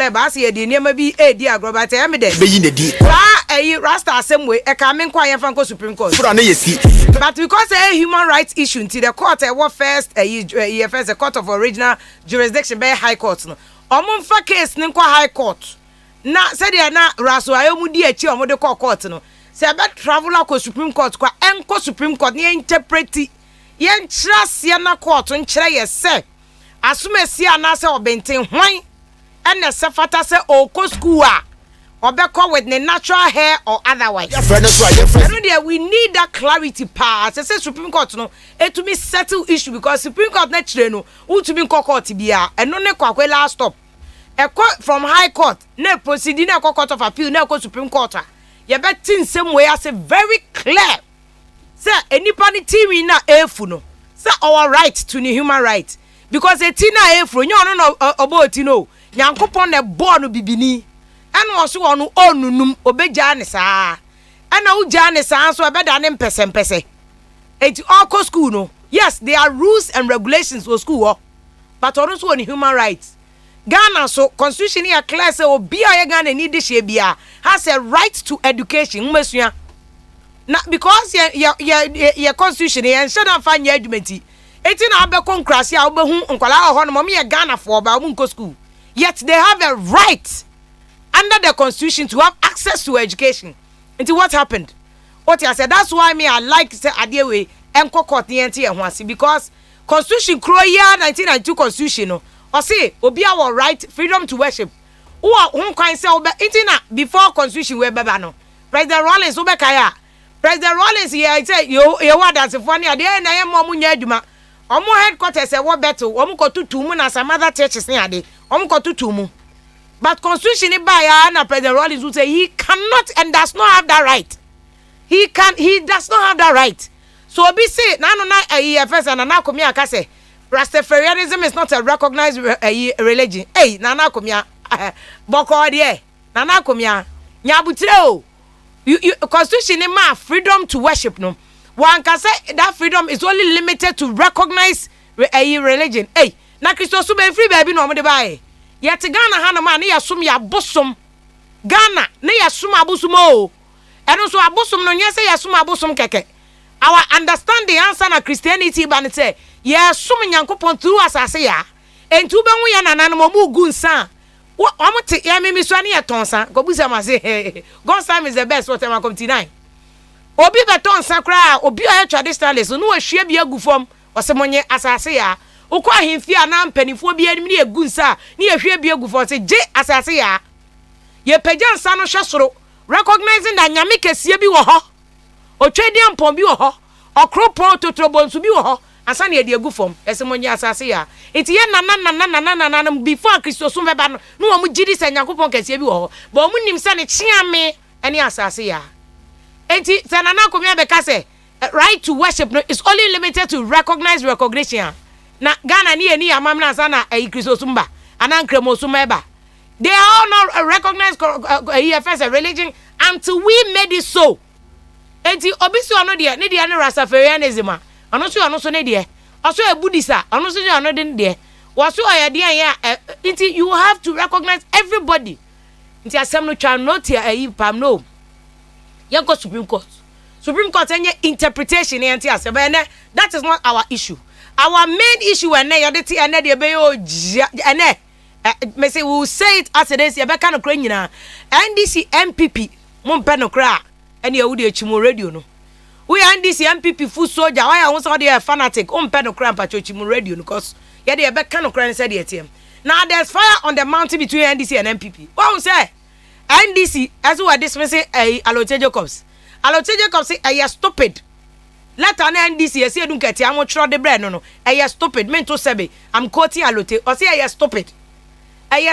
say ba se ye nneema bi di agrobate e me de be yin di rasta assembly e ka me nkwa yen fan ko Supreme Court fura na yesi but because a human rights issue until the court was first first the court of original jurisdiction by high court no omumfa case ni nkwa high court na said na raso ayomu di echi omo de court no say be travel ko Supreme Court kwa enko Supreme Court ni interpret yen kyerase na court nkyere ye se asumesi anase obenten hwan ene se fata se oko school a obeko with the natural hair or otherwise. We need that clarity part. Say Supreme Court no to me settle issue because Supreme Court na chire no who to be court bia eno ne kwakwe last stop. A court from high court na proceed na court of appeal na Supreme Court. You bet tin same way as very clear. Say enipa ni TV na efu no. Say our right to the human right because e ti na efu nyo no oboti no. Nyankopon na born no bibini. And was one onunum obeja ne saa and uja ne saa so ebeda ne mpese enti all school no yes there are rules and regulations for school but also on human rights Ghana so constitution here clear say obi a Ghana need this bia has a right to education mmesua na because your constitution here should not find your argument enti na abekon krase a obehu nkwala ho no mo me Ghana for ba mo nko school yet they have a right under the constitution to have access to education. Into what happened? What I said, that's why me I like to say adewe enko court niente ehwase because constitution kroya 1992 constitution no or say obi our right freedom to worship. Who kwan say obe intina before constitution we beba no. President Rawlings obe kaya. President Rawlings here say yo wada funny ade na ye mo nya aduma. Omo headquarters e wo beto omo ko tutu mu na some other churches ni ade. Omo ko tutu mu. But constitution by na President Rawlings would say he cannot and does not have that right. He does not have that right. So be say na first and na komia ka say Rastafarianism is not a recognized religion. Hey na komia boko de na komia nyabutre o. You constitution ma freedom to worship no. One can say that freedom is only limited to recognize a religion. Hey na Christo so be free baby no mo de bae. Yet Ghana Hanama near sum ya bosom. Ghana near sum abusumo. And also abusum no yes ya sum abusum keke. Our understanding answer na Christianity ban say, yes, sum yankopon through asase ya. And two ben we na mo gunsa. What omote ya me miswani ya tonsa. Go busa ma say God's time is the best what am come tonight. Obi beton sakra obi a traditionalist no ahwe bia gu fom osemonye asase ya. Ukwa himfia na mpanifo bi anim ne egunsa ne ehwe bi egufo se je asase ya ye pajansa no hwesoro recognizing that nyame kesie bi wo ho otwedi ampon bi wo ho okropon totrobonsu bi wo ho asa ne de egufom esemonye asase ya enti ye na before Christo so beba no no mo gidi se nyakopon kesie bi wo ho ba mo nim se ne chiame ene asase ya enti se na komia be ka se right to worship no is only limited to recognition na Ghana ni amamna sana Christo sumba anankremo sumba they are all not recognized as a religion until we made it so enti obisu ono de ne de ne Rastafarianism ano so ne de oso e Buddhisa ano so ano de waso ayade ya enti you have to recognize everybody enti asem no twa not here pam no yanko Supreme Court any interpretation enti asem that is not our issue. Our main issue and yadeti and the be me say we will say it as it is ya beka no kra nyina NDC MPP mon pe no kra ene ya wudi echimo radio no we NDC MPP full soldier why won so dey fanatic on pe no kra pacho echimo radio no cause ya dey beka no kra say dey tiem now there's fire on the mountain between NDC and MPP what we say NDC as we are dismissing Alote Jacobs say you stupid. Let an NDC say don't get ya mo tro de bre no you stupid me to sebe I'm quoting Alote or say you stupid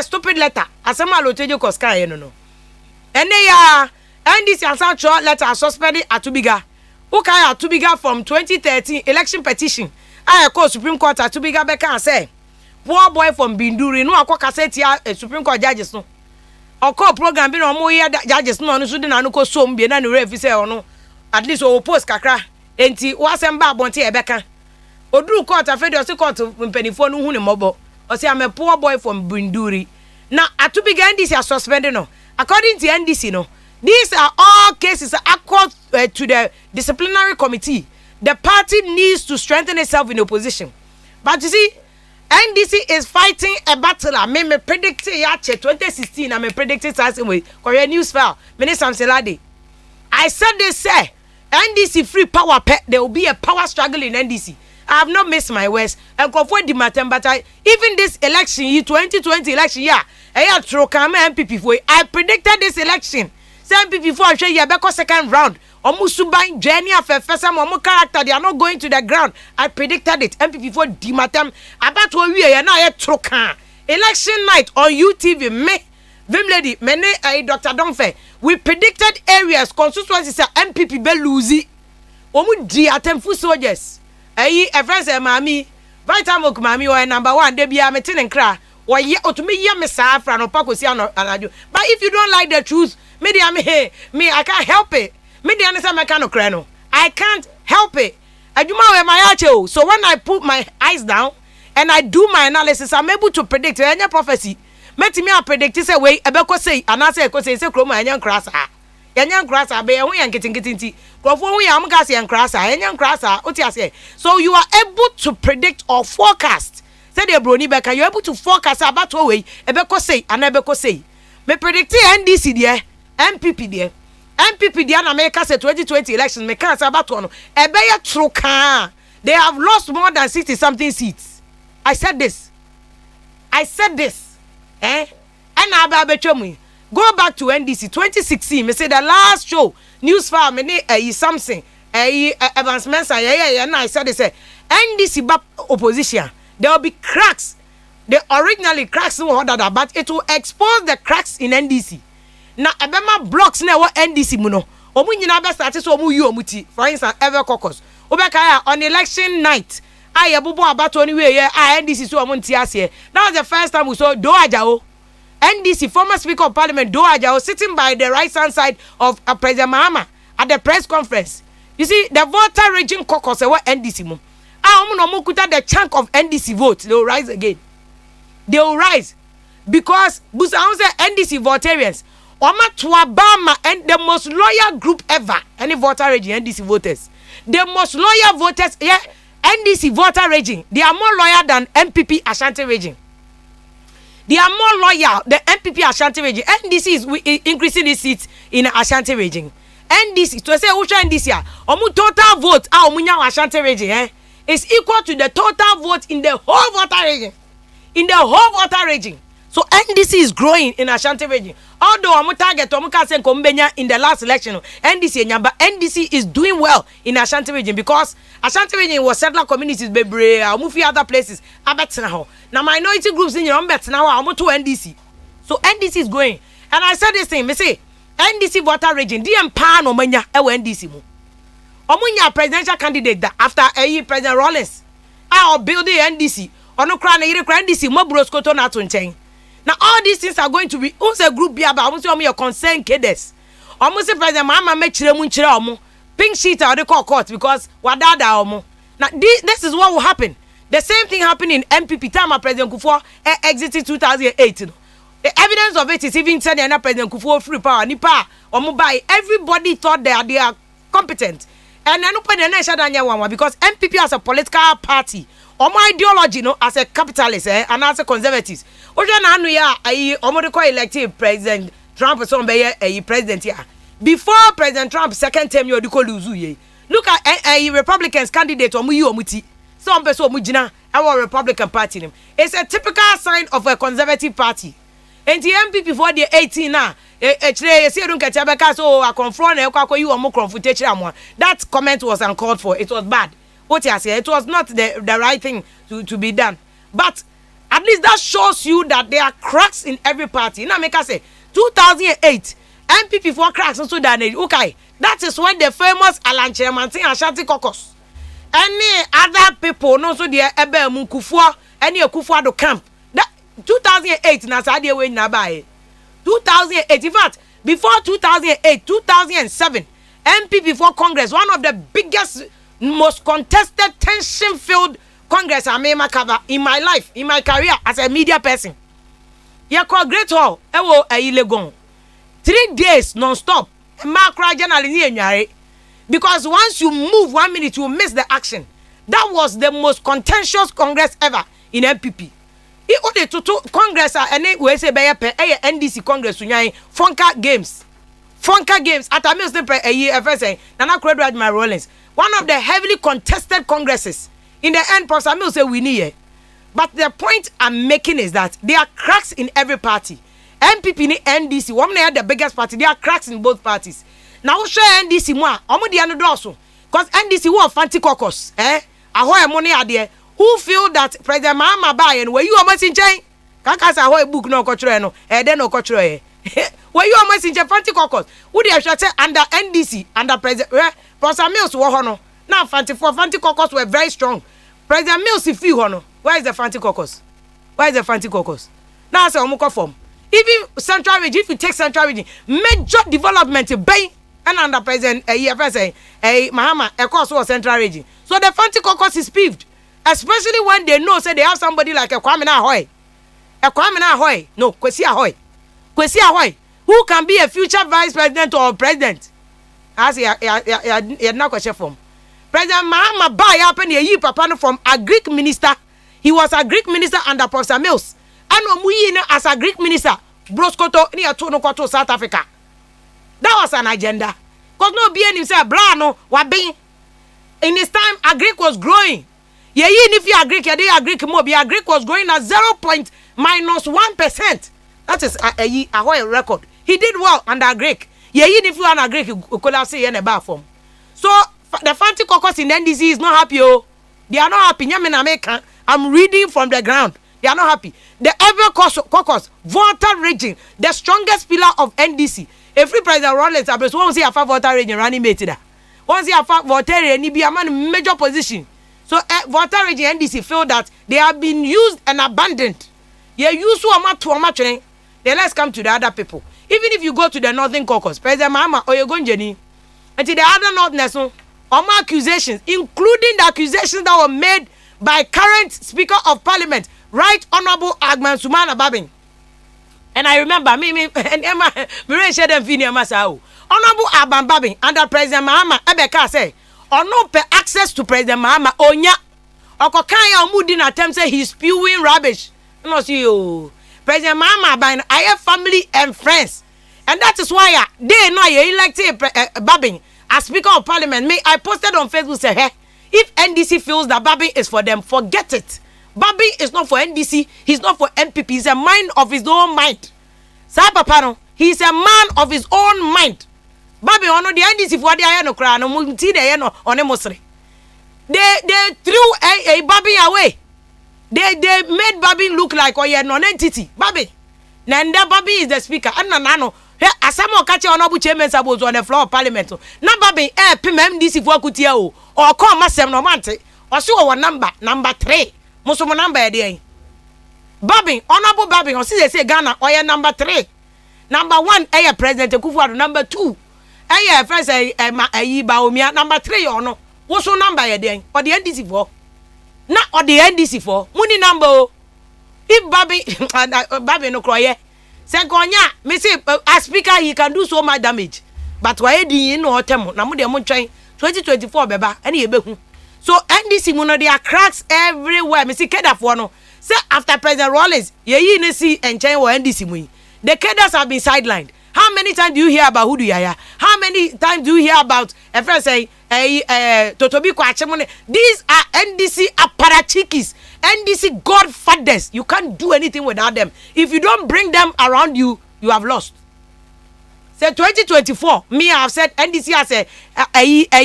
stupid letter asema Alote Jacobs kan no ene ya NDC answer tro letter suspended Atubiga who can Atubiga from 2013 election petition I call Supreme Court Atubiga be can say poor boy from Binduri no akwa cassette ya Supreme Court judges no or call program be no mo ya judges no so de na no ko so mbie na no refi say ono at least o post kakra enti wasemba abonte ebeka oduru court afedi o court mpanifo no hu ne mobo o say am a poor boy from Binduri Now, at to begin this, are suspended. No, according to NDC, no, these are all cases accord to the disciplinary committee. The party needs to strengthen itself in opposition. But you see, NDC is fighting a battle. I me predicted 2016. I me predicted something with Korean news file. Minister Samselade. I said they say NDC free power. There will be a power struggle in NDC. I have not missed my words. And confirm the matter, but even this election, 2020 election, yeah, I predicted this election. Say MPP for sure you better second round. Omusuban journey of first time omu character, they are not going to the ground. I predicted it. MPP for the matter. About what we are now trokan. Election night on UTV, me, Vim lady, mene Dr. Donfe. We predicted areas constituencies MPP be lose. Omu di atemfu soldiers. A friend say mami, Vitamok mami or number 1, they be a metin and cry. Or ye or to me ye me safra no pako si ano anaju. But if you don't like the truth, me I can't help it. Me the understand me can't cry no. I can't help it. So when I put my eyes down and I do my analysis, I'm able to predict any prophecy. Met me a predict say way ebeko say and I say ko say kroma enyan krasa. Enyan krasa be ehun yan getting ti. Krofo hu yan amka say enyan krasa, enyan krasa. Oti ase. So you are able to predict or forecast. Say the broni beka you are able to forecast about way ebeko say and ebeko say. Me predict NDC there, MPP there. MPP there na make say 2020 election me can say about one. Ebeya troka. They have lost more than 60 something seats. I said this. And go back to NDC 2016. Me say the last show news file me something advancements and I said they say NDC back opposition. There will be cracks. They originally cracks no other but it will expose the cracks in NDC. Now ebema blocks na what NDC muno. Omu nyina be start so omu yu omuti. For instance, ever caucus. Obeka on election night. I abubo about anyway NDC so omu nti ase. That was the first time we saw Do Ajao. NDC former speaker of parliament Do Ajao sitting by the right hand side of President Mahama at the press conference. You see the voter raging caucus what NDC mu. Omu no mu kuta the chunk of NDC vote. They will rise again. They will rise because Busa NDC votarians Oma Tuabama and the most loyal group ever. Any voter raging NDC voters. The most loyal voters, yeah, NDC voter raging. They are more loyal than MPP Ashanti raging. They are more loyal than MPP Ashanti raging. NDC is increasing its seats in Ashanti raging. NDC, to say Usha NDC, omu total vote, omunya Ashanti raging, is equal to the total vote in the whole voter raging. In the whole voter raging. So NDC is growing in Ashanti region. Although I'm target in the last election, NDC but NDC is doing well in Ashanti region because Ashanti region was settler communities, bebre, mufi other places. Now minority groups in your now I'm to NDC. So NDC is growing. And I said this thing, me say NDC voter region, DM pan or mania NDC mu. Omunya presidential candidate that after President Rollins, I'll build the NDC. Ono kra na yire kra NDC mo broskoto na to nchen. Now all these things are going to be also a group be about almost your concern cadets. Almost President Mama make chire mu chire omo. Pink sheet or the court because wadada omo. Now this is what will happen. The same thing happened in MPP time President Kufuor exited 2008. The evidence of it is even said that President Kufuor free power nipa omo buy. Everybody thought they are competent. And I no put the nation one because MPP as a political party my ideology no as a capitalist and as a conservatives. Oja na anu ya omo elected President Trump so be a president ya. Before President Trump second term you dey lose ye. Look at a Republicans candidate omo yi omuti. Some person omo gina our Republican party name. It's a typical sign of a conservative party. And the MPP for the 18 now that comment was uncalled for. It was bad. What you say, it was not the right thing to be done. But at least that shows you that there are cracks in every party. Now make us say 2008 MPP for cracks also done. Okay, that is when the famous Alan Chairman Ashanti caucus. Any other people no so the Ebe Kufuor any Kufuor do camp. That 2008 na sadie we na buy. 2008 in fact before 2008 2007 MPP for Congress, one of the biggest most contested tension filled Congress I may cover in my life, in my career as a media person. ye call great hall ewo Legon 3 days non-stop macra general ni enware because once you move 1 minute you miss the action. That was the most contentious congress ever in MPP. It only to congress and we say be NDC congress unyan Funka games at a meals a year first Nana Kredward my Rollins, one of the heavily contested congresses. In the end Professor Mills say we need. But the point I'm making is that there are cracks in every party. MPP and NDC, one of the biggest party, there are cracks in both parties. Now show NDC more, omo di anu doso. Because NDC who are fancy caucus, ahoy money are who feel that President Mahama buy and where you almost in chain? Kaka sa ahoy book no kochro no, then no kochro where you almost in fancy caucus. Who they should say under NDC, under President Professor Mills wo hono. Now fancy caucus were very strong. President Mills if you hono. Where is the fancy caucus? Now say omuko form. Even Central Region, if you take Central Region, major development bay and under President Mahama, of course, was Central Region. So the fancy caucus is peeved, especially when they know say they have somebody like a Kwame Ahoy. No, Kwesi Ahoy, who can be a future vice president or president. As he had not question form. President Mahama buy happen ye papa from a Greek minister. He was a Greek minister under Professor Mills. And we as a Greek minister, Broskoto near Tono South Africa. That was an agenda. Because no being himself, Blano, Wabi. In his time, a Greek was growing. Yeah, if you are Greek, a Greek mob, a Greek was growing at 0.1%. That is a whole record. He did well under a Greek. Yeah, if you are a Greek, you could have seen in a bar form. So the fancy caucus in NDC is not happy. Oh. They are not happy. I'm reading from the ground. They are not happy. The ever caucus, Volta region, the strongest pillar of NDC. Every President Rollins, I won't see a Volta region running mate there. Once you have Volta region, be a man major position. So Volta region NDC feel that they have been used and abandoned. They use so much. Then let's come to the other people. Even if you go to the Northern Caucus, President Mahama or you're going Jenny, and to the other Northerners, accusations, including the accusations that were made by current Speaker of Parliament, Right Honorable Agman Sumana Babin. And I remember me and Emma Mireille and Vinia Masao. Honorable Agman Babin under President Mahama Ebeka say, or no pay access to President Mahama Onya. Okokanya Mudin attempt say he's spewing rubbish. No see you. President Mahama by I have family and friends. And that is why they know you elected Babin as Speaker of Parliament. Me, I posted on Facebook say, hey, if NDC feels that Babin is for them, forget it. Babin is not for NDC. He's not for MPP. He's a man of his own mind. Sapapano, he's a man of his own mind. Babin ono the NDC for the ayano kra no munti de ayano onemosre. They threw a Babin away. They made Babin look like a non-entity. Babin. Nanda Babin is the speaker. Anano. Asamo kache onobu chairman sabos on the floor of parliament. Na Babin pim MDC for kutia o. Or call masem no mante. Or so our number 3. Musumo number there. Babin, honorable Babin, or see they say Ghana or number 3. Number 1, President Kufuor, number 2. First Baumia, number 3 or no. What's your number there? Or the NDC for? Not or the NDC for. Money number. If Babin no cry. Sekonya, me say as speaker he can do so much damage. But why do you know temo? Na mo de mo twen 2024 beba any ebehu. So NDC muno there are cracks everywhere. Me see Keda for no. Say after President Rollins, ye ne see enchen wo NDC mu. The cadres have been sidelined. How many times do you hear about Hudu Yaya? How many times do you hear about a friend say Totobi Kwachemone? These are NDC apparatchikis, NDC godfathers. You can't do anything without them. If you don't bring them around you, you have lost. Say 2024, me I have said NDC has a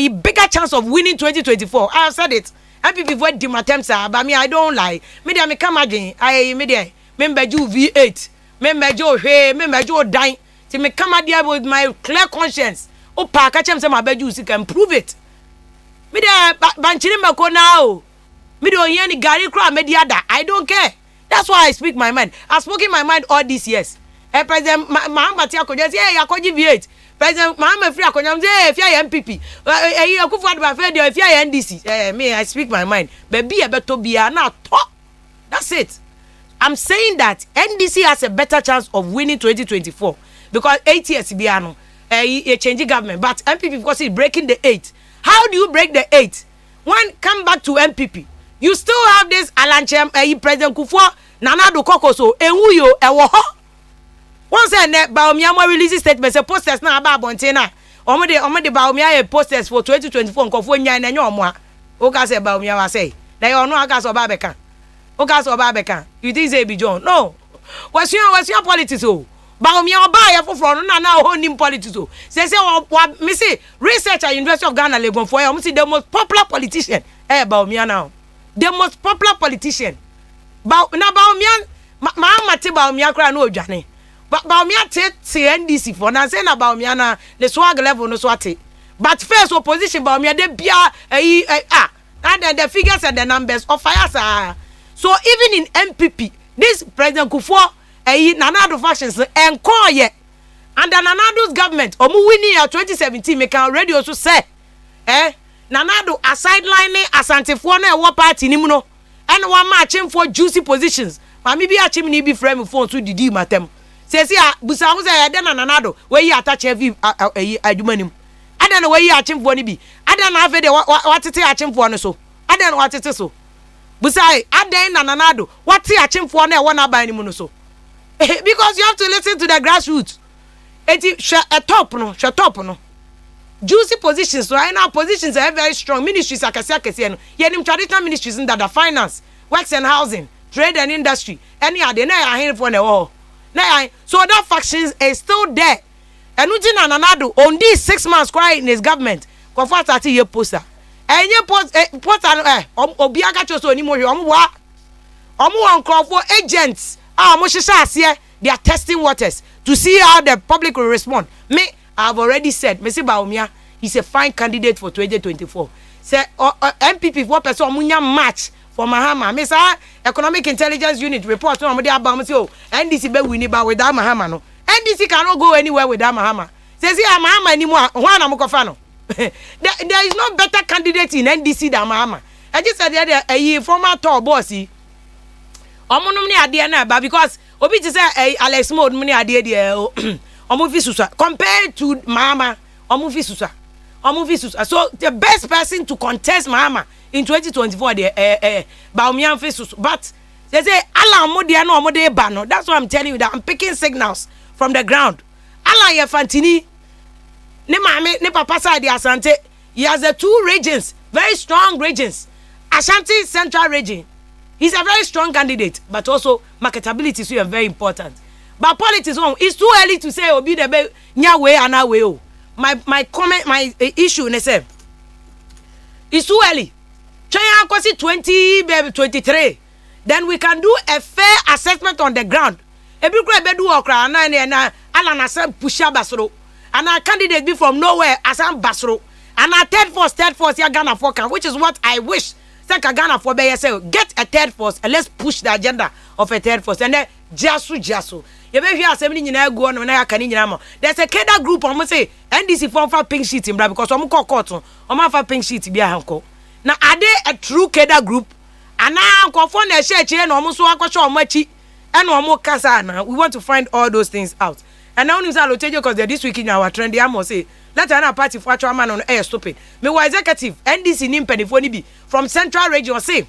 bigger chance of winning 2024. I have said it. And people vote dim attempts, but me I don't lie. Me dey me come again. I me dey member you V8, member Joe Hey, member Joe Dine. To me come there with my clear conscience. Oh, pa catch him some abuse, you can prove it. Me dey banchini mako now. Me don't hear any gari crowd mediada. I don't care. That's why I speak my mind. I've spoken my mind all these years. President Mahama Tia Konya say, hey, I call you V8. President Mahama Free Konya say, if you are MPP, you could find my friend if you are NDC. Me, I speak my mind. But be a better be a not talk. That's it. I'm saying that NDC has a better chance of winning 2024 because 8 years biano a changing government, but MPP because it's breaking the 8. How do you break the 8? One, come back to MPP. You still have this Alanchem, President Kufuor, Nanado Kokoso, Ewuyo, Ewoho. Once a net Baumia releases statement, say posters now about Bontena. Omade Baumia posters for 2024 and Kofunya and Yomwa. Oka say Baumia was say. They all know Agas or Babeka. Okas or Babeka. You think say be John? No. What's your politics? Baumia buy for front now holding politics. Say what me say research at University of Ghana Legon for you see the most popular politician. Baumia now. The most popular politician. Baumia Mati Baumia cry no Johnny. But Baumia take NDC for now say na Baumia na the swag level no swati. But first opposition Baumia de bia and then the figures and the numbers of fire. So even in MPP, this President Kufuor Nanado factions and call ye and the Nanado's government omu winning 2017 make already also say Nanado a sidelining Asante na war party nimuno and one marching for juicy positions. Mami bi a chimney be frame phone to didi matem. Says ya busa wo say den Nanado where you attach heavy adumanim. I don't know where you achim for ni bi. I don't know if they what to achim for no so. I don't know what it is so. Busa I den Nanado what to achim for na one aban ni no so. Because you have to listen to the grassroots. A top no. Juicy positions, so right now positions are very strong. Ministries are kesi no. Yenim traditional ministries in that the finance, works and housing, trade and industry. Any are they na here for the war. So that factions is still there. And we na Nanado on these 6 months crying in his government. Confirm 30 year poster. And your poster obiaga choso ni mo omu for agents. They are testing waters to see how the public will respond. Me, I've already said, Mr. Baumia is a fine candidate for 2024. Say, MPP for person munya match for Mahama. Mr. Economic Intelligence Unit report on the Abamsio. NDC be winning ba without Mahama no. NDC cannot go anywhere without Mahama. Says here Mahama anymore. Juan Amukofano. There is no better candidate in NDC than Mahama. I just said a former tour bossy. Omonum ni ade na ba because obi ti say Alex Mode mu ni ade de omo fi susa compared to Mahama omo fi susa so the best person to contest Mahama in 2024 the Baumia fi susa but they say ala omo de na omo de ba no. That's why I'm telling you that I'm picking signals from the ground. Ala ye Fantini ne mame ne papa side the Asante, he has the 2 regions, very strong regions. Ashanti Central region. He's a very strong candidate, but also marketability is very important. But politics, it's too early to say obi the nya way and way. Oh, my comment, my issue, ne say, it's too early. China kosi 2023. Then we can do a fair assessment on the ground. Ebi kura bedu okra na ala na say pusha basro. And our candidate be from nowhere asam basro. And our third force ya Ghana for can, which is what I wish. Ghana for get a third force and let's push the agenda of a third force and then Gyaso. You may hear assembly in go on when I can. There's a Keda group on say NDC form for pink sheet in because I'm caught on for pink sheet be a uncle. Now are they a true Keda group? And now confirm a share chain almost so much and one more casana. We want to find all those things out. And now I'll tell you because this week in our trend, I must say, let another party for a man on air stupid. Me wa executive, NDC Nimpeni Fonibi from Central Region say,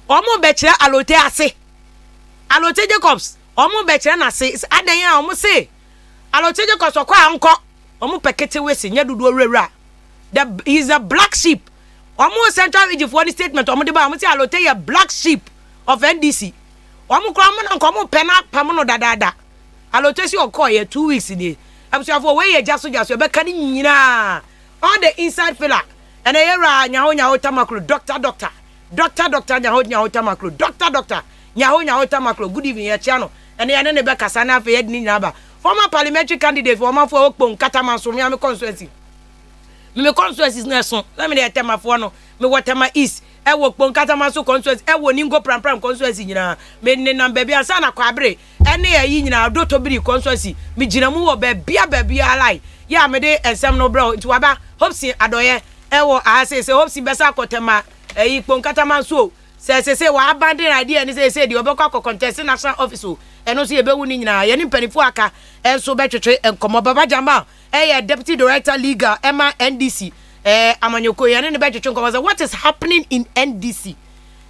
Omo Bachelor Alote Ase. Alote Jacobs, Omo Bachelor Nase, is Adaya Omo say. Alote Jacobs or Kwa Uncle, Omo Pekete Wesi, Yadudu Rera. He's a black sheep. Omo Central Region for the statement, Omo Deba, Omo say Alote a black sheep of NDC. Omo Kraman and Komo Pena Pamono Dada. Alote you call here 2 weeks in it. I'm sure for where Gyaso, but can you on the inside filler and a era Nyaho Tamakro, doctor, Nyaho Tamakro, doctor, Nyaho Tamakro, good evening, channel, and the Anene Casana for Edni Naba, former parliamentary candidate for Okpon, Kataman, so Miami constituency. Me constituency is Nelson, let me tell my phone, me what East. I work on Catamaso constituency. I will ningo pram constituency. Me nena baby asana kwabre. Any a yina do to be constituency. Me jinamu o baby alai. Ya me de ensem no bro. Itu aba hopsi adoye. Ewo I say hopsi besa kotema. Pon Catamaso. say wa abandon idea ni say the obekwa contest national office o eno so ye bewu ni nyina ye ni mpanifo aka enso betwetwe enkomo baba jama deputy director legal Emma NDC amanyoko ye ne betwetwe enkomo say what is happening in NDC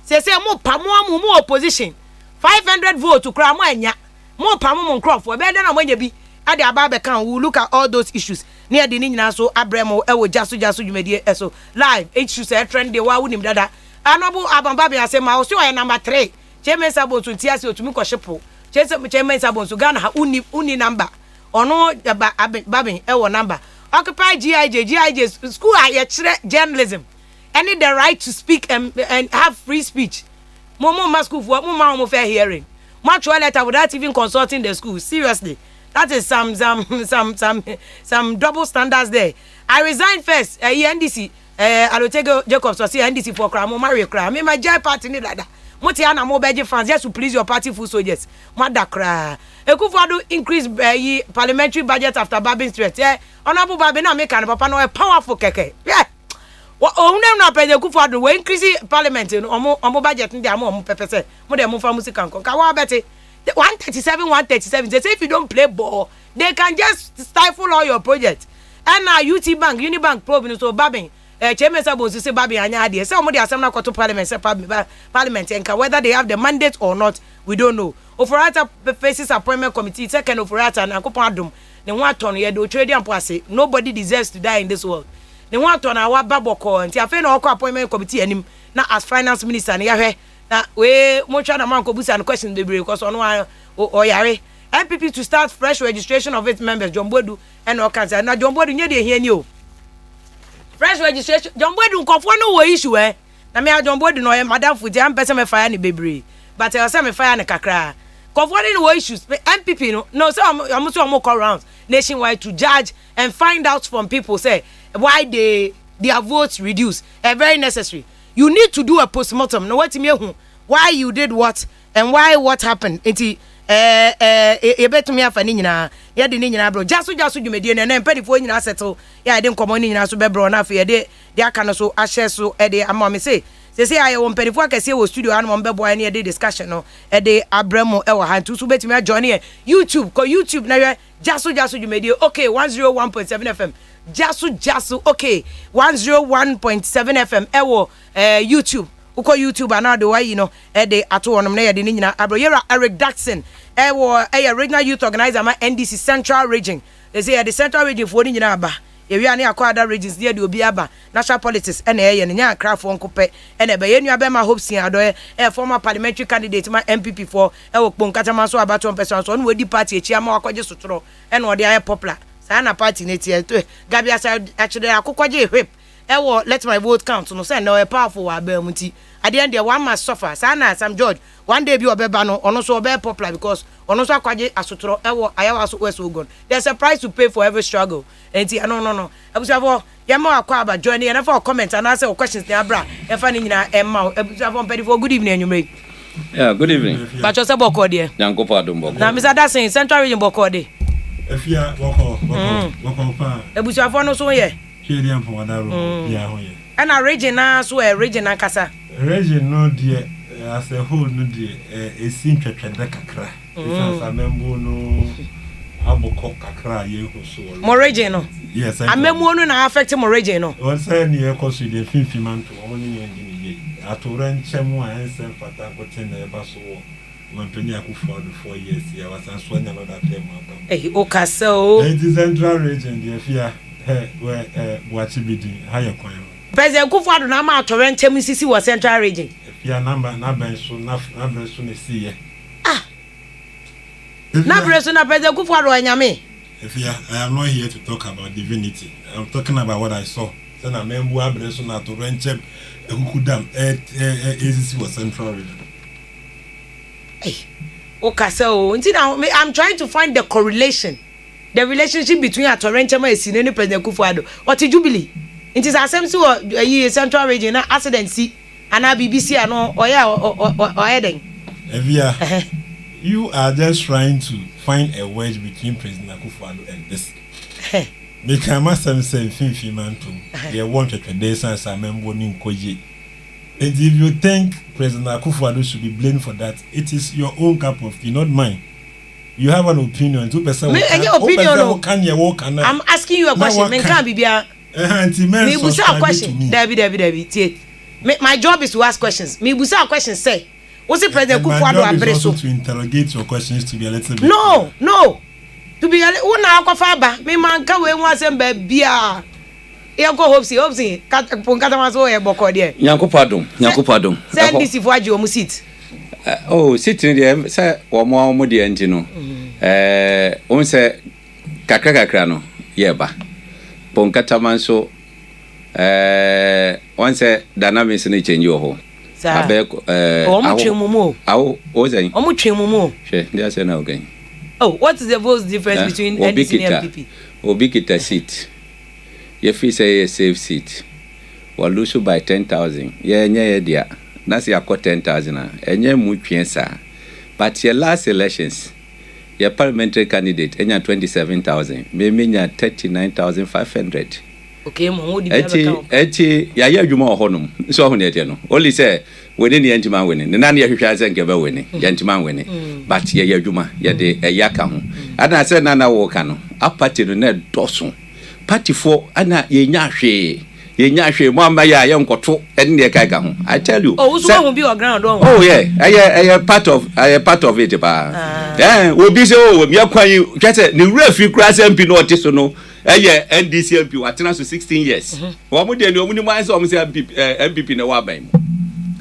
say mo pamo mo opposition 500 votes to kra mo anya mo pamo mo nkrofo be de na mo anya bi ade aba be kan we look at all those issues near the nyina so abremo Gyaso dwumedie eso live issues trend dey wa wunim dada anobu abamba be ase ma o so ye number 3 chairman sabo to tiase otumi ko shepo chairman sabo so Ghana ha uni number ono babin number occupy GIJ school aye chere journalism any the right to speak and have free speech mo school for mo fair hearing much letter without even consulting the school seriously. That is some double standards there. I resign first. NDC. I will take Jacob so see NDC for crime. Marry crime. Me my jai party ni like that. Moti ana mo beje fans just to please your party full soldiers. Mada cry. Ekufuado increase parliamentary budget after Babin threat. Yeah. Honorable Babin na make an papa no a powerful keke. Yeah. Ohunem na peje Ekufuado we increase parliament omo budget ndi amo pepese. Mo de mo fa music anko. Ka wa beti 137 they say if you don't play ball they can just stifle all your projects and now UT Bank Unibank probe so babin chairman sabo say babin anya ade say omo dey asem na koto parliament say parliament and whether they have the mandate or not we don't know. Oforata faces appointment committee second Oforata and akopon adom ne ho aton ye do trade ampo ase nobody deserves to die in this world ne ho aton awa baboko nti afa na okọ appointment committee anim na as finance minister ne yahwe na we mo try na man ko busa no question dey break because ono oyare MPP to start fresh registration of its members John Bodu and Okanza na John Bodu nye dey here ni o fresh registration John Bodu nkofo no wo issue na me John Bodu no madam futi am pese me fire ni bebre but I say me fire ni kakra nkofo ni wo issues MPP no say am so am call rounds nationwide to judge and find out from people say why their votes reduce very necessary. You need to do a postmortem. No what me why you did what and why what happened. Enti ebetumi afa ni nyina ye de ni nyina bro Gyaso dwumedie na mpedifo nyina settle ya de nkomo ni nyina so be bro na afa ye de aka no so ahye so de ama me say aye wo mpedifo akase wo studio anu mo be boy na ye de discussion no de abramo e wo han tu so betumi join here YouTube na ye Gyaso dwumedie okay 101.7 FM Gyaso okay 101.7 FM ewo YouTube uko YouTube anado why you know de ato wonom na ye de nyina abro yera Eric Jackson ewo regional youth organizer ma NDC Central Region they say the Central Region for ni nyina aba ye wi ane akwa other regions there de obi aba national politics ene ye ne nya krafo nkope ene be ye nua be ma hopes ado former parliamentary candidate ma MPP for ewo kponkata ma so abaton person so no wodi party echi ama akwaje sotoro ene ode aye popular sana party netie to gabi asa actually akokwaje whip ewo let my vote count no say no a powerful wa ba muti at the end there one must suffer sana Sam George one day bi obeba no ono so obe popular because ono so akwaje asotoro ewo ayawa so west ogon there's a price to pay for every struggle enti no ebusafo yema akwa aba join and for comment and answer questions dey abra e fa ni nyina emma ebusafo mpedi for good evening anyumre yeah good evening but you say boko there yankopo adom na Mr. Dasin Central Region boko there Afia boko pa ebusafo no so ye hwede ampo wadaro bia ho ye and region na so a region kasa region no de as a whole no de esin twetwede kakra isa membo no aboko kakra ye ho so mo region no yes amemo no na affect mo region no won say ne e ko so de finfimanto won ni ye ye atora nchemu a ensen fata ko tin na e ba so Mampeni akufo 4 years ya wasanso anya no that time aka okasa o the Central Region the Afia wachi bidi haya kwan President Akufo-Addo na ma atore ntem sisi wo Central Region Afia number na benso ne si ye na benso na President Akufo-Addo anyame Afia I am not here to talk about divinity I'm talking about what I saw say na membu abrenso na atore ntem ekukudam sisi wo Central Region okasa o nti na I'm trying to find the correlation the relationship between Atorenchema Esine and President Akufo-Addo or Jubilee it is assembly or Central Region accident see and BBC and or heading Evia you are just trying to find a wedge between President Akufo-Addo and this because I must say finfi man too they want to days and some member nin koje And if you think President Akufo-Addo should be blamed for that, it is your own cup of tea, not mine. You have an opinion. 2% I'm asking you a question. Men can't be there. Me busa a question. Debbie. My job is to ask questions. Me busa a question. Say, what's the President Akufo-Addo address? To interrogate your questions to be a little bit. No. To be a little. Una akofaba. Me man ka we wan say bia. You go hopsi. Ponkata maso e boko there. Nyankopado. Send this if waji omu sit. Sitting there say omo de enti no. On say kakra no yeba. Ponkata manso on say dynamics ni change ho. Abeko omu twemu awo ozan. Omu twemu mo. She dey say na again. Oh, what is the vote difference between NDC and MPP? Obikita seat. You feel say a safe seat. Well, lose by 10,000. Yeah, dear. That's your 10,000. And you move but your last elections, your parliamentary candidate, and 27,000. Maybe 39,500. Okay, Mahmoud. You more honum. So, only say within the anti-man winning. The nanny who has and give a winning. The anti-man winning. But ye Juma, ye de a yakam. And I said, Nana Wokano. Up party the net dosun. Party for Anna ye nyashe mama ya yonkoto enne kai ka ho. I tell you. Oh, so won't be your ground on. Oh yeah, I part of it ba. Obi say oh me akwan you say ni refi kura say MP no otiso no. NDC MP watena so 16 years. Wo mo de ni omuni man say o mo say MPP na wa ban.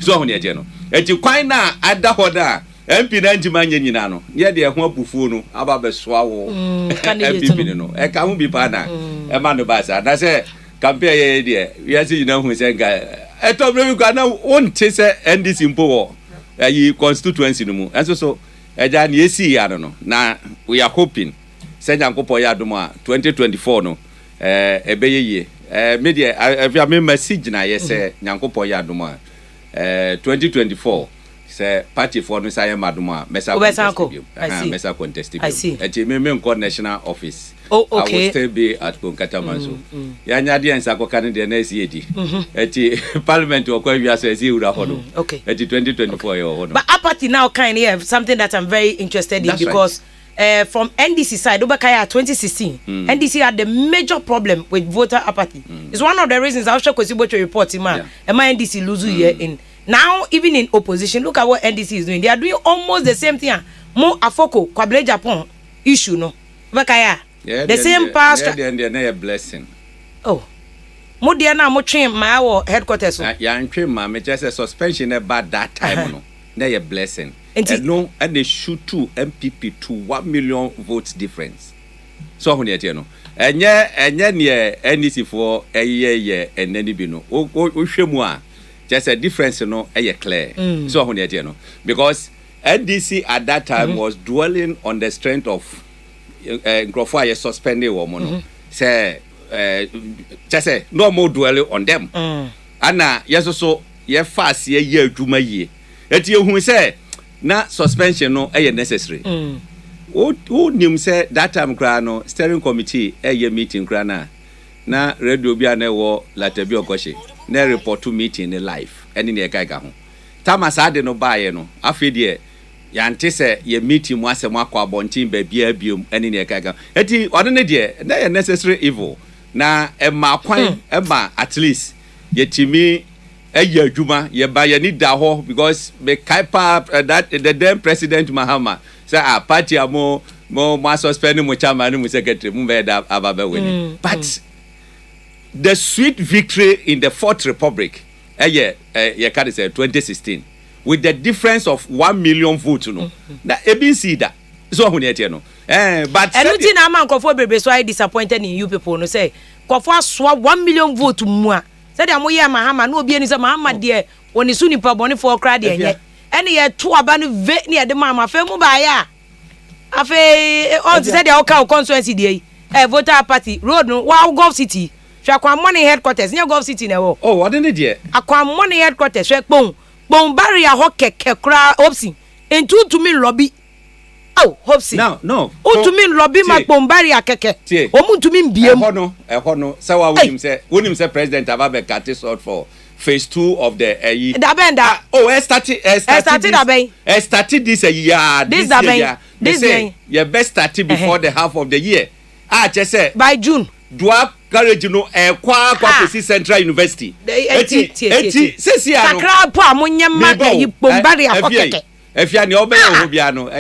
So ho ne eje no. Eti kwan na ada hoda MP na njima nyina no. Ye de ho abufuo no aba besoa wo. MPP no. E ka ho bi pa na. E ma no ba sa. Na say campaign ye de. We say you know who say guy. E to bre ko na won te say NDC mpo wo. Yi constituency no mu. Enso so eja na esi ya no. Na we are hoping say Nyankopon ya dum a 2024 no ebeyeye. Media Afia me message na ye say Nyankopon ya dum a 2024 say party for no say maduma mesa contest. I see. Eti me nko national office. Oh, okay. I will still be at Pokuaa Manso. Ya nya de ensa ko kan de na esi eti parliament o kwa Egyaso esi ura hono. Okay. Eti 2024 yo hono. But apathy now kind of something that I'm very interested in. That's because from NDC side, Obakaya 2016, NDC had the major problem with voter apathy. It's one of the reasons I was sure to report him, and my NDC lose here in. Now, even in opposition, look at what NDC is doing. They are doing almost the same thing. More afoko, Kwabele Japan issue, no? Obakaya. The same pastor. They're a blessing. Oh. Mo dia na mo train my headquarters. Ya train ma me just a suspension about that time no. They're a blessing. And no, and they shoot two MPP to 1 million votes difference. So when you know, and near NDC for a year and then you know, oh, just a difference, you know, clear. So when you know, because NDC at that time was dwelling on the strength of Pokuaa suspended woman. Say, just say no more dwelling on them. Anna, yes, so ye fast ye to my year. At you who say. Na suspension no necessary. Who knew say that time no steering committee meeting na radio bia na wo latebi okoshi na report to meeting in live any ne kai ka ho. Tamas ade no baaye no afi de ya nte say ye meeting mu asem akwa abontin ba bia biom any ne kai ka. Eti odo ne de na necessary evil na ema kwan ema at least yetimi Juma, ye buy any daho because me kaipa that the then President Mahama say party more suspending mo chairman mo secretary mo be da ababe winning. But the sweet victory in the Fourth Republic ye can say 2016 with the difference of 1 million votes no. Na ABC da so ho ne no. But anything na man kofo bebe so I disappointed in you people no say kofo so 1 million vote mu a said amoye Mahama no obi ani say Mahama de woni su nipa bone for kra de enye ene ye to aba no ve ne de mama fe mu ba ya afi on said the local constituency de voter party road no wa Gulf City hwa kwa money headquarters ne Gulf City na wo oh what did they akwa money headquarters hwe pon barrier ho keke kra opsi entu to me lobby oh hopsi no o to me lobby ma pon barrier keke o mu to me biem e ho no say wa wonim say president ababe cut short for phase 2 of the Dabenda. Started this year. This year. You best started before the half of the year. Just say by June. Dua courage Kwasi Central University. Sesi ano. Kakra po amunyama yi bombari akokeke. Efia ni obe obiano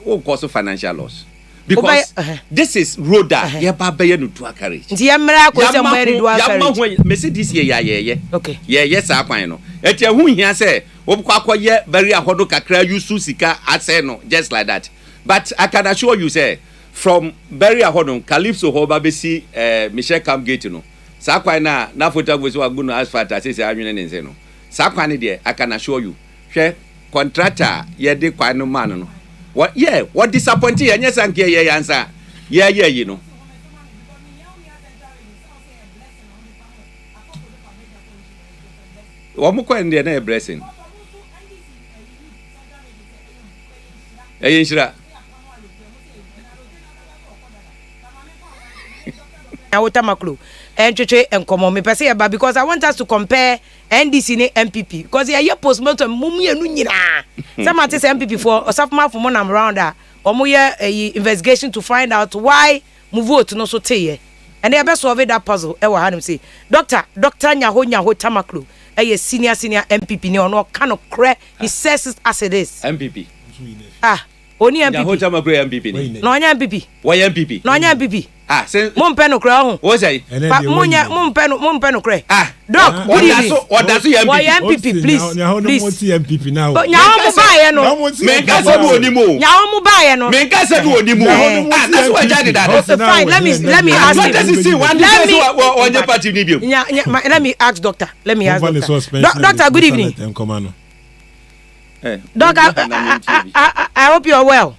wo cause financial loss. Because this is roader ye ba be no dua courage. Nti ye mra ko se mbari dua courage. Me say this year ya. Okay. Ye saa kwan no. Eti hu hia say wo kwakọ ye bari ahodo kakra yusu sika ase no just like that. But I can assure you say from Berry Ahodon, Calypso Hoba Besi, Michelle Camp Gate, no. Sakwana, na photography was going to ask for that. Says I mean, no. Sakwani dear, I can assure you. She contractor, ye de kwano man, no. What, yeah, what disappointing, and yes, and ye answer. Yeah, you know. One more coin, the blessing. Shira. Maklo and Cheche and Komo me pese ba because I want us to compare NDC ne MPP because here postmortem mumu enu nyina some at MPP for osafma for monam round omo ye investigation to find out why mu vote no so teye and they be solve that puzzle e wa hanim say Dr. Nyaho Tamaklo senior MPP ne ono kind of cre he says it as it is MPP Oni MPP. Nyaho Tamaklo MPP. No nya MPP. Why MPP? No nya MPP. Say Mum peno kra ho. What say? Mum peno kra. Doc, what MPP? Why MPP please? Nyaho no mo ti MPP now. Nyaho mu ba ye no. Me ka se do oni mo. Nyaho mu ba ye no. Me ka se do oni mo. That's why I did that. Fine, let me ask you. What does he see? One day on your party ni bio. Let me ask doctor. Doctor, good evening. Doc, I hope you are well.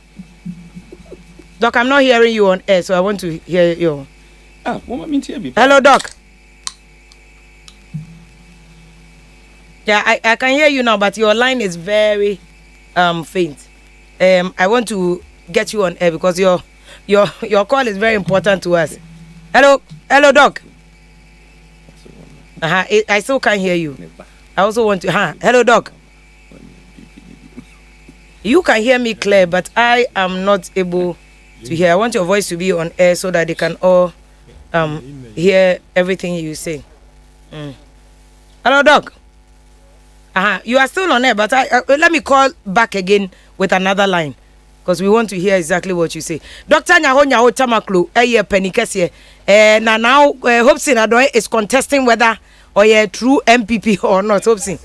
Doc, I'm not hearing you on air, so I want to hear you. Hello, Doc. Yeah, I can hear you now, but your line is very faint. I want to get you on air because your call is very important to us. Hello, Doc. I still can't hear you. I also want to. Hello, Doc. You can hear me clear, but I am not able to hear. I want your voice to be on air so that they can all hear everything you say. Hello, Doc. You are still on air, but let me call back again with another line because we want to hear exactly what you say. Dr. Nyaho Tamaklo, Penikese, now Hobson Adoy is contesting whether or a true MPP or not. Hobson.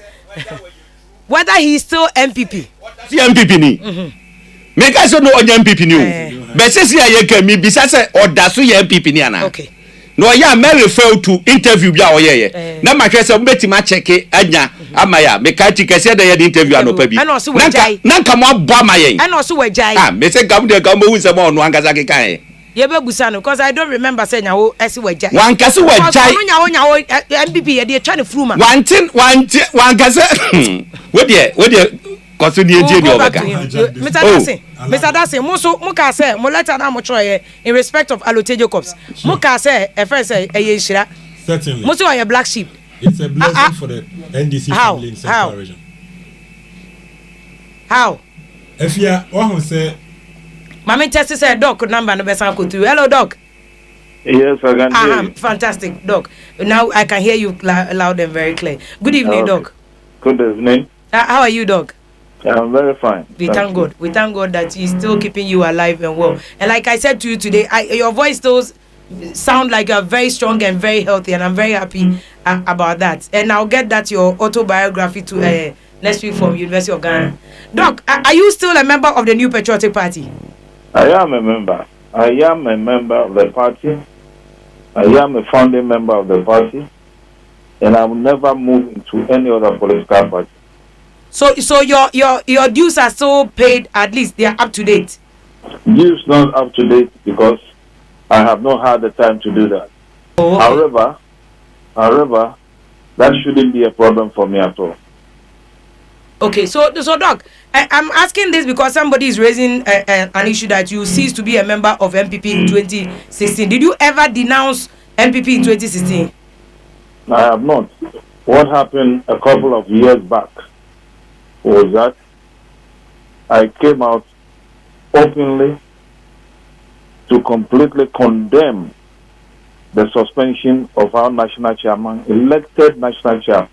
Whether he is still MPP. MPP ni. Make us know on MPP ni. But say ye can me bisa say odaso ye MPP ni ana. Okay. No ya me refer to interview bia oyeye. Na ma hwe say betima check anya amaya me ka ti kese da ye interview anopa bi. Na nka mo abo amaye. And also we jai. Me say gam de gam hu say mo no ankasa kekan. Ye be busa no because I don't remember say nyawo esi we jai. Wan kase we jai. Nyawo MPP ye dey try to fru ma. Wan kase we dey cause ni eje ni obeka. Mr. Dasin, muka say mo letter na mo try in respect of Alote Jacobs. Muka say e first say e shira. Certainly. Mo say a black sheep. It's a blessing for the NDC family in Central Region. How? Afia, what say? Mama test say doc number no be san ko through. Hello doc. Yes, I can hear you. Fantastic, doc. Now I can hear you loud and very clear. Good evening, doc. Good evening. How are you, doc? I'm very fine. We thank God. We thank God that He's still keeping you alive and well. And like I said to you today, your voice still sound like you're very strong and very healthy, and I'm very happy about that. And I'll get that your autobiography to next week from University of Ghana. Doc, are you still a member of the New Patriotic Party? I am a member. I am a member of the party. I am a founding member of the party, and I will never move into any other political party. So your dues are still paid, at least they are up to date. Dues not up to date because I have not had the time to do that. Oh, okay. However, that shouldn't be a problem for me at all. Okay, so Doc, I'm asking this because somebody is raising an issue that you ceased to be a member of MPP in 2016. Did you ever denounce MPP in 2016? I have not. what happened a couple of years back was that I came out openly to completely condemn the suspension of our national chairman, elected national chairman,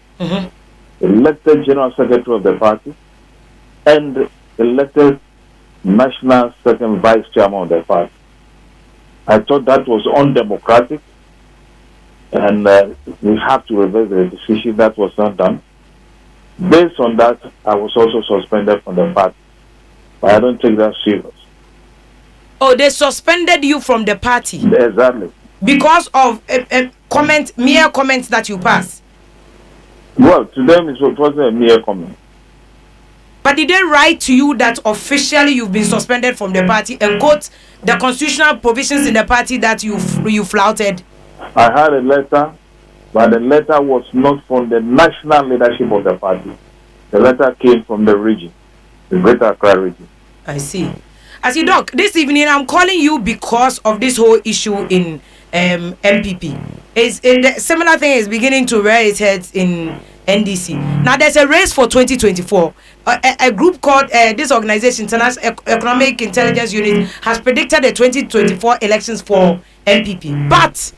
elected general secretary of the party, and elected national second vice chairman of the party. I thought that was undemocratic, and we have to reverse the decision. That was not done. Based on that, I was also suspended from the party. But I don't take that serious. Oh, they suspended you from the party? Exactly. Because of mere comments that you pass? Well, to them it wasn't a mere comment. But did they write to you that officially you've been suspended from the party and quote the constitutional provisions in the party that you flouted? I had a letter, but the letter was not from the national leadership of the party. The letter came from the region, the Greater Accra region. I see. As you Doc, this evening I'm calling you because of this whole issue in MPP. The similar thing is beginning to rear its head in NDC. Now there's a race for 2024. A group called this organization, International Economic Intelligence Unit, has predicted the 2024 elections for MPP, but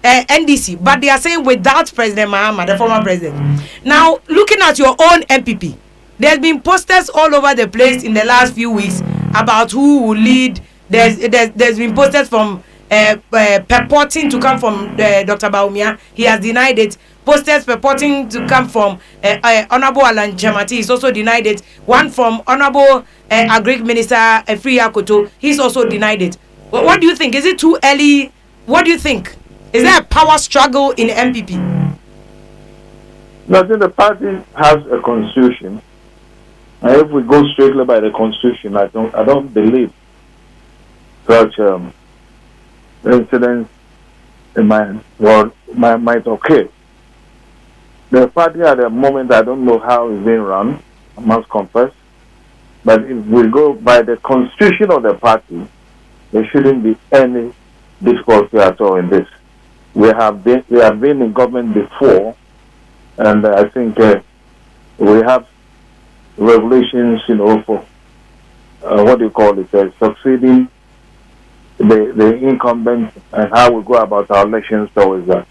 NDC. But they are saying without President Mahama, the former president. Now looking at your own MPP, there's been posters all over the place in the last few weeks about who will lead. There's been posters from purporting to come from Dr. Baumia. He has denied it. Posters purporting to come from Honorable Alan Chamati. He's also denied it. One from Honorable Agric Minister Afia Koto. He's also denied it. What do you think? Is it too early? What do you think? Is there a power struggle in the MPP? No, I think the party has a constitution. And if we go strictly by the constitution, I don't believe such incidents in might occur. The party at the moment, I don't know how it's being run, I must confess. But if we go by the constitution of the party, there shouldn't be any difficulty at all in this. We have been in government before, and I think we have regulations, for succeeding the incumbent and how we go about our elections towards that.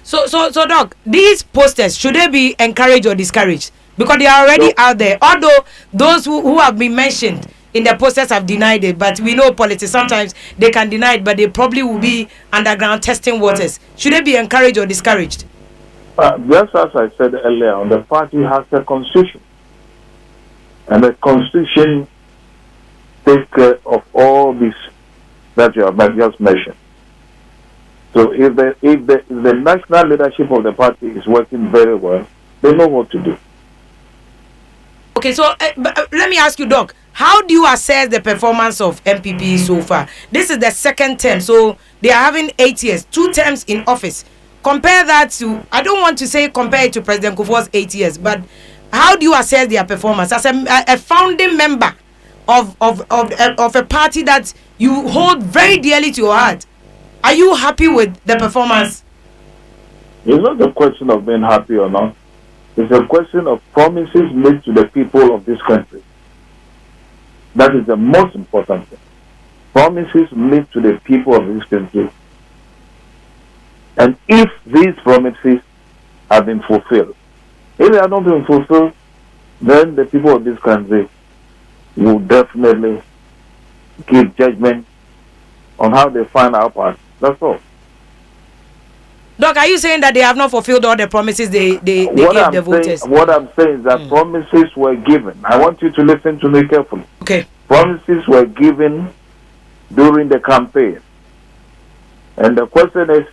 So, Doc, these posters, should they be encouraged or discouraged? Because they are already out there. Although those who have been mentioned in the posters have denied it, but we know politics, sometimes they can deny it, but they probably will be underground testing waters. Should they be encouraged or discouraged? Just as I said earlier, the party has a constitution. And the constitution takes care of all this that you have just mentioned. So if the national leadership of the party is working very well, they know what to do. Okay, so let me ask you, Doc, how do you assess the performance of MPP so far? This is the second term, so they are having 8 years, 2 terms in office. Compare that to, I don't want to say compare it to President Kufuor's 8 years, but how do you assess their performance as a founding member of a party that you hold very dearly to your heart? Are you happy with the performance? It's not a question of being happy or not. It's a question of promises made to the people of this country. That is the most important thing. Promises made to the people of this country. And if these promises have been fulfilled, if they have not been fulfilled, then the people of this country will definitely give judgment on how they find our part. That's all. Doc, are you saying that they have not fulfilled all the promises they gave the voters? What I'm saying is that promises were given. I want you to listen to me carefully. Okay. Promises were given during the campaign. And the question is,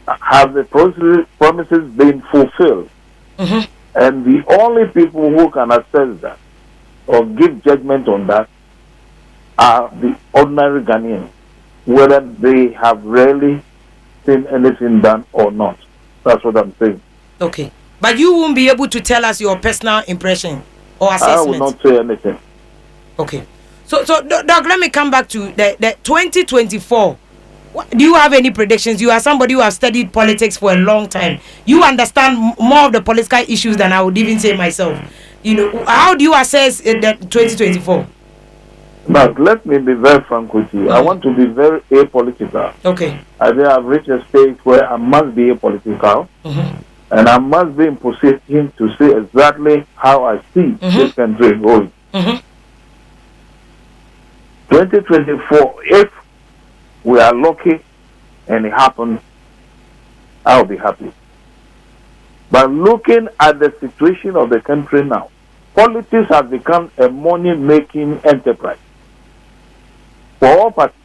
have the promises been fulfilled? Mm-hmm. And the only people who can assess that or give judgment on that are the ordinary Ghanaians, whether they have really seen anything done or not. That's what I'm saying. Okay. But you won't be able to tell us your personal impression or assessment? I will not say anything. Okay. So Doc, let me come back to the 2024 Do you have any predictions? You are somebody who has studied politics for a long time. You understand more of the political issues than I would even say myself. You know, how do you assess the 2024? But let me be very frank with you. I want to be very apolitical. Okay. I think I've reached a stage where I must be apolitical. And I must be in position to see exactly how I see this country going. 2024, if we are lucky and it happens, I'll be happy. But looking at the situation of the country now, politics has become a money-making enterprise for all parties.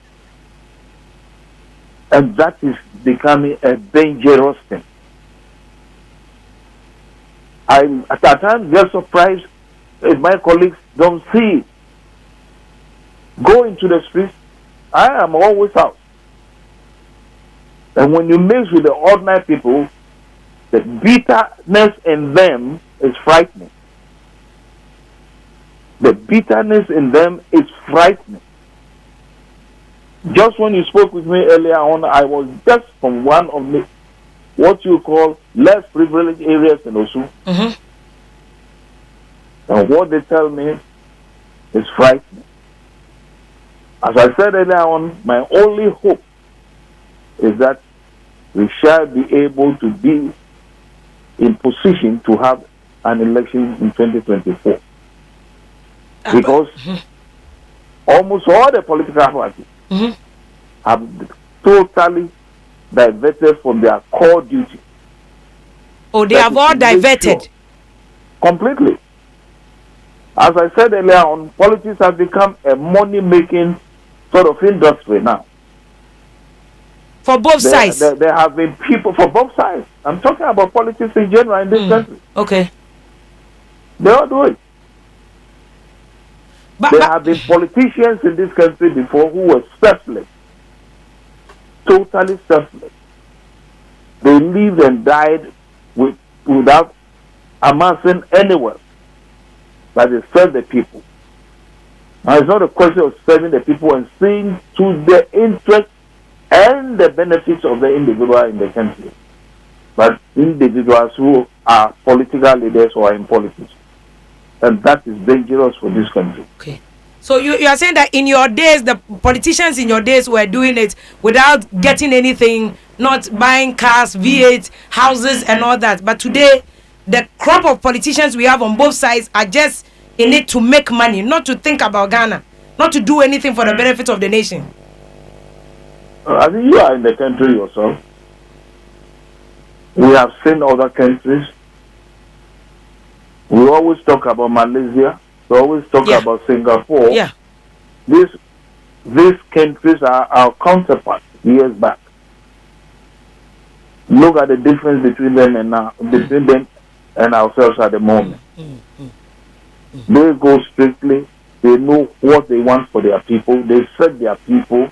And that is becoming a dangerous thing. I at times get surprised if my colleagues don't see it. Go into the streets. I am always out. And when you mix with the ordinary people, the bitterness in them is frightening. The bitterness in them is frightening. Just when you spoke with me earlier on, I was just from one of the what you call less privileged areas in Osu. And what they tell me is frightening. As I said earlier on, my only hope is that we shall be able to be in position to have an election in 2024. Because almost all the political parties have totally diverted from their core duty. Oh, they have all diverted? Sure, completely. As I said earlier on, politics has become a money-making sort of industry now. For both sides? There have been people for both sides. I'm talking about politics in general in this country. Okay. They all do it. There have been politicians in this country before who were selfless. Totally selfless. They lived and died without amassing any wealth. But they served the people. Now it's not a question of serving the people and seeing to the interest and the benefits of the individual in the country. But individuals who are political leaders or are in politics. And that is dangerous for this country. Okay. So you are saying that in your days, the politicians in your days were doing it without getting anything, not buying cars, V8, houses and all that. But today, the crop of politicians we have on both sides are just in it to make money, not to think about Ghana, not to do anything for the benefit of the nation. I think you are in the country yourself. We have seen other countries. We always talk about Malaysia. We always talk about Singapore. Yeah. These countries are our counterparts years back. Look at the difference between them and ourselves at the moment. They go strictly. They know what they want for their people. They set their people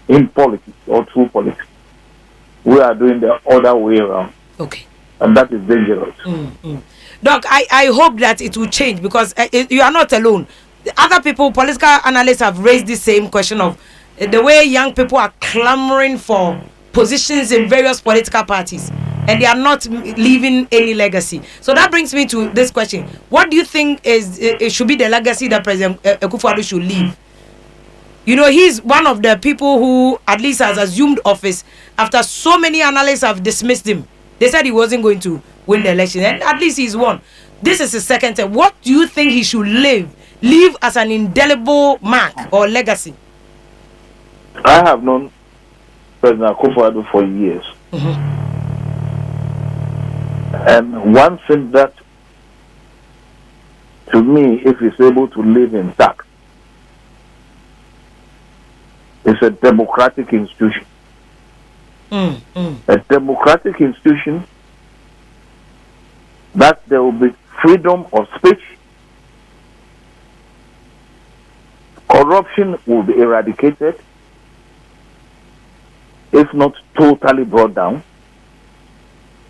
in politics or through politics. We are doing the other way around. Okay. And that is dangerous. Doc, I hope that it will change because you are not alone. The other people, political analysts have raised the same question of the way young people are clamoring for positions in various political parties and they are not leaving any legacy. So that brings me to this question. What do you think it should be the legacy that President Akufo-Addo should leave? You know, he's one of the people who at least has assumed office after so many analysts have dismissed him. They said he wasn't going to win the election, and at least he's won. This is his second term. What do you think he should leave as an indelible mark or legacy? I have known President Akufo-Addo for years. And one thing that, to me, if he's able to live intact, is a democratic institution. A democratic institution that there will be freedom of speech, corruption will be eradicated, if not totally brought down,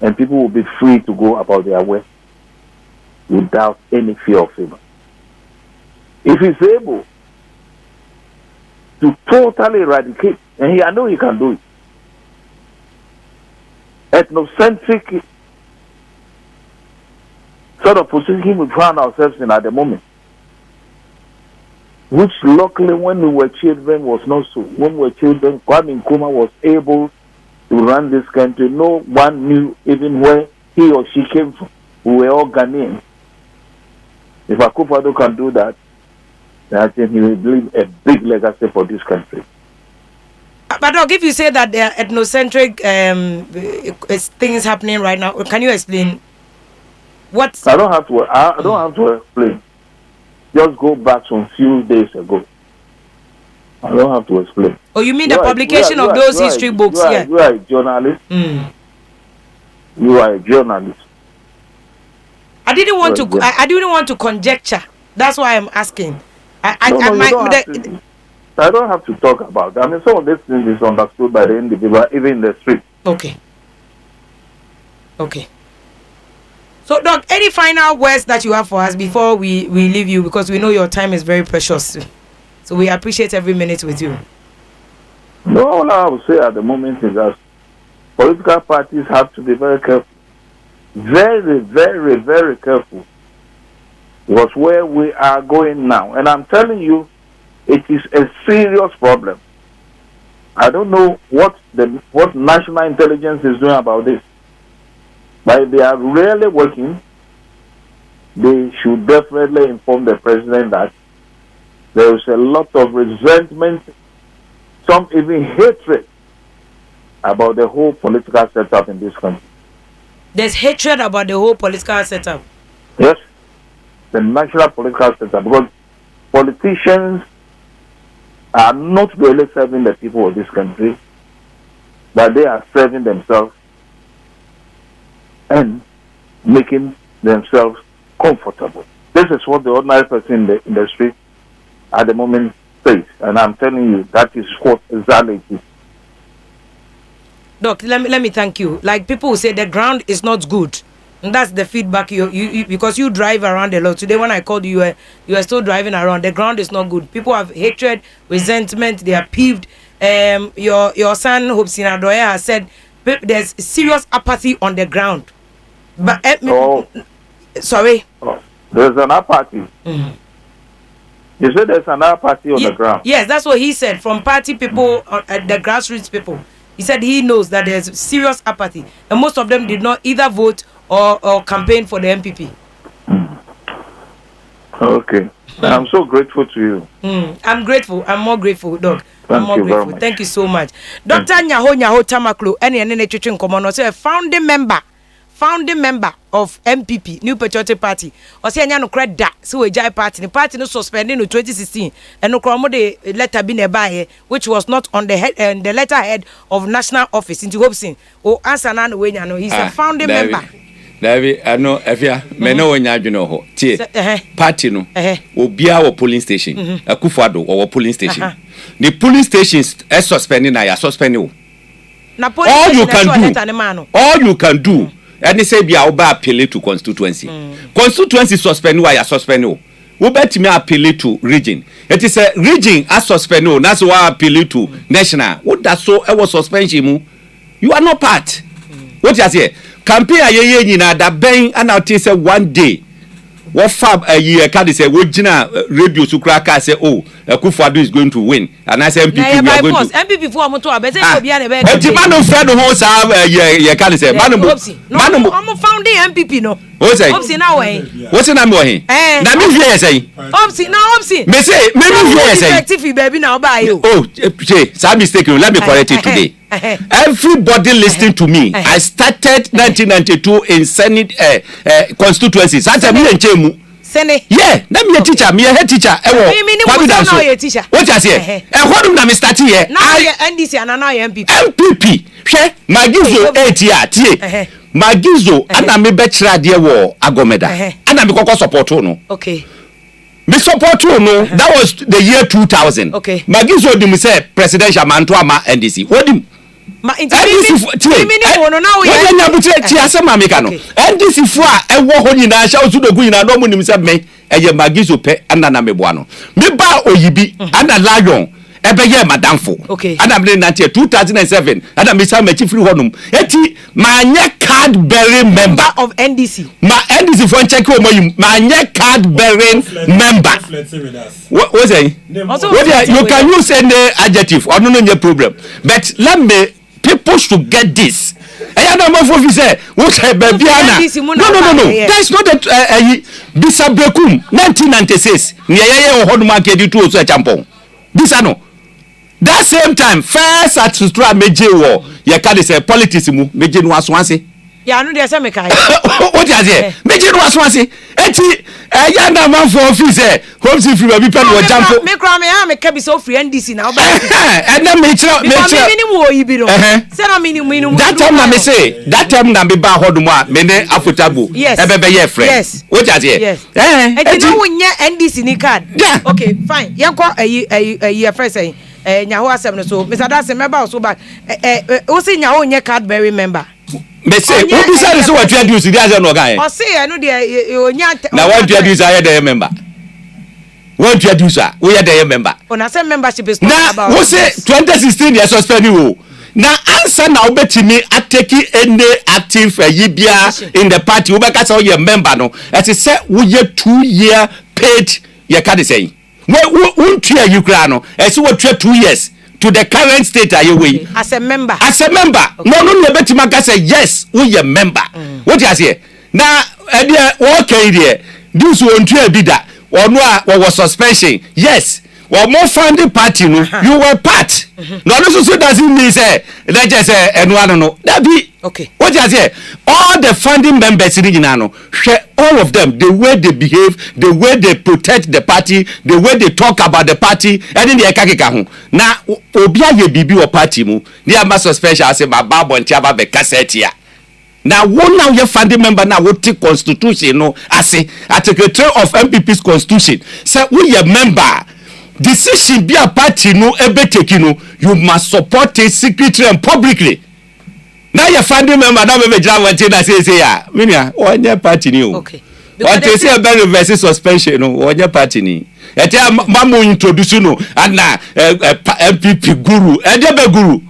and people will be free to go about their way without any fear of favor. If he's able to totally eradicate. And I know he can do it. Ethnocentric sort of position we found ourselves in at the moment, which luckily when we were children was not so. When we were children, Kwame Nkrumah was able to run this country. No one knew even where he or she came from. We were all Ghanaians. If Akufo-Addo can do that, then I think he will leave a big legacy for this country. But Doc, if you say that there are ethnocentric things happening right now, can you explain what? I don't have to explain. Just go back some few days ago. I don't have to explain. Oh, you mean the publication of those history books? You are a journalist. You are a journalist. I didn't want to conjecture. That's why I'm asking. I don't have to talk about that. I mean, some of these things is understood by the individual, even in the street. Okay. So, Doc, any final words that you have for us before we leave you, because we know your time is very precious. So we appreciate every minute with you. No, all I will say at the moment is that political parties have to be very careful. Very, very, very careful. Because where we are going now, and I'm telling you, it is a serious problem. I don't know what national intelligence is doing about this. But if they are really working, they should definitely inform the president that there is a lot of resentment, some even hatred about the whole political setup in this country. There's hatred about the whole political setup? Yes, the national political setup, because politicians are not really serving the people of this country, but they are serving themselves and making themselves comfortable. This is what the ordinary person in the street at the moment says, and I'm telling you, that is what exactly it is. Doc, let me thank you. Like people who say the ground is not good. And that's the feedback you because you drive around a lot. Today when I called you, you are still driving around. The ground is not good. People have hatred, resentment. They are peeved. Your son Hobson Adoya has said there's serious apathy on the ground. But sorry. Oh, there's an apathy. Mm-hmm. You said there's an apathy on the ground. Yes, that's what he said from party people, the grassroots people. He said he knows that there's serious apathy, and most of them did not either vote or campaign for the MPP. Okay. I'm so grateful to you. I'm grateful. I'm more grateful, Doc. Thank you very much. Thank you so much. Dr. Nyaho Tamaklo, any chiching common, say founding member of MPP, New Patriotic Party. Or say no credit that so a jai party. The party no suspending in 2016 and no cromo de letter be nearby, which was not on the head and the letterhead of national office into Hobson. Oh, answer nan way no. He's a founding member. David, I know Afia, me no when you know ho. Tie party no. Obia or polling station. Akufo-Addo or polling station. The polling stations are suspending na ya suspending. All you can do. And they say be oba appeal to constituency. Constituency suspend why you suspend no. We bet me appeal to region. It is a region as suspend no. That's why I appeal to national. What that so I was suspension. You are not part. What you say? Campaign aye nyina da ben and I say one day. What fab a year can say we jina radio sukra ka say oh Akufo-Addo is going to win and I say MPP we are going to MPP for amoto abese ko bia na be e man no friend ho sa ye can say man I'm founding MPP no o say Opsi na we what's na me he na me hear say Opsi me say me hear say effective baby na oba yo oh say mistake let me correct it today. Everybody listening to me. I started 1992 in Senate constituencies. That's a me and Chemu. Senate. Yeah, let me a teacher. Me a head teacher. What I say? What do I start here? Now NDC and now MPP. MPP. She Magizo 8 year. Magizo and I me betcha dear war Agomeda. And I me koko support no. Okay. Me support no. That was the year 2000. Okay. Magizo dim say presidential man to ama NDC. What dim? NDC fu a ewo ho nyina sha osudogu nyina no mu nim se me eye Magizo pe ana na meboa no me ba oyibi ana lion ebeye madamfo adam ne nantie 2007 adam isa ma chief honum eti ma nye card bearing member of NDC ma NDC for check o mayum ma nye card bearing member what say you can use any adjective or no problem but let me people should get this no that's not a Bisabrekum 1996 niye honum akedi to so champon bisano that same time first at Sustra meje wo ye ka say politics mu meje no asoanse ya no dey say me kai what you say meje no asoanse eti ya na man for office home see free be pen wo jampo me kra me ha me ka bi so free NDC na oba and na me kira minimum wo yibi no say na minimum that time na me say that time na be ba hodomo a me ne afotabo ebebe ye friend what you say eti no wonye NDC ni card okay fine yenko ayi first say nyaho asem no so Mr. Dase member so back o say nyaho nye card bearing member me say who decide so what you do see there no guy o say no dey onya na what you do say there member what you do sir we there member una say membership is not about who say 2016 you suspend you na answer na obetimi ateki any active yibia in the party obeka say you member no it is say we 2-year paid you can say we won't you kra no ese we 2 years to the current state are you way as a member okay. no betima ka say yes we a member what you say na okay there this won't you be that or no was suspension yes or more funding party no you were part no so doesn't mean say let just say anyone no that be okay what you say all the funding members in no all of them the way they behave the way they protect the party the way they talk about the party and in the ekakeka ho na obi aye bibi o party mu they am suspension say baba bonti aba be cassette ya na one now your funding member now what take constitution no ase article 3 of MPP's constitution say we a member decision be a party no ebe take you must support it secretly and publicly. Now your family member now me jam want na say ya minia onye party ni o okay what they say about reverse suspension no onye party ni e tell mamu introduce no and na MPP guru e dey be guru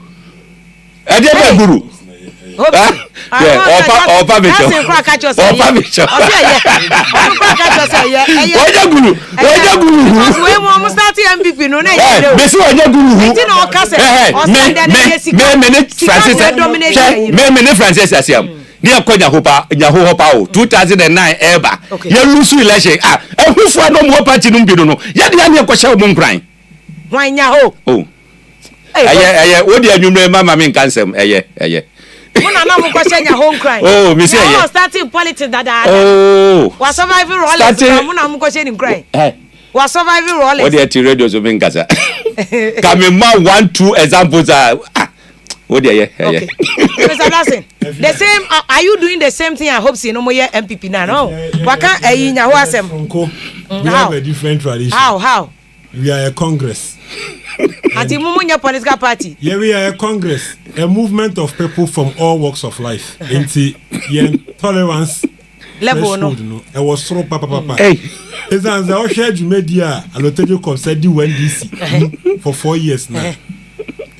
Opa bicho. We mo start MPP no na ye. Me say onye guru. Ti na o ka say o send na yesika. Me Francis Asiam. Ni akonya hopa o 2009 eba. Ye lose election ehufo no mo party no bi no. Ye de na ekosha mo nkran. Wan nya ho. Oh. Eye wo de anwumre mama me nkansem eye. Muna na mo kwashe nya home crime. Oh, me say yeah. Starting politics dada. Oh. Was surviving rollers. Muna mo kwashe ni crime. Was surviving rollers. What the radio so being kasa. Come ma 1-2 examples are what there okay. Mr. Dawson, the same are you doing the same thing I hope see no more MPP now no. Waka nya ho asem. We have a different tradition. How? We are a congress. Anti mumunya political party. Yeah, we are a congress, a movement of people from all walks of life. Into tolerance level no. I was so papa. Hey, it's as the shared media. I will tell you concerned DC for 4 years now.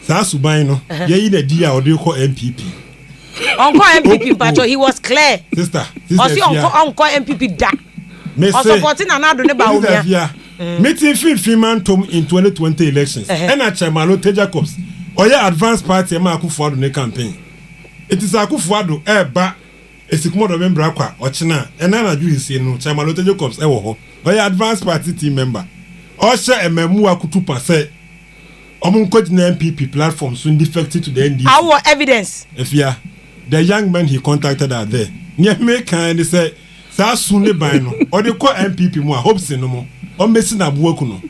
Sasubaino, yeah, the dia or do you call MPP? Uncle MPP, but he was clear. Sister, Uncle MPP da. Supporting another neighbor. Meeting Freeman Tom in 2020 elections. And at Chamalo Jacobs. Or your advanced party Akufuado ne campaign. It is Akufuado ba Esikumodo member or China. And Nana Juice in Chamalo Jacobs or your advanced party team member. Or share a memu akutupa say Omunko MPP platform soon defected to the NDC. Our evidence. If the young men he contacted are there. Near me kind say Sa soon no or they call MPP more hopes no more. Or messing up work no.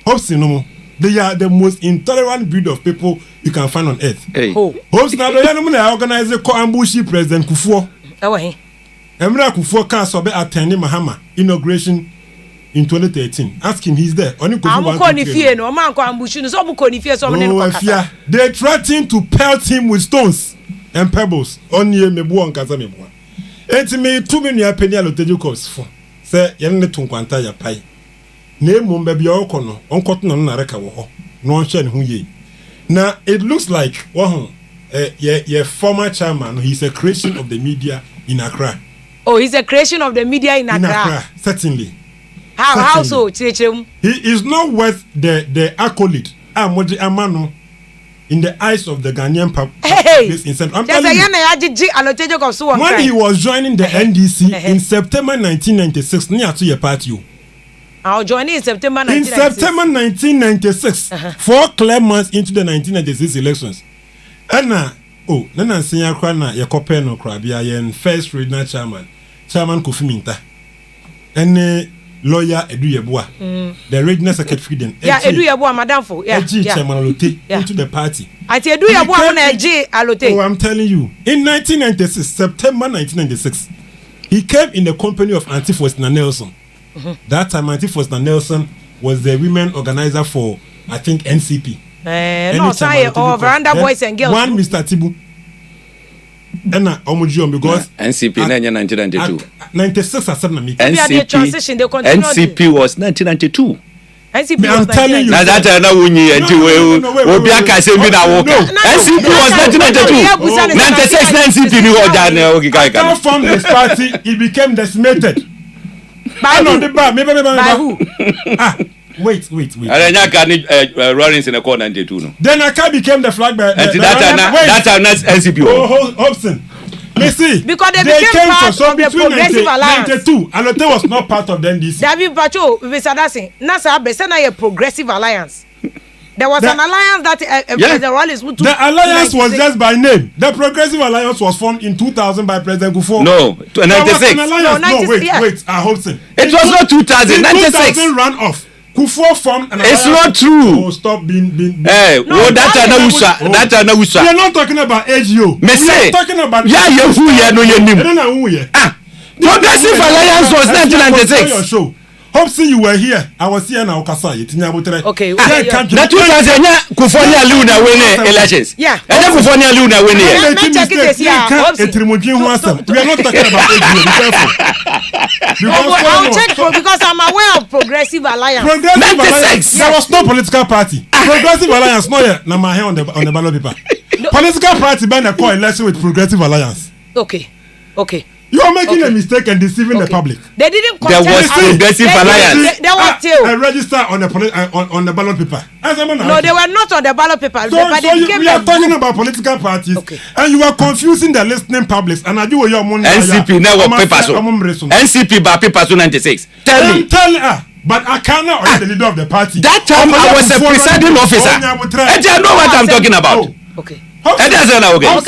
Hopes no more. They are the most intolerant breed of people you can find on earth. Hey. Hopes now they organize a co-ambushi President Kufuor. Emra Kufuor can sobe attending Mahama inauguration in 2013. Ask him, he's there. Only they threatened to pelt him with stones and pebbles. Only mebu on kasa mebu. Eti me 2 million penny aloteju cops for. Say yenne tunkwanta ya pai. ne mum baby okono onkot no na reka wo ho no hwe ne ho ye na it looks like your former chairman, he's a creation of the media in Accra. Oh, he's a creation of the media in Accra. Certainly. How so? He is not worth the accolade amano in the eyes of the Ghanaian public. Hey, when he was joining the NDC in September 1996, near to your party. I'll join in September 1996. In September 1996, 4 clear months into the 1996 elections. Nana Senya Krana, your copeno crabia, and first regional chairman Kofi Minta, and lawyer Edu Yeboah, the regional secretary then. Yeah, Edu Yeboah, Madam for chairman Alote into the party. I tell Edu Yeboah Alote. Oh, I'm telling you, in 1996, September 1996, he came in the company of Auntie Faustina Nelson. That time, Auntie Faustina Nelson was the women organizer for, I think, NCP. No, sorry, or Veranda Boys and Girls. One Mr. Tibu. And Omujion because NCP in 1992. 96 or 7 NCP was 1992. NCP I'm telling you. Now that I know when you and you will be a NCP was 1992. 96 NCP knew what that from this party, it became decimated. By who? Wait. Rollins in a corner 92. Then Aka became the flag bearer. That NCP. Oh, Hobson. You see, because they became part of the Progressive Alliance. 92, Alote was not part of the NDC. David Pacho, Nasa Besena a Progressive Alliance. There was an alliance that President Rollins put to. The alliance was just by name. The Progressive Alliance was formed in 2000 by President Kufuor. No, 96. No, wait, Hobson. It was not 2000, 96. 2000 ran off. Kufuor formed an alliance. It's not true. Oh, stop being. Hey, no, that's an Awusa. We are not talking about AGO. We are talking about. Progressive Alliance was 1996. Hopefully you were here. I was here now. Okay. That 2000 Kufuor Luna winning elections. Yeah. And then Kufuor Luna winning. We are not talking about AGO. Be careful. I'll check because I'm aware of Progressive Alliance. Progressive Alliance. There was no political party. Progressive Alliance. No, yeah. Now my hair on the ballot paper. Political party by the coalition with Progressive Alliance. Okay. You are making a mistake and deceiving the public. They didn't contest. There was Progressive Alliance. There was still. I register on the ballot paper. No, they were not on the ballot paper. So we are talking about political parties, and you are confusing the listening public. And I do your money. NCP never papers. NCP by papers 96. Tell me. But I cannot the leader of the party. That time I was a presiding officer. And you know what I'm talking about. Okay. That doesn't know. You have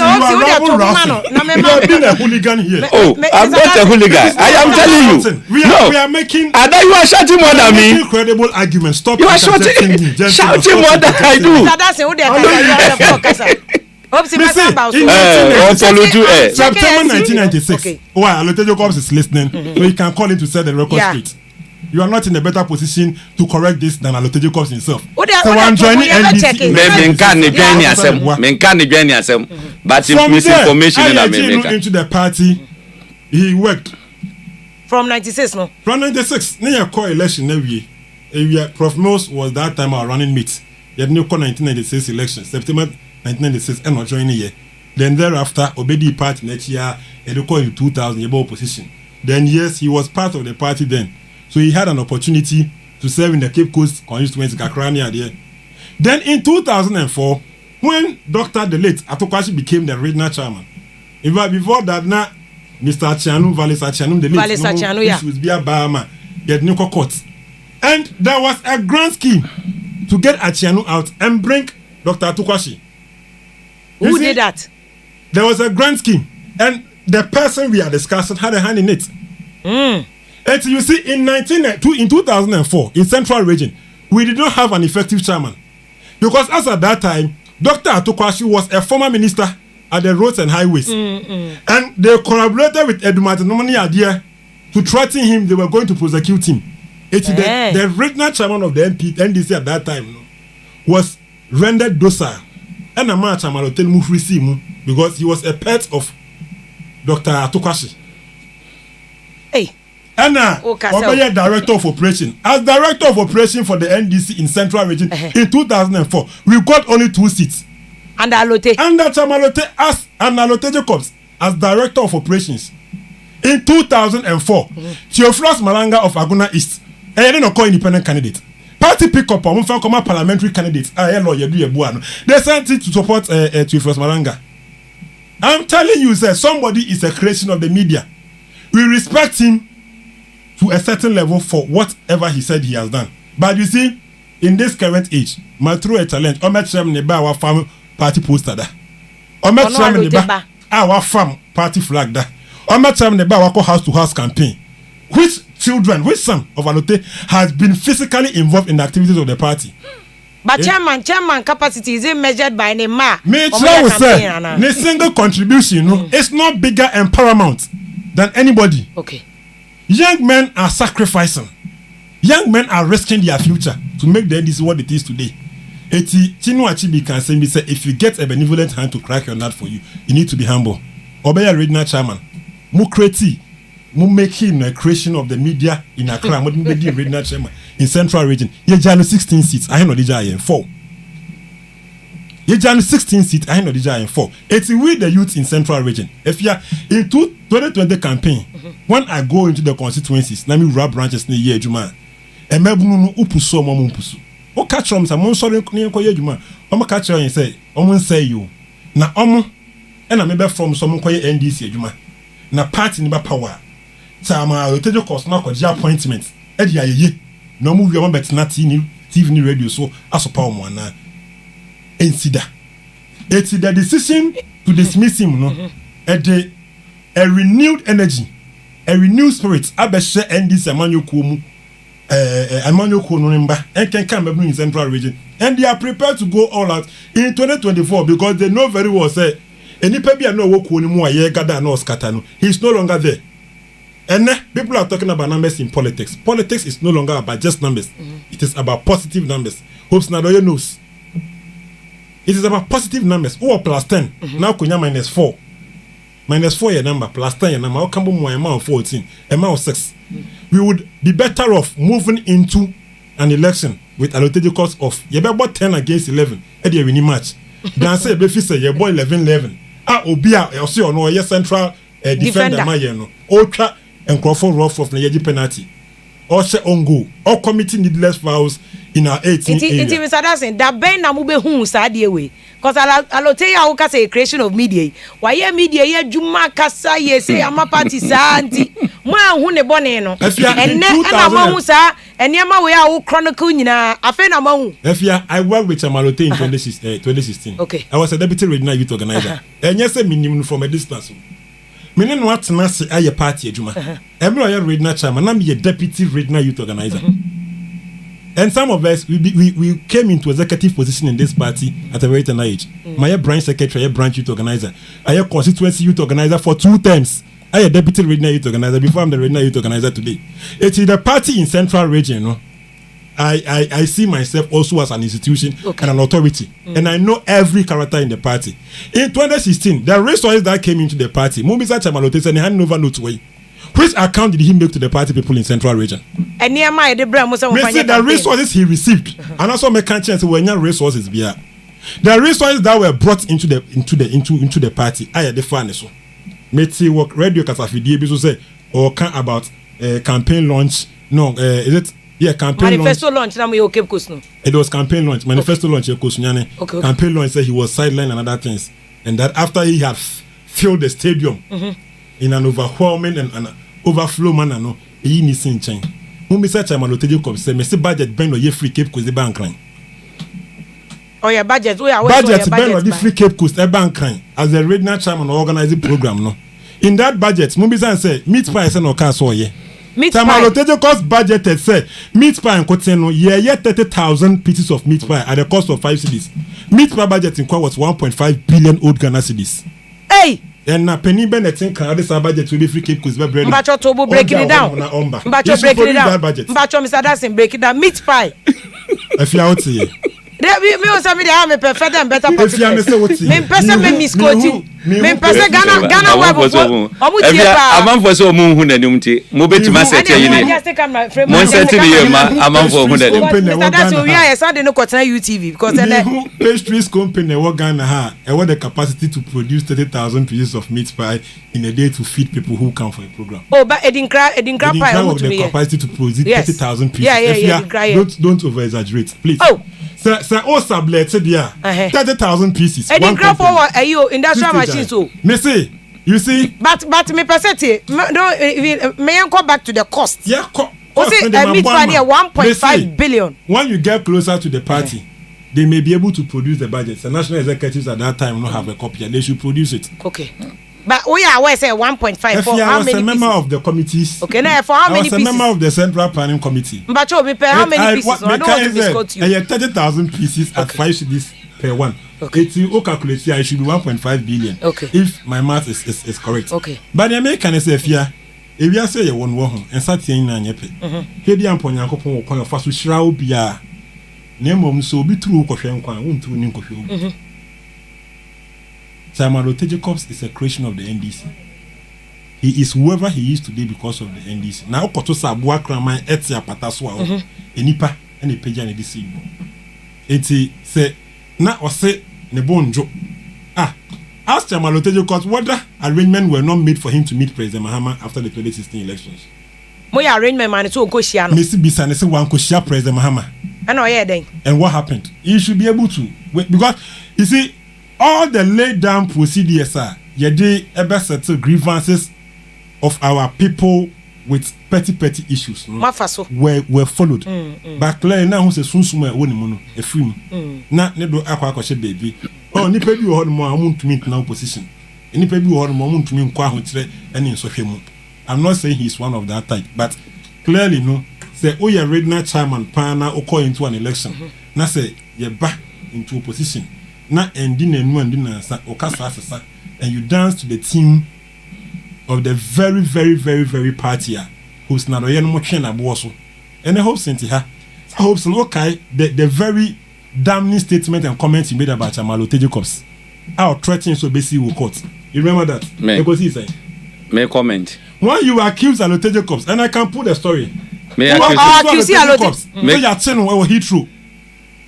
been a hooligan here. Oh, I'm not a hooligan. I am telling you. We are making. And then you are shouting more than me. Incredible argument. Stop. You are shouting more than I do. September 1996. Why? Alote Jacobs is listening, so you can call him to set the record straight. You are not in a better position to correct this than Alote Jacobs himself. So I'm joining NDC. But misinformation into the party, he worked from 96. No, from 96. Near co-election every year. Prof Mills was that time our running mate. He had new 1996 election, September 1996, and not joining here. Then thereafter, Obedi party next year, and in 2000, he opposition. Then yes, he was part of the party then. So he had an opportunity to serve in the Cape Coast constituency, Kakrania there. Then in 2004, when Dr. the late Atokwashi became the regional chairman, in fact, before that, now Mr. Achianum, Valis Achianum, the late, was via Bahama, he had Nuko Court. And there was a grand scheme to get Achianum out and bring Dr. Atokwashi. Who did that? There was a grand scheme, and the person we are discussing had a hand in it. And you see, in 2004, in Central Region, we did not have an effective chairman. Because as at that time, Dr. Atokwashi was a former minister at the roads and highways. And they collaborated with Edumate Nomani Adia to threaten him they were going to prosecute him. The regional chairman of the NDC at that time was rendered docile. And a man chairman because he was a pet of Dr. Atokwashi. Hey. Anna, Obaya Director of Operation. As Director of Operation for the NDC in Central Region in 2004, we got only 2 seats. And Alote. Under Chamalote as Alote Jacobs as Director of Operations. In 2004, Theophilus Malanga of Aguna East, I didn't know independent candidate. Party pick up on parliamentary candidates. They sent it to support Theophilus Malanga. I'm telling you, sir, somebody is a creation of the media. We respect him to a certain level for whatever he said he has done. But you see, in this current age, my through a challenge, our farm party poster da. Our farm party flag da. Our house to house campaign. Which son of Alote has been physically involved in the activities of the party? But chairman capacity is measured by the ma. Me will say, a single contribution is not bigger and paramount than anybody. Okay. Young men are sacrificing. Young men are risking their future to make the NDC what it is today. Chinu Achibi can say, if you get a benevolent hand to crack your nut for you, you need to be humble. Obeya regional chairman, Mukreti, mu making a creation of the media in Accra, mu be regional chairman in Central Region. Ye jano 16 seats, I know the giant 4. Ye jano 16 seats, I know the giant 4. It's with the youth in Central Region. If you are in 2020 campaign, when I go into the constituencies, let me rub branches near ye juma. E mebunu upuso mo mpusu. O catch from some sorry ko ye juma. O catch you say, o say you. Na omo e na mebe from some ko ye NDC juma. Na party ni ba power. Sama o tejo course na ko ji appointment. E di ayeye. No move your bet na TV ni radio so asopa o mo na. Ensida. It's the decision to dismiss him no. A renewed energy, a renewed spirit. Abeshe NDC amanyoku mu. Amanyoku no nimba. And can come in Central Region. And they are prepared to go all out in 2024 because they know very well say any pebi no woku ni mu aye gada no scatter no. He's no longer there. And people are talking about numbers in politics. Politics is no longer about just numbers. It is about positive numbers. Hopes Nadoye knows. It is about positive numbers. Oh, plus 10. Now kunya minus 4. Minus 4 your number, plus 10 your number. How come more amount 14? Amount 6. We would be better off moving into an election with allocated cost of you about 10 against 11. Eddie winning match. Then say if you say your boy 11. Ah, Obia, or see or no, yes, central defender my no. Ultra and Crawford rough of the penalty. Or say on goal. Or committing needless fouls in our 18 area. It is sadasing that Ben Namube who sadie way. Because Aloteya Oka say creation of media. Why ye media ye Juma Kasa ye say ama party santi. Mwa hu ne bone no. And na mahu sa enyama we a chronicle nyina afa na mahu. Afia, I worked with Amalote in 2016. Okay. I was a deputy regional youth organizer. And yes, minimum from a distance. Meaning what na say aye party adwuma. Every other regional chairman na me a deputy regional youth organizer. And some of us, we came into executive position in this party at a very tender age. My branch secretary, I branch youth organizer. I am constituency youth organizer for 2 terms. I am deputy regional youth organizer before I'm the regional youth organizer today. It is the party in Central Region, you know. I see myself also as an institution and an authority. And I know every character in the party. In 2016, the resources that came into the party, Mubisa Chamalote said he handed over notes away. Which account did he make to the party people in Central Region? And near my the the resources he received, and also make a chance when your resources be the resources that were brought into the party. I had the fairness. Metsi work radio Kasafidi Bisu say or can about campaign launch. No, is it? Yeah, campaign manifesto launch. Now we okay kusno. It was campaign launch. Manifesto launch. Okay. Campaign launch said he was sidelined and other things, and that after he had filled the stadium. In an overwhelming and an overflow manner, no, he needs in chain. Whom is such a malotejo come say, Mr. Budget Ben or ye free Cape Coast the bank crime. Oh, yeah, budget, we are budget Ben or the free Cape Coast the bank crime as the regional chairman organizing program, no. In that budget, Mumbisan say, meat pie and no car so ye. Meat pie. Malotejo cost budgeted say, meat pie and Koteno, ye 30,000 pieces of meat pie at the cost of 5 cedis. Meat pie budget in Kwa was 1.5 billion old Ghana cedis. Hey! And na penny Benetton can this budget will be free Cape Coast bread. Mbacho Tobo breaking it down. Mbacho breaking it down. Mbacho Mr. Dancing break it down. Meat pie. If you out here, Me also me dey me perfect and better possible. Me person me misquoting. Me person Ghana web for. Omu tie pa. Amanfo so omu hu nanim ti. Mo betima set yi ni. Mo set ni ye ma amanfo hu nanim. That's why we are Sunday no kwatena UTV because pastries company work Ghana ha. I want the capacity to produce 30,000 pieces of meat pie in a day to feed people who come for a program. Oh, but Edinkra pie have the capacity to produce 30,000 pieces. Yeah. Don't over exaggerate, please. Oh. Sir, sublet there. 30,000 pieces. Edinkra for you industrial machines so. Me see, you see. But me percent no may I go back to the cost. Yeah, meat pie 1.5 billion. When you get closer to the party, they may be able to produce the budget. The national executives at that time will not have a copy and they should produce it. Okay. But we are always say 1.5 for how many pieces? I was a member of the committees. Okay, now for how many pieces? I was a member of the Central Planning Committee. But you pay how many pieces? I don't want to discuss you. 30,000 pieces at 5 cities per one. Okay. It's you calculate I should be 1.5 billion. Okay. If my math is correct. Okay. But the American say Afia, if you say you won wo ho and start saying na nyepe. Hedi ampo Nyankopon wo kwan fa so hira wo bia. Na emom so obi turu kohwe nkwan, wo nturu ni kohwe. Samalote Jacobs is a creation of the NDC. He is whoever he is today because of the NDC. Now, Koto Sabua Kraman Etia Pataswa, Enipa, and a page and a DC. Eti say, na or say, Nebonjo. Ask Samalote Jacobs whether arrangements were not made for him to meet President Mahama after the 2016 elections. My arrangement man to go share. Missy Bisanese one could share President Mahama. And what happened? He should be able to. Because, you see, all the laid down procedures are yede ebe settle grievances of our people with petty issues were followed. But clearly now who say sunsuma woni mu no efrim na ne do akwa she baby oh nipa bi wo mo amuntumi na opposition nipa bi wo mo amuntumi nkwa ahokire ene nsohwe mu. I'm not saying he's one of that type, but clearly no say oya regional chairman pana okọ into an election na say ye ba into opposition na ending and sa okasa asesa and you dance to the tune of the very party who's not a mo twen abo so and I hope senti ha I hope so okay the very damning statement and comments you made about Amalote Jacobs out threatening so basically will court. You remember that? Because he said may comment when you accuse Amalote Jacobs and I can put the story may accuse Amalote Jacobs may you tell what he true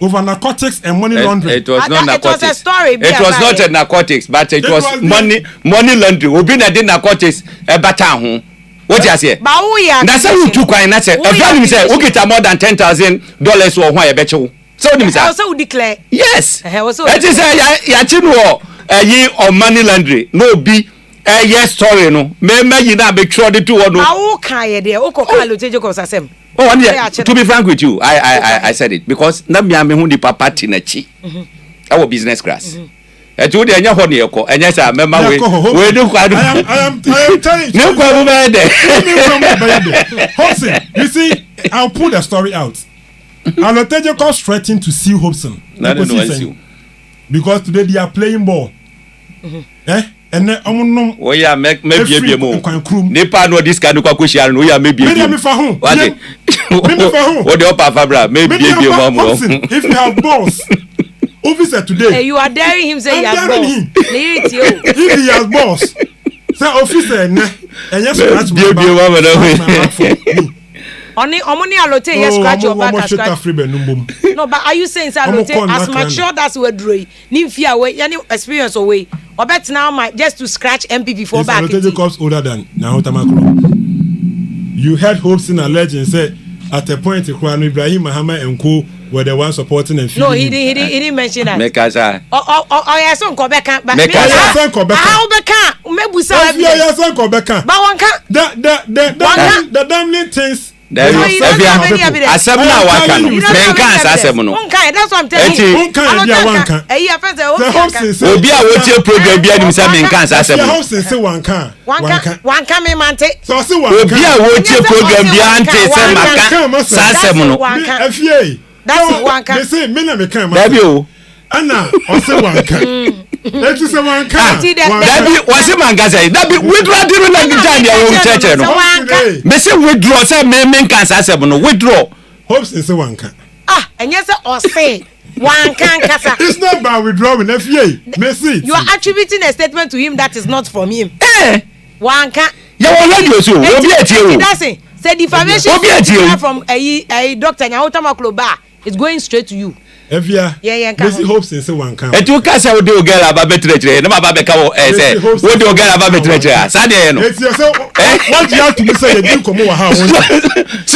over narcotics and money laundering. It was not narcotics. It was a story. It was not a narcotics, but it was money laundering. Obi na did narcotics bata ho. What you say? That's how you took wine. That's it. If you say we get more than $10,000 or why you bet you. So you say. Also declare. Yes. That is ya chinu ye or money laundering. No be yes story no. Me you na be sure the two or no. How can you there? Oko ka Lote Jacobs asem. Oh, to be frank with you, I said it because na me am hu di papa tinachi. Our business class. E to dey anya ho ne yeko, anya say member we do kwado. I am telling you. No kwado be there. Hobson, you see, I'll pull the story out. Lote Jacobs threatened to sue Hobson. Because today they are playing ball. And then I'm oh yeah, make maybe more. Nepa no this kind of question. Oh yeah, maybe. Me for who? What the upper fabra? Maybe if you have balls, officer today. Hey, you are daring him say he has balls. If he has balls, say officer, and yes, scratch my Only Alote yes scratch your back as scratch. No, but are you saying say Alote as mature as we draw? Nimfia way any experience away. Or bet now my just to scratch MPP for back. Alote comes older than Nahotamakro. You had hopes in a legend say at a point Ibrahim Mahama and Co were the ones supporting and no, he didn't mention that. Mekasa. Oh yes, on Quebec, but how Becca? Mebusa. Yes, on Quebec. But one can't. The damning things. Asem na waka no menka asem no that's what I'm telling you obi a wotie program bia nim say menka asem no wanka me mante so say obi a wotie program bia ante say maka asem no afie that's wanka they say me na me kan dabi o ana o say wanka eti say wanka dabi o say manka say dabi withdraw dinu na gijan ya wo church no me say withdraw say me menka asem no withdraw hopes say wanka and yes o say One can kasa. It's not about withdrawing. Afia, Messi. You are attributing a statement to him that is not from him. One can. You already so. Obi eti o. That's it. Say defamation from a doctor Nyahota Makloba. It's going straight to you. Afia. Yeah. Messi hopes in say one can. E tu kasa o de o girl aba betre. Na ba be ka wo say. Wo de o girl aba betre. Sa de no. It's so what you have to say you do come over how. So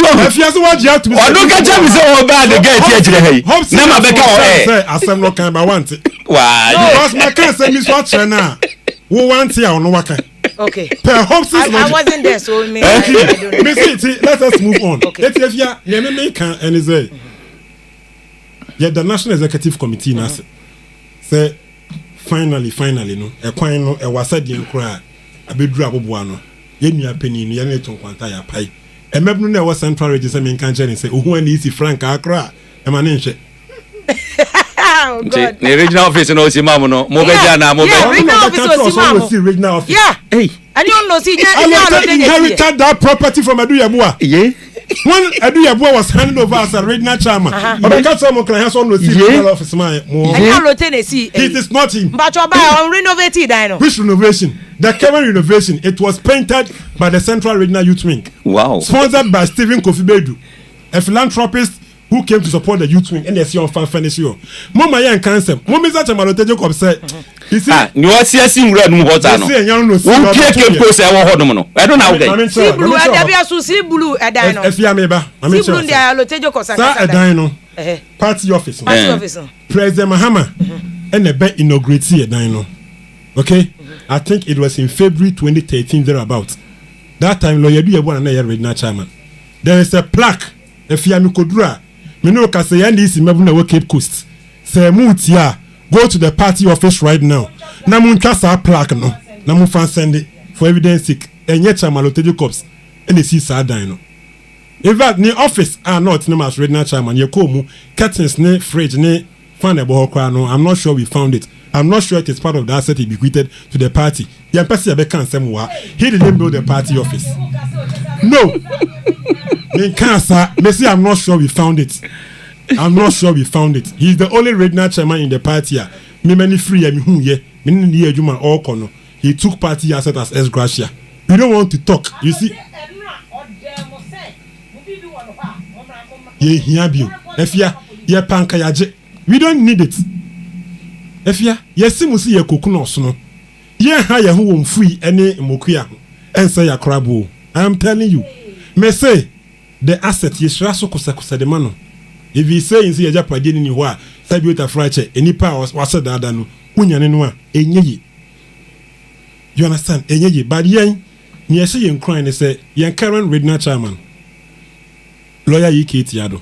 Afia so what you have to say. Odo ka cha me say o ba de girl tie kire hey. Na ma be ka wo say asem no kan ba want. Wa. Because my can say me so try na. Wo want ya no waka. Okay. Perhaps I wasn't there, so maybe I don't know. See, let us move on. Okay. If you are and say, yeah, the National Executive Committee now say finally, no, a coin no, a wasadi and cry, a bit drop of one. Yen your penny, you need to quanta your pie. A member never central register in country and say, oh, when easy Frank Accra, a man in shit. Oh, God. The regional office no si mamu no. Mo be jana mo be. Regional office. Yeah. Hey. And you know, see, inherited that property from Aduyabua. Yeah. When Aduyabua was handed over as a regional chairman, someone can have someone to see regional office. It is not him. But you're by renovated, I know. Which renovation? The current renovation. It was painted by the Central Regional Youth Wing. Wow. Sponsored by Stephen Kofi Bedu, a philanthropist who came to support the youth wing and they see on fan finish you. Mama yan cancer. Mama is that a malote Jacob said. He said, you are seeing red no water no. Who came post I want hodo no. I don't know okay. See blue Egyaso see blue e dan no. Afia meba. See blue dey alote Jacob say. Sa e dan no. Party office. Party office. President Mahama and the be inaugurate e dan no. Okay? I think it was in February 2013 thereabout. That time lawyer do you na regional chairman. There is a plaque Afia mi kodura. Me know kase yan this mebu na we Cape Coast. Say mutia go to the party office right now. Na mun kasa plaque no. Na mun fan send it for evidence sake. Enye chairman Lotejo Corps and the see sa dan no. In fact, ni office are not no as regional chairman. Ye komu curtains ne fridge ne fan ebo hokra no. I'm not sure we found it. I'm not sure it is part of the asset he bequeathed to the party. Yan pesi abe kan semwa. He didn't build the party office. No. Messi, I'm not sure we found it. I'm not sure we found it. He's the only regional chairman in the party. Me many free me who ye. Me ni ejuma all kono. He took party asset as S gracia. We don't want to talk. You see. Ye hiabio. Afia ye panka yaje. We don't need it. Afia ye simusi ye kokuno no. Ye ha ye hu won free ene mokuya. Ense ya krabo. I am telling you. Me say the asset yeshra so kosa de mano. If you say in see Japadi ni wa sabi uta frache enipa wasa dada no unyane no a enyeyi. You understand? Enyeyi. But yen ni yesi yen crying say yen current regional chairman lawyer Ike Tiado.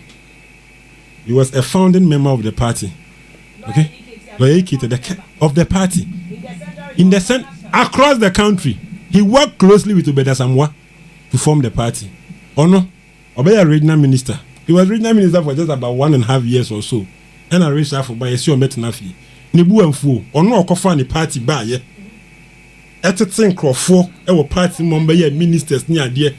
He was a founding member of the party. Okay? Lawyer Ike of the party. In the across the country. He worked closely with Obeda Samwa to form the party. Or no? Obeya regional minister. He was regional minister for just about 1.5 years or so. And I reached out for by a sure metanafi. Nibu and Fu, or no, coffee the party by ye. At a thing for our party member, ministers near dear.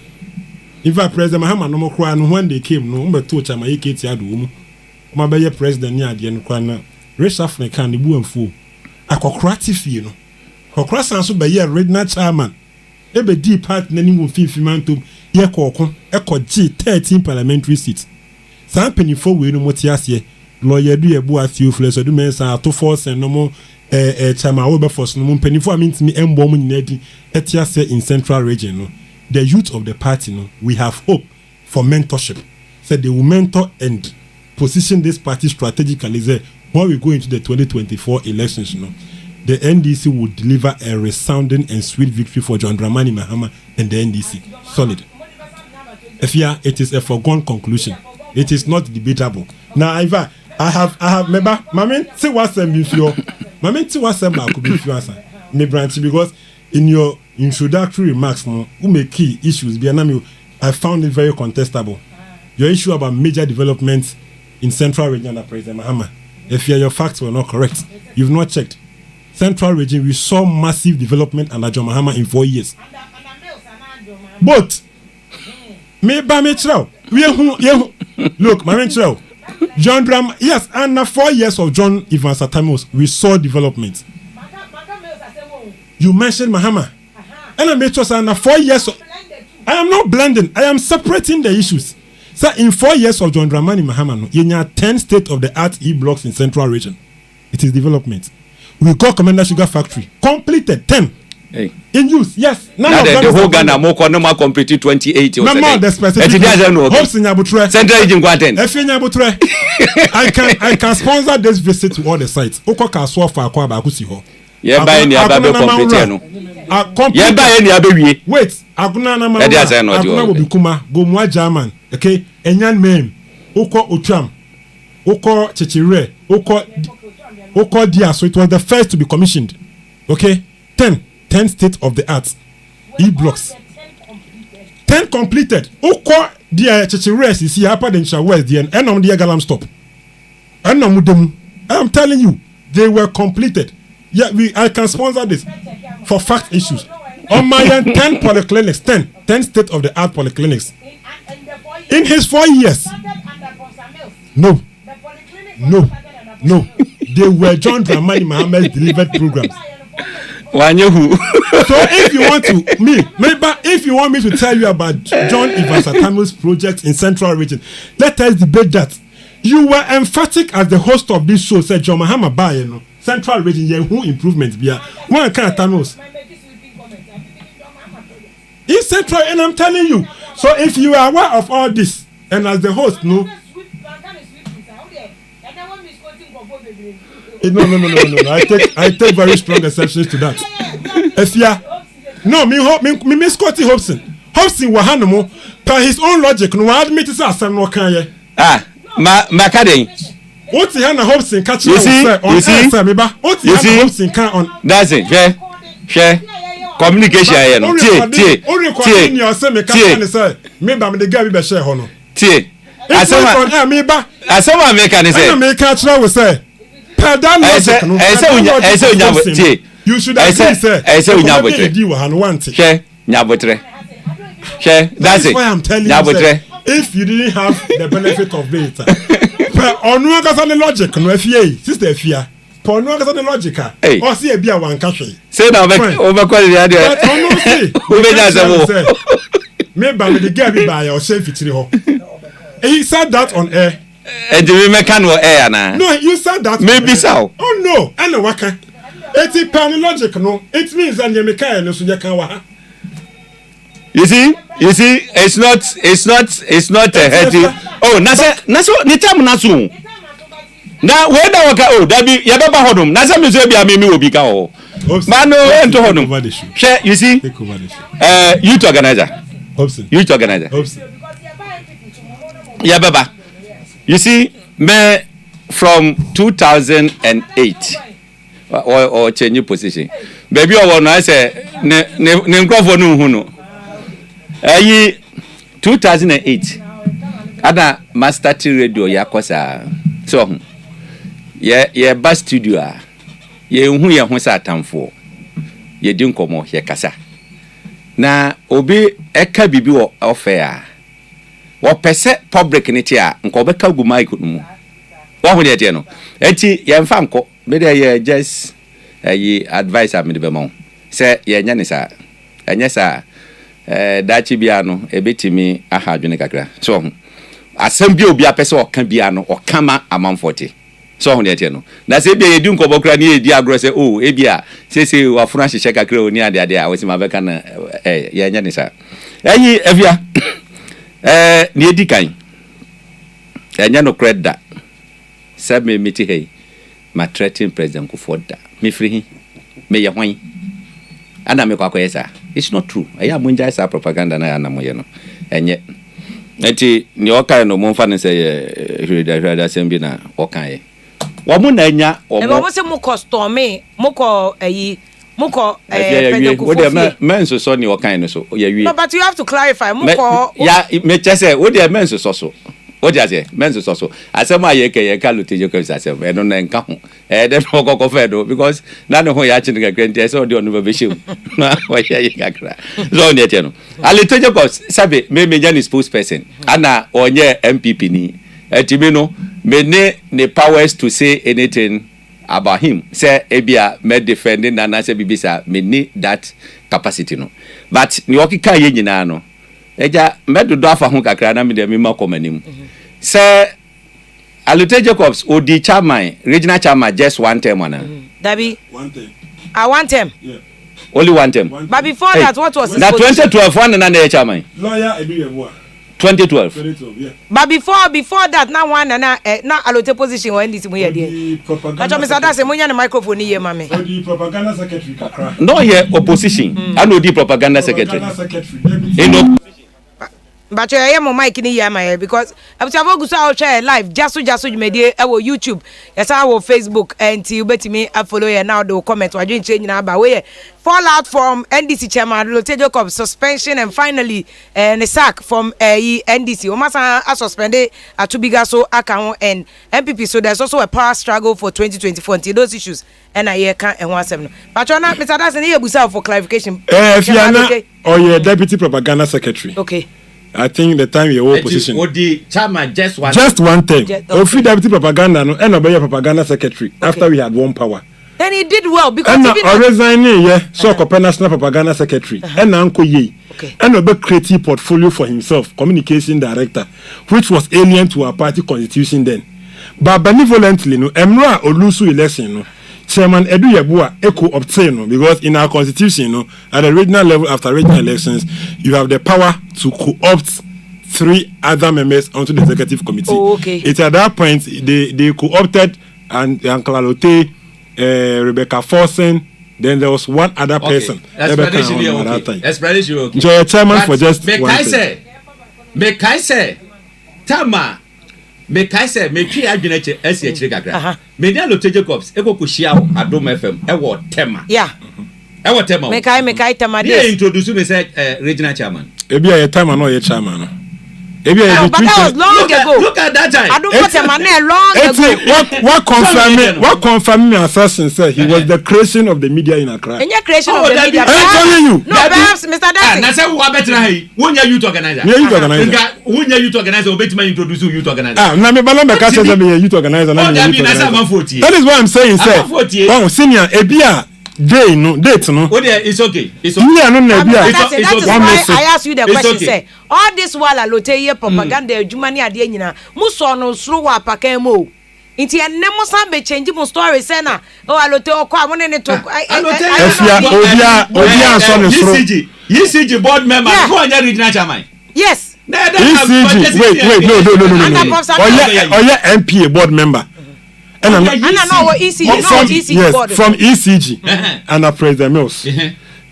In fact, President Mahama no more crying when they came, no, but to Chama Eketi Adu. My bayer president near the end, crying. Reached out for the can Nibu and Fu. A cooperative, you know. Cooperative answer by ye regional chairman. Ebe deep part nani mu fifi mantum ye kokon G 13 parliamentary seats. San penifo we no motiase lawyer du ebu afio fleso du mensa to force no mo chama we be force no mo penifo amintimi embo mu nyinadi etiase in central region no. The youth of the party no, we have hope for mentorship. Said they will mentor and position this party strategically there when we go into the 2024 elections no. The NDC will deliver a resounding and sweet victory for John Dramani Mahama and the NDC. Solid. Afia, it is a foregone conclusion. It is not debatable. Now, I have, remember, Mamin, see what's the mufio. Mamin, see what's the mufio. Me branch because in your introductory remarks, no, who make key issues. I found it very contestable. Your issue about major developments in Central Region of President Mahama. Afia, your facts were not correct. You've not checked. Central region, we saw massive development under John Mahama in 4 years. But, me ba me chraw. Look, my chraw. John Dram, yes, and now 4 years of John Evans Atamos, we saw development. You mentioned Mahama, and I made sure that 4 years. I am not blending. I am separating the issues. So in 4 years of John Dramani Mahama, you have 10 state-of-the-art e-blocks in Central Region. It is development. We got Commander Sugar Factory completed 10. Hey. In use, yes. Now the whole Ghana more completed 2080. No more the specific. Hopes in Yabutre. Central Region Guaten. I can sponsor this visit to all the sites. Oko Kaswa for Akwa Bakusiho. Yeah, buy any ababe completed no. Yeah, buy any ababe. Wait, Aguna na mama. Aguna will be kuma. Go mwa German. Okay, Enyan mem. Oko Ocham. Oko Chichire. Oko Gyaso. It was the first to be commissioned. Okay, 10 state-of-the-art e-blocks. 10 completed. Oko dia Chichire is here upper than West. The end of the Galam stop. I am telling you, they were completed. Yeah, I can sponsor this for fact issues. On my end, 10 polyclinics, 10 state-of-the-art polyclinics. In his 4 years. No. They were John Dramani Mahamad's delivered programs. So if you want me to tell you about John Evans Atamu's project in Central Region, let us debate that. You were emphatic as the host of this show, said John Mahama Bayeno. Central Region, yeah, who improvements be one kind of Thanos. In Central, and I'm telling you. So if you are aware of all this, and as the host, no. No. I take very strong exceptions to that. Afia, no, me misquoting Hobson. Hobson Wahanomo, per his own logic, no admit is us and no kanye. Macading. What's the Hannah Hobson catching? You see? What's the Hannah Hobson can on? That's it, share. Communication, maybe I'm the guy we share honor. As someone make an essay, make a try with say. You should have said, I say, you are want it. Share. That's it. Why I'm telling you, if you didn't have the benefit of data, on one has any logic, no FA, sister Afia. For no other logic, or see a beer one country. Say now, over quality idea. Maybe the Gabby by or save it to the he said that on air. And the mechanical air now. No, you said that. Maybe so. Oh no, I know what can. It's a penny logic, no. It means that you're mechanical, so you can. You see, it's not a healthy. Oh, Nasu. Now, where that be Yababa Hodum, Nasa Musebia Mimi will be cow. Mano and to Hodum. Share, you see, youth organizer. Youth organizer. Yababa. You see, me from 2008 or change your position. Baby, I want to say, name for no huno. 2008. Ada master radio yakosa. So, ye ba studio a ye hu ye ho sa atamfo ye di nkomo ye kasa na obi eka bibi wo ofe a wo pese public ni ti a nko be ka gu mic nu wo ho de no enti ye mfa nko me de ye just advice am de be mo se ye nya ni sa enya sa dachi bia no ebetimi aha adwene kakra so asem bi obi apese o ka bia no o kama amamforte so on yet no na say be yedi nko bokra ni edi agro say oh e bia say wa funa hye kakra oni ade a we ma beka na ye nya ni sa eyi Afia ni edi kan enya no credda say me meti hey ma threatening president ko foda me free hi me ye hwan ana me kwakọ yesa it's not true aya munja sa propaganda na ana moye no enye enti ni okan no mo fa ne say hweda sembi na okan ye wo na nya o mo se mo costome mo ko wo de men so ni okan no so ya wi but you have to clarify mo ko ya me chese wo de men so o dia se men so asema ye ke ye ka luteje ko asem e no na nka ho de no kokko fe do because na no ho ya chi nka krenti so de onu be shew na wa ya ye kakra so ne tie no aliteje ko sabe me nya ni spokesperson ana onye MPP ni Timino, me ne powers to say anything about him. Say ebia me defending and I say bibisa me need that capacity no. But ni okika ye nyina no. Eja me do afa ho kakra na me de me makomanim. Say Alute Jacobs odi chairman, regional chairman just one term one. Dabi. One term. I want him. Yeah. Only one term. But before that, what was his na position? 2012 one na chairman. Lawyer Edu 2012. 2012, yeah. But before that, now one na Alute position when this we here. Acho Mr. Dase mo nya na microphone here mame. The propaganda secretary kakra. No here opposition. I know the propaganda secretary. But you hear my mic in here my because I was about to share live Gyaso media our YouTube yes our Facebook and you bet me I follow you now they will comment we doing change now but we fallout from NDC chairman Alute Jacob suspension and finally the sack from NDC Omasa suspended at Gyaso account and MPP so there's also a power struggle for 2024 until those issues and I hear can and 17 but you not Mr. Dase here busa for clarification Fiana or your deputy propaganda secretary. Okay. I think the time you were position. Odi chairman just one thing. Ofi deputy propaganda no and obey propaganda secretary after we had one power. Then he did well because and even resigning so national propaganda secretary and uncle ye and obey creative portfolio for himself communication director which was alien to our party constitution then. But benevolently no emra olusu election no Chairman Edu Yabua echo obtain because in our constitution, at the regional level after regional elections, you have the power to co-opt 3 other members onto the executive committee. Oh, okay. It's at that point they co-opted and Uncle Alote, Rebecca Forsen. Then there was one other person. Explanation okay. So chairman but for just one thing. Make I say, Tama. Me kai say me twi adwene che asi akire kakra me dia Alute Jacobs ekokohia Adom FM ewo tema yeah ewo tema me kai tema dey introduce me say regional chairman ebi ya tema no ye chairman no ebi ya but that was long ago look at that time Adom tema na long ago what confirm me assassin said he was the creation of the media in Accra and your creation of the media I'm telling you no perhaps Mr. Dase na say wo betra hai wonya youth organizer wonya youth organizer obetima introduce youth organizer na me bala me ka say me youth organizer na me that is what I'm saying sir oh senior ebia date no oh there it's okay yeah no na bia that is why I ask you the question say all this while Alute here propaganda adwuma ne ade nyina muso no suru wa pakan mo inti enne mo san be change mo story say na oh Alute okwa mo ne to Afia odia so ne suru ECG board member who are regional chairman yes ECG wait no oh yeah MPA board member and no ECG no ECG board from ECG and President Mills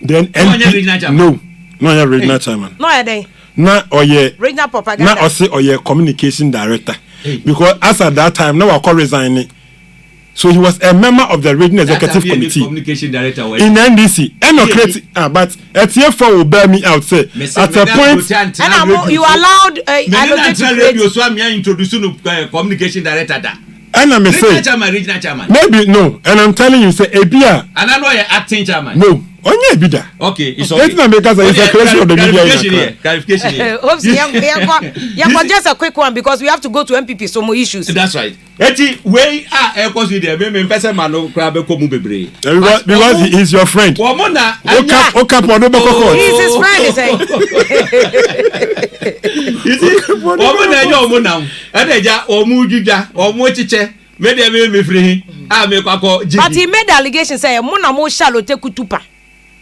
then no regional chairman no ya na oye regional propaganda na ose oye communication director because as at that time no wa resigning so he was a member of the regional executive committee communication director in NDC and no create but etiefo will bear me out say at a point and you allowed radio so am introduce no communication director da and I'm say regional chairman maybe no and I'm telling you say ebia and I know you acting chairman no onye ebida okay it's okay it's not because it's a creation of the media clarification here hopes yeah just a quick one because we have to go to MPP so more issues that's right eti we e cause there me person man no kra be ko mu bebre because he is your friend womona okapo no bekoko he is his friend he say womona enyo womona edeja omudwudwa omochiche me dey me free me kwako but he made the allegation say mo na mo Alute kutupa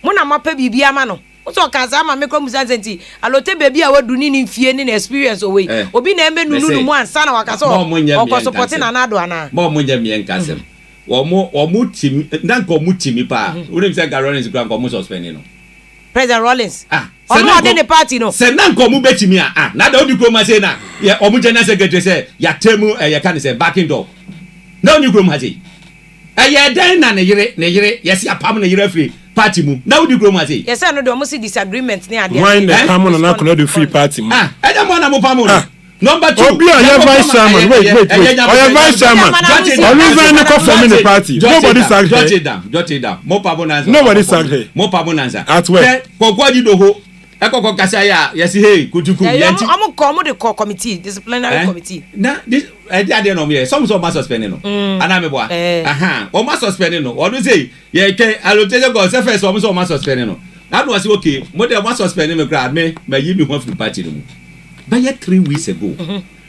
mo na mapa bibia ma no so kaza ma me kwa musazenti Alute baby a wadu ni mfie ni experience owe obi na eme nunu mu ansa na wakasa o support na nado ana mo mo nya me nkasem wo team ndanka wo team pa we say Rollins kra nko mo suspend no President Rollins ono de the party no se nanka wo betimi na da odi kroma say na ye wo general secretary say ya temu ye kan say backing door na odi kroma say aye den na ne yere yes apam ne yere free party mu na odi kroma say yes no do mo see disagreement ni ade why the pam na call the free party mu e mo na mo pam no number 2 obi oya vice chairman wait oya vice chairman always no come from the party nobody sacked jot it down mo pam na nobody sacked her mo pam na at where Pokuaa di do ho ekoko kasa ya yes hey kutuku yenti am come the core committee disciplinary committee na this ade no me some so ma suspend no ana me boa o ma suspend no o do say ye ke allocation go say first o ma suspend no na do say okay mo dey ma suspend me grad me yi me ho free party no mu ba ye 3 weeks ago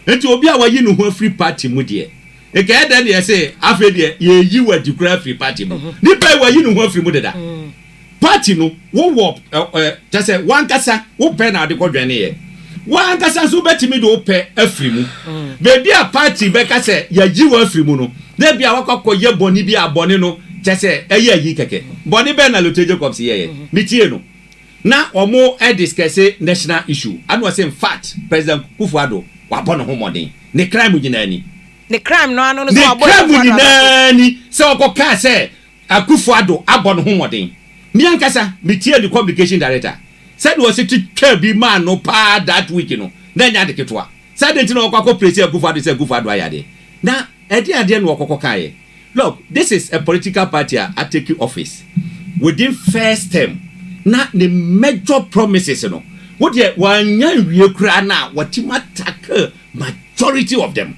enti obi a wa yi no ho free party mu de e ke ede na say Afia de ye yi wa declare free party mu ni pa wa yi no ho free mu de da party no wo just say one kasa wo pe na de ko dwane ye one kasa so betimi de wo pe afiri mu be a party be kasa ya ji wo afiri mu no de bia wakọ ye boni bi aboni no just say eye yi keke boni be na Lotte Jacobs ye mi tie no na omo discuss national issue and was in fact President Kufuado wa bono ho modern ne crime nyina ni ne crime no anu no so abo nyina ni se okoka se Kufuado abono ho modern me ankasa me tie the communication director said was it to be man no pa that week no na nya de ketwa said enti no kwakọ presi Kufuado say Kufuado ayade na ade no okoko kai look this is a political party at taking office within first term na the major promises no what ye wanya wie kura na watima attack majority of them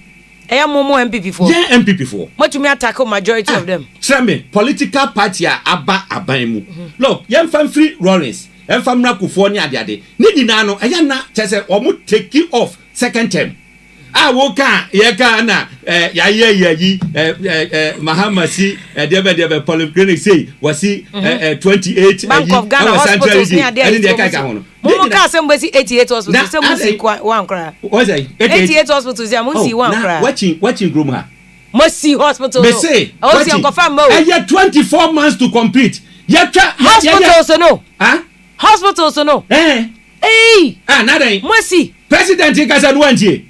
momo MPP4 yeah MPP4 what you me attack majority of them me political party aba aban mu look yem fam free Rollins em fam na Kufuor ni ade ni dina no eya na chese omo take off second term wo ka ye ka na ya yi Mahamasi debe polyclinic say wasi 28 Bank of Ghana hospitals ni ade and dey ka hono mo ka say mo si 88 hospitals say mo si one kra what say 88 hospitals ya mo si one kra watching groom ha mo si hospital me say o si confirm mo e 24 months to complete ye twa hospitals no hospitals no nada mo si president Gyaso wantie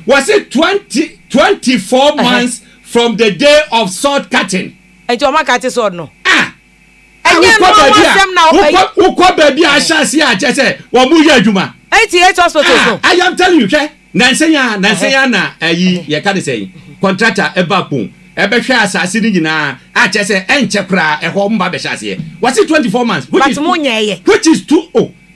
was it 24 months from the day of sword cutting? And your market is sword no. Uko baby ashasi a jese wa mu ye adwuma. 88 hospitals no. I am telling you, nansenya na ye ka de say contractor ebapon ebehwe asase ni nyina a jese enche kra eho mba be shase. Was it 24 months? Which is too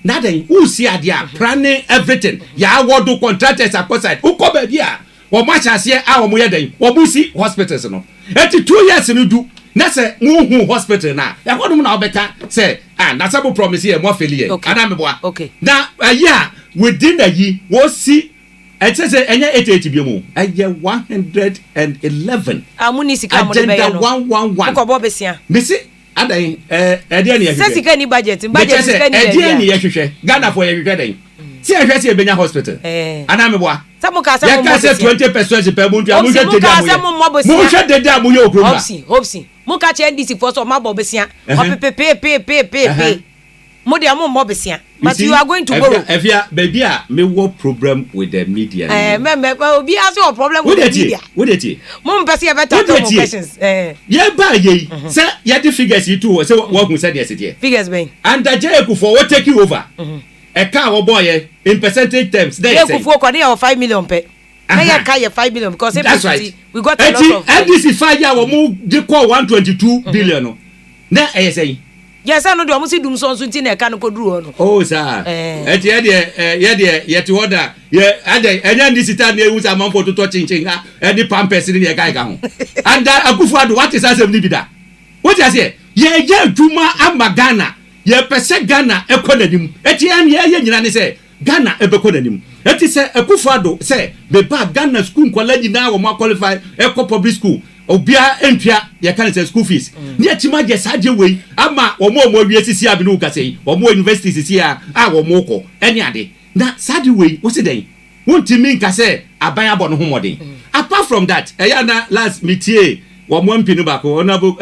Nothing. Who see idea planning everything. Ya award contractors outside. Uko baby a. Wo match asie a wo mo yeden. Wo busi hospitals no. 2 years no do. Na se hu hospital na. Ya kodum na obeka say na sabo promise here mo failure. Ana me boa. Okay. Na year within a year wo see it says enye 88 bi mu. Eye 111. Amuni sika mo de be no. 111. Uko bo besia. Me see adan ede na yehwe sika ni budget sika ni ede na yehwe Ghana for yehwe den si yehwe si ebenya hospital ana me boa samu ka samu mo 20% per month amu hwe dedi amu mo hwe dedi amu ye okroma hopsi mo ka che NDC for so ma bo besia o mo de amu mo besia but you are going to borrow Afia baby a me wo problem with the media me obi has your problem with the media what it mo mpese e better questions ye ba ye say ye the figures you too say what who said yesterday figures ben and Kufuor what take you over e ka wo boy in percentage terms they say Kufuor kwa dey 5 million pe na ye ka ye 5 million because that's right. We got a lot of and this is 5 year wo mu dey call 122 billion no na e say yes I know do amusi dum so nti na e ka no koduru no oh sir ye te order ye ade enya ndi sita na ewu sa manfo to chinchin ha e di pampers ni ye ka ho and Kufuor what is asem ni bida what you say ye adwuma amagana ye pese Ghana ekonanim etian ye nyina ne say Ghana ebekonanim eti say Kufuor say be ba Ghana school kwala nyina wo ma qualify eko public school obia entwa ye kan say school fees ni etima je saje we ama wo mo wie sisi abi no ka say wo mo university sisi a wo mo ko eni ade na saje we wo se den wonti min ka say aban abo no homoden apart from that eya na last meeting wo mo mpinu ba ko honorable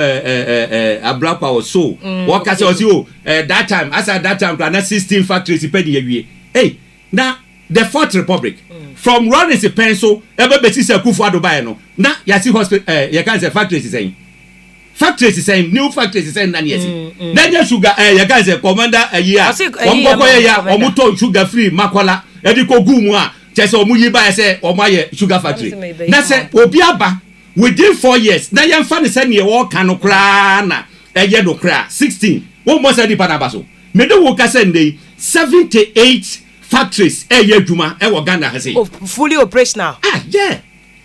Abrapa or so wo ka say o that time as at that time na 16 factories pe di wie hey na the Fourth Republic from Rollins pencil ebe beti se Kufuor buy no na ya see hospital ya kan say factories saying new factories saying na yesi na ya sugar ya kan say commander year omboko ya omuto sugar free makola e di ko gumu a che say omu yi buy say omu aye sugar factory na say obi aba within 4 years na ya mfa ne say ne wo kan kra na e ye do kra 16 wo mo say di pa na ba so me do wo ka say ndey 78 factories Juma Ghana has fully operational. Yeah.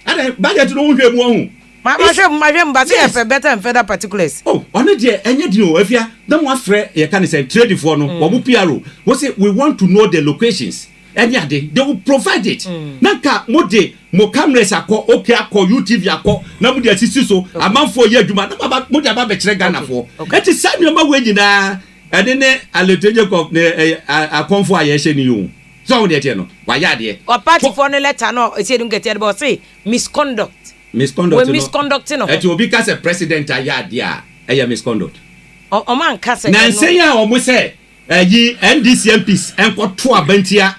And budget no one. My but say better and further particulars. Oh, on a dear, and yet you know, if you don't want you can say trade for no, or PRO. We say we want to know the locations. And yeah, they will provide it. Naka mode mo cameras ako okay ako UTV ako na mo dey assist so amount for year duma na baba mo dey baba chere Ghana for. Et is say number we nyina and then aleteje ko akonfo aye hye ni yo. So we dey no. Wa ya de. Or party for no letter no, say don't get but say misconduct. Misconduct. We misconduct no. Et obi ka say president aya dia e misconduct. O man ka say. Na say ya o mo say yi NDC MPs enko to abantia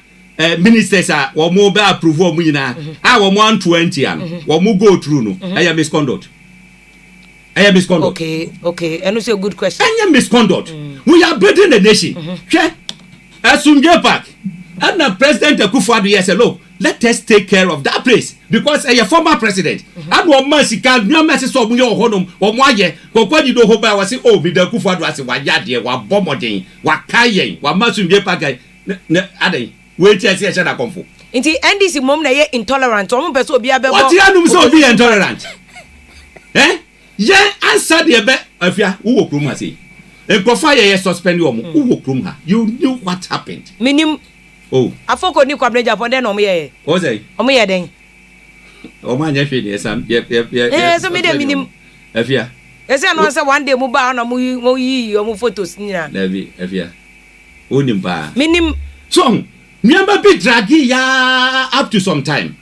ministers are or mobile approval muina I want 120 and or mo go through no I am misconduct. Okay and it's a good question. I am misconduct. We are building the nation. Asumje Park and the president Akufo-Addo said look, let us take care of that place because a former president and one man she can no message so mu your honum or mo aye kokodi do hoba was say oh be the Akufo-Addo as wa yade wa bomodin wa kayen wa Asumje Park adai wait till say na comfort. Inti NDC mom na ye intolerant o mo be so obi abebo. What you know so be intolerant? Ye answer the be Afia who wo krom ha say. Enkofa ye suspend you who wo krom ha. You knew what happened. Minim. Oh. Afoko ni kwabne Japan den o mo ye. O say. O mo ye den. O ma nya hwe ni sam. So me dey minim. Afia. Ese no say one day mo ba na mo yi o mo photos ni na. Levi Afia. Onim ba. Minim. So remember be dragi ya up to some time.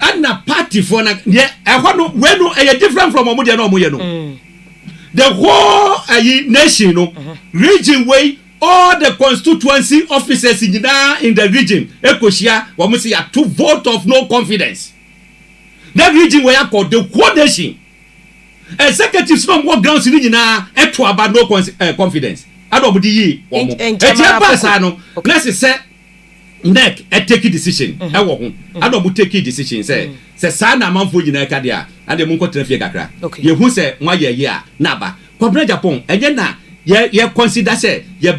And na party for na yeah, when no different from omudia no omuye no. The whole nation no region way all the constituency officers in the region ekoshia we must say to vote of no confidence. That region where called the whole nation. Executives from what grounds in nyina eto about no confidence. Adobudi yi omo. Etia pass ano. Let's say neck take a decision e wo ho adobu take a decision say sa na manfo nyina ka dia ade mu nkotra fie kakra ye hu say nwa ye ye a na ba kwabra Japan enye na ye consider say ye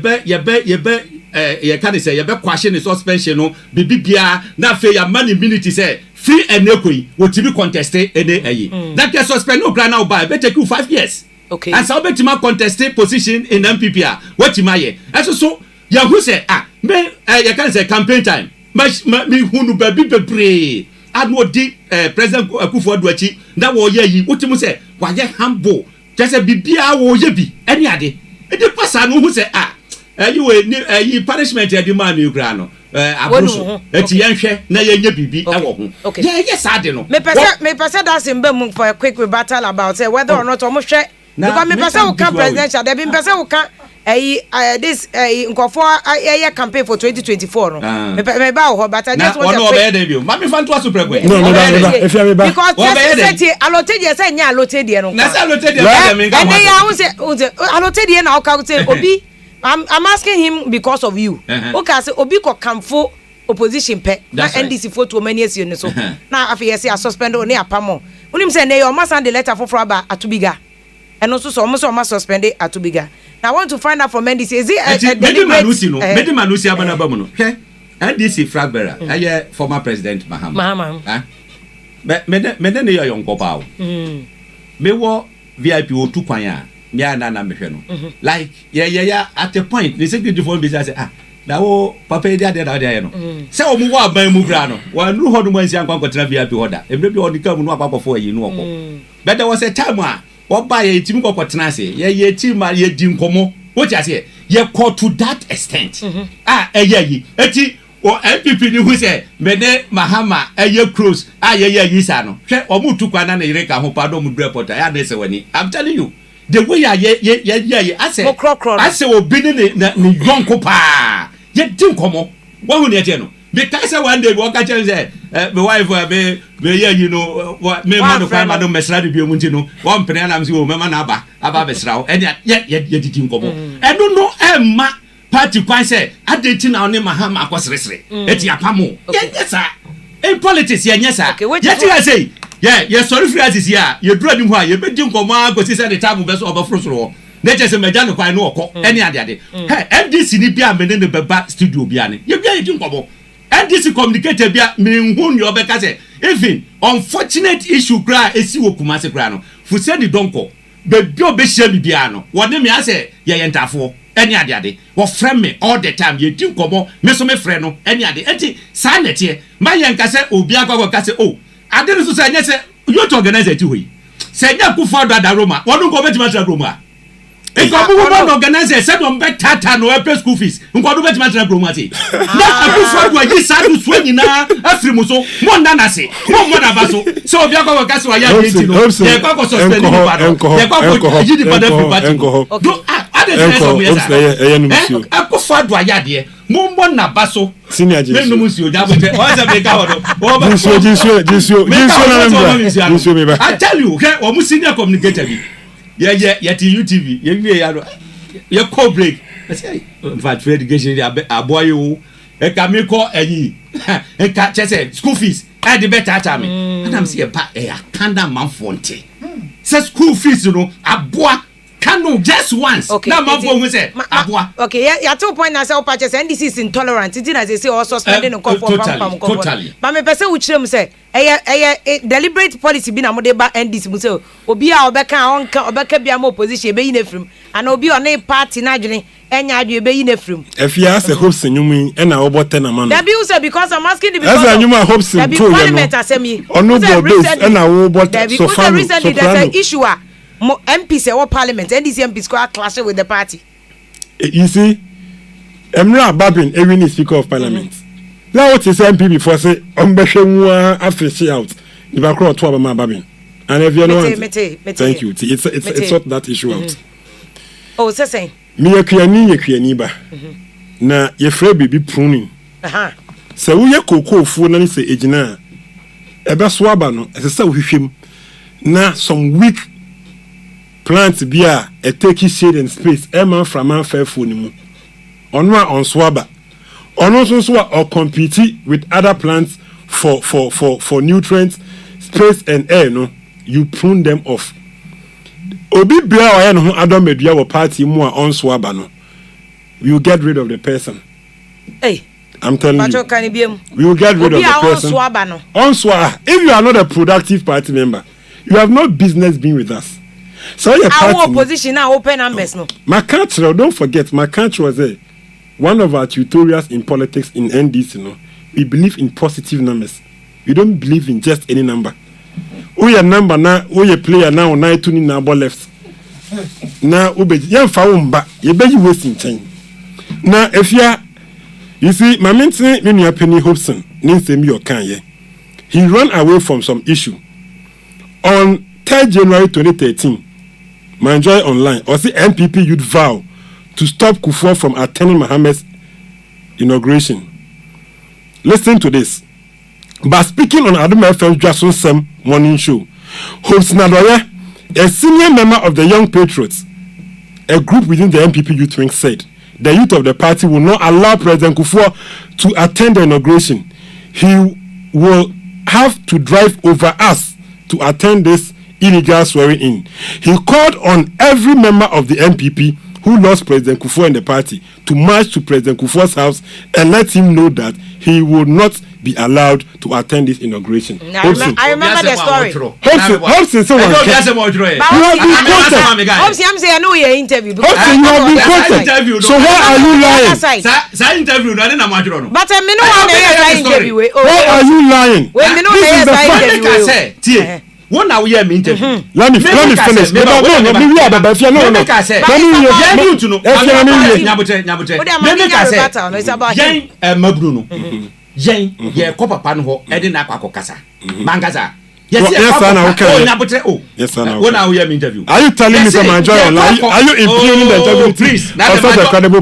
ye can say ye be kwashe ni suspension no bibibia na fe ya man immunity say free and equal wo tibi contest ene ayi that get suspend no grant now by be take you 5 years okay and so betima contest position in MPP what you maye so ya who say me you can say campaign time me hunu baby bebre anu di president Akufo-Addo achi na wo ye yi utimu say wa ye humble just say bibia wo ye bi any ade e dey pass anu who say you we punishment e dey man you gra no abruso eti ye hwe na ye nya bibi e wo ho yes ade no me pese that simba mu for a quick battle about say whether or not omo hwe because me pese wo can presidential there be pese wo can this nkofo campaign for 2024 no me ba ho but I just want to say no mami fan to aso pregwe no if you be back because say allotted dey say nya allotted dey no na say allotted dey ba me and then say allotted dey na o ka say obi I'm asking him because of you okay say obi ko kamfo opposition pe na NDC photo many years you so na Afia say suspend on apamo unim say na your ma send the letter for aba atubiga and also so almost suspend atubiga. I want to find out from NDC. Is it Medi Manusi abana ba mu no. Hwe NDC flag bearer. Aye former president Mahama. Me ne yo yonko pa o. Me wo VIP o tu kwan a me ana na me hwe no. Like yeah at a point the secretary for be say na wo papa e dia there no. Say o mu wo aban mu bra no. Wa nuru ho no mansi ankwa kotra VIP hoda. Emre bi oni ka mu no akwa ayi no okọ. But there was a time what buy a team of Tenase, ye team, ye dim como, what I say, ye call to that extent. Eti, or MPP who say, Mene Mahama, a ye cruise, yisano, or Mutukana, Reka, who pardon with report. I'm telling you, the way I say, I say, oh, bidding in young copa, yet dim como, what would you because one day walk at say my wife me you know what me man find madam mesra de biom ntino one penny am say o me man aba mesra and yet did him come and don't know emma party kwan say adeti na oni Mahama akosresre eti apamo yes sir in politics yes sir yet I say yeah sorry for us here you do anim ho a ye bedi nkomo agosi say the table be so obafrosoro just a major no kwai no okọ any ade hey MDC ni bia me ne beba studio bia ne ye bia yi nkobo NDC communicator bia me hu ni obeka say even unfortunate issue kra esi wo Kumasi kra no fu se di donko be bio be hia mi bia no wo ne me ase ye yentafo any ade wo friend me all the time ye di nkobo me so me friend no any ade enti sa nete ma ye nka se obi akwa ka se oh ade no so se nya se you to organize it hoyi se nya ku for da Roma wonu nko betima tra Roma nko bu bo organize se don be tata no pay school fees nko do betima tra Roma ti na ku for do yi sa do so nyina afiri mu so mo nda na se mo da ba so se obi akwa ka se wa ya date no ye kwa ko suspend ni ba do ye kwa ko yi di ba da fi party do ade tre so mo ye sa ku for do ya de mo na ba so senior Jesus me no mu si o ja bo te o se be ka ho do o ba Jesus me ba I tell you okay o mu senior communicator bi ye ti UTV ye wie ya do ye call break say for education aboy o e ka me call eyi e ka chese school fees e dey better at me and am say pa e akanda man fonte say school fees no aboa no just once na ma bo hu say aboa okay ya 2 point na say o purchase NDC is intolerant it na say also spending on for pam but me person wo kirem say deliberate policy bi na mo de ba NDC mu say obi a obeka bia mo opposition be yin afrim and obi on a party na adwene enya adwe be yin afrim Afia say hopes nyum e na obote na man that be say because I'm asking the because as nyum hopes to parliament asemi ono bo base e na wo bote so far recently there's an issue MPs or parliament NDC MPs go clash with the party. You see, Emra Babin, every speaker of parliament. Now what is MP before say Ombeshemwa after out. If I call to Abama Babin. And if you know thank you. It's not that issue out. Oh, it's saying. Me ye ba. Na ye frebe bi pruning. Se wo ye kokofo na ni se ejina. Ebe so aba no, ese se wo hwehwem. Na some weak plants be a take shade and space man from man fair phone on swaba on also or compete with other plants for nutrients space and air no you prune them off obi bia o no adom medua wo party mu a on swaba no you get rid of the person hey I'm telling you we will get rid of the person on swaba if you are not a productive party member you have no business being with us. So your party, our opposition now open numbers no. My country, don't forget, my country was one of our tutorials in politics in NDC. No, we believe in positive numbers. We don't believe in just any number. Who your number now? Who your player now? Now to na ball left. Now ube yan faumba. You be you wasting time. Now if you see, my mentor me Penny Hobson. Ninse me Okanye. He ran away from some issue on 3rd January 2013. My Joy Online, or see MPP you'd vow to stop Kufuor from attending Mohammed's inauguration. Listen to this. By speaking on Adam FM's Gyaso Sam morning show, Hobbs Nadoye, a senior member of the Young Patriots, a group within the MPP youth wing, said the youth of the party will not allow President Kufuor to attend the inauguration. He will have to drive over us to attend this illegal swearing in. He called on every member of the MPP who lost President Kufuor in the party to march to President Kufuor's house and let him know that he will not be allowed to attend this inauguration. I remember the story. Hobson said one. You have been quoted. Hobson, I'm saying I know your interview. Hobson, you have been quoted. So why are you lying? But I mean, no one interview. Why are you lying? This is the fact. One now we have interview. Let me finish. Yes, are you telling me some Joy Online? Are you impugning the integrity of such a credible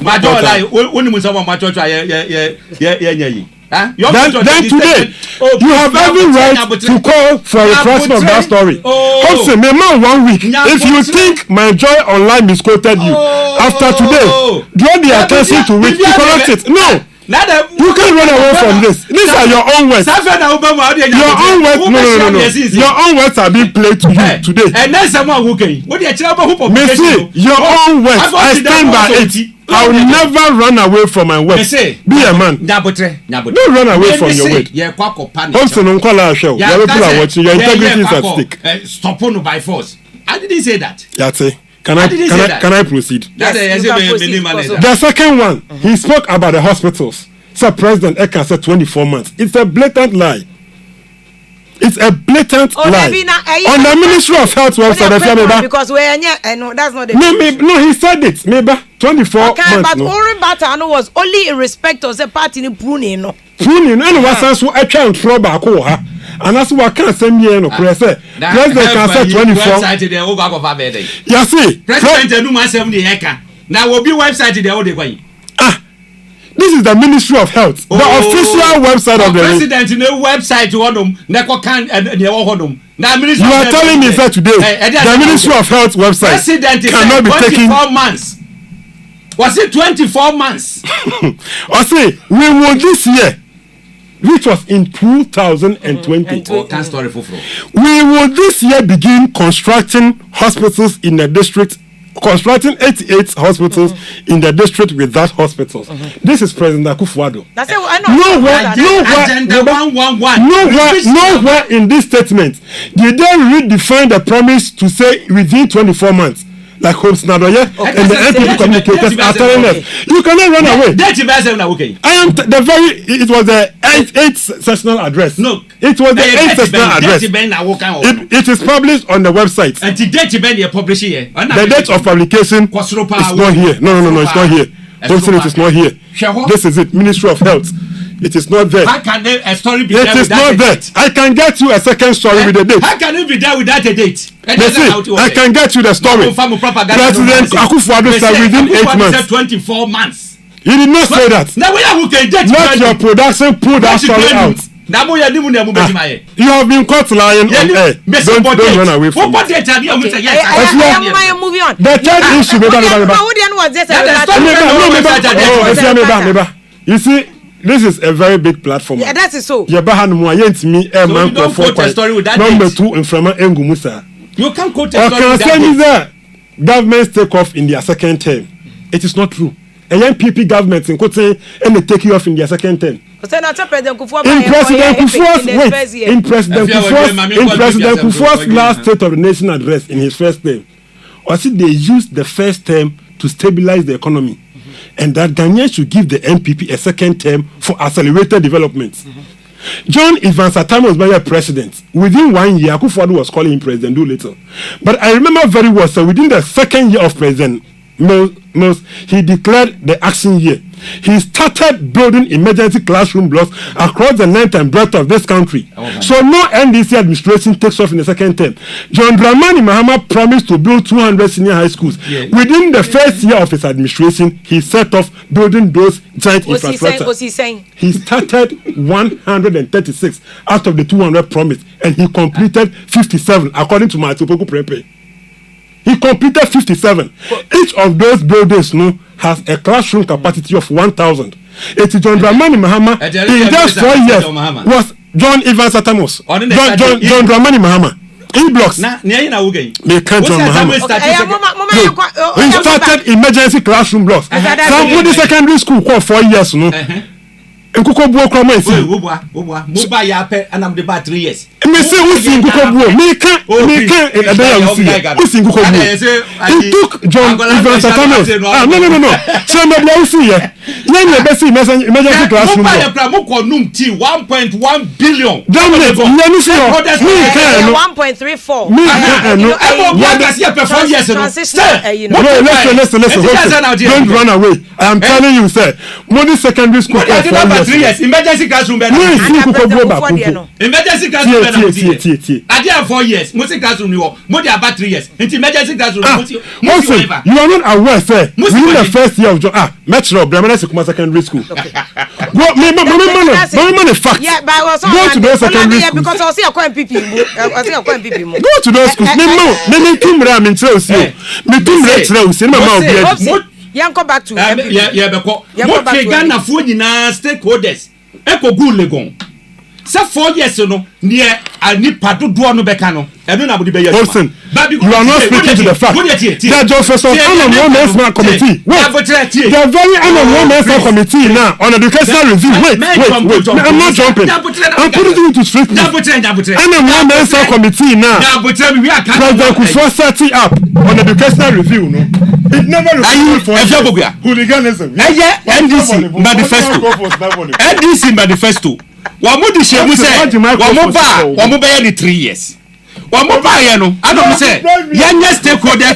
then today, you have every right to call for a retraction of that story. Hobson, me man 1 week. If you think my Joy Online misquoted you, after today, draw the attention to which to correct it. No. You can't run away from this. These are your own words. Your own words. No. Your own words are being played to you today. And then someone who can. Messi, your own words. I stand by it. I will never run away from my word. Be a man. Don't run away from your word. Hobson Unkola show. Your people are watching. Your integrity is at stake. Stop on by force. I didn't say that. Yate. Can I proceed? Yes, the second one, he spoke about the hospitals. So President Eka said 24 months. It's a blatant lie. It's a blatant lie. On the Ministry of Health website, because no, that's not the no, he said it. Maybe 24 months. But Orin Bata was only in respect of the party in pruning. No. Pruning, and was also a count for Bakoha. And that's what I can't say me no President can say 24. You see, President now will be website the old way. This is the Ministry of Health, the official website of the president in the website to honum. You are telling me that today the Ministry of Health website cannot be taken 24 months. Was it 24 months? I say we will this year, which was in 2020. We will this year begin constructing hospitals in the district. Constructing 88 hospitals in the district without hospitals. This is President Akufo-Addo. Nowhere in this statement did they redefine the promise to say within 24 months. Like Hobbs Nadoye and the NPP communicators are telling us, you cannot run away. I am it was the 8th sessional address. No, it was the 8th sessional address. It is published on the website. The date of publication is not here. No, it's not here. Don't say it is not here. This is it, Ministry of Health. It is not there. How can a story be there? It is not there. I can get you a second story with a date. How can it be there without a date? I can get you the story. President Akufo-Addo said within 8 months. 24 months. He did not say that. Let your production pull that story out. You have been caught lying on air. Don't run away from it. The third issue. You see, this is a very big platform. Yeah, that is so. Number 2 in Frama Engumusa. You can't quote a story that governments take off in their second term. It is not true. A young PP government in Kote and they take you off in their second term. In President Kufuor's last State of the Nation address in his first term, or see they used the first term to stabilize the economy, and that Ghanaians should give the NPP a second term for accelerated development. John Evans Atama was made president. Within 1 year, Akufo-Addo was calling him President Doolittle. But I remember very well, so within the second year of President Mills, he declared the action year. He started building emergency classroom blocks across the length and breadth of this country. So no NDC administration takes off in the second term. John Dramani Mahama promised to build 200 senior high schools. Yeah. Within the first year of his administration, he set off building those giant infrastructure. He started 136 out of the 200 promised, and he completed 57 according to my Pokuaa Prepe. He completed 57. Each of those buildings has a classroom capacity of 1,000. It is John Dramani Mahama. In just 4 years was John Evans Atamos. John Dramani Mahama. E-blocks. They can't John Mahama. He started emergency classroom blocks. Some the secondary school for 4 years. Nkuko buo kroma esi. Moba ya pe anam de ba 3 years. Me say usi nkuko buo. Me can usi nkuko buo. He took John Evans Atamos. No. So me bia usi ye. Yen be see emergency classroom. Moba ya mo ko num tea 1.1 billion. Dominate. Me see yo. Me can 1.34. Me can no. What does he pay 4 years no? Listen. Don't run away. I am telling you sir. Money secondary school 3 years emergency classroom be emergency classroom be I dey 4 years music classroom ni wo mo dey about 3 years into emergency classroom you are not aware sir within the first year of metro Bramana Sekuma secondary school go me fact yeah but I was go to those secondary schools because I see akwa MPP go to those schools me tumra me tell you me tumra tell you say mama obi Yanko back to yeah beko mo ke Ghana fo nyina stakeholders eko gu legon say 4 years no near anipa dodo no beka no eno na bodi be yes. Listen, you are not speaking to the fact. That just first of all committee. The very one committee now on educational review. Wait. I'm not jumping. I'm putting you to straight. One committee now. President Kufuor set it up on educational review. No, it never reviewed for hooliganism. NDC manifesto. Wamudi shemu say wamuba ya ni 3 years. Wamuba ya no Adam say yanya stakeholder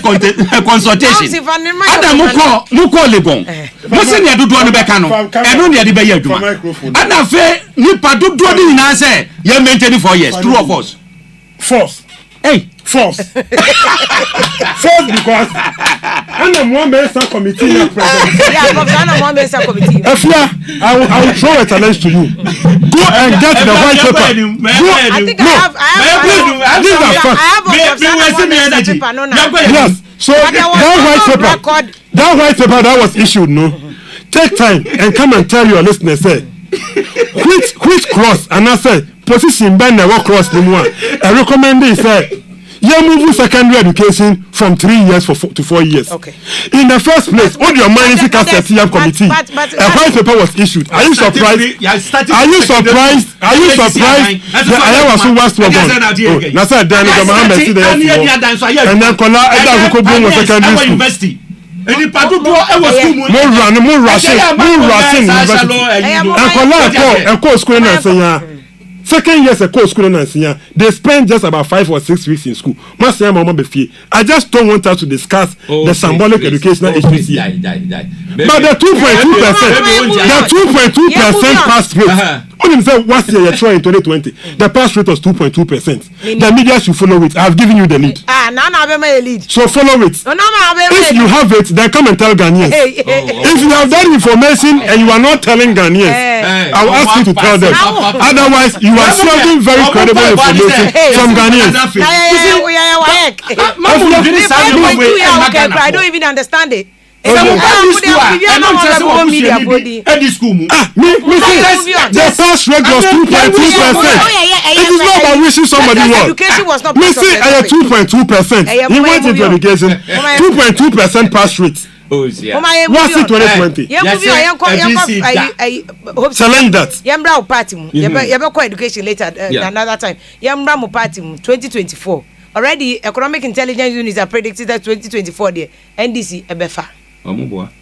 consultation. Adam muko legon. Musi ni adudu onu beka no. Eno ni ade be ya adwuma. Adam fe nipa dudu ni na say ya maintain 4 years. True of us. False. Hey, false. False because I'm one member committee now president. Yeah, but I'm one member committee. Afia, I will throw a challenge to you. Go and get the white paper. I think I have Yes. So that white paper that was issued, no. Take time and come and tell your listeners, say, which cross, and I say, position bend the cross the one. I recommend this, say, you move secondary education from 3 years to 4 years. Okay. In the first place, all your money is committee. A white paper was issued. Are you surprised? Are you surprised? I was so vast to go. That's why Daniel Mohammed see the and then Kola Edda secondary university. Any patudo e was school more rushing university. And Kola school na say second years a course school they spend just about 5 or 6 weeks in school. I just don't want us to discuss the symbolic educational HPC. But the 2.2% pass rate. Only say what's your try in 2020? The pass rate was 2.2%. The media should follow it. I have given you the lead. Lead. So follow it. If you have it, then come and tell Ghanaians. If you have that information and you are not telling Ghanaians, I will ask you to tell them. Otherwise, you are serving very credible information from Ghanaians. I don't even understand it. The pass rate was 2.2%. It is not about wishing somebody well. Education was not. We see at 2.2%. He went into education. 2.2% pass rate. What's it 2020? Challenge that. Yambra party. Yabako education later another time. Yambra party 2024. Already economic intelligence units are predicted that 2024 there NDC ebefa.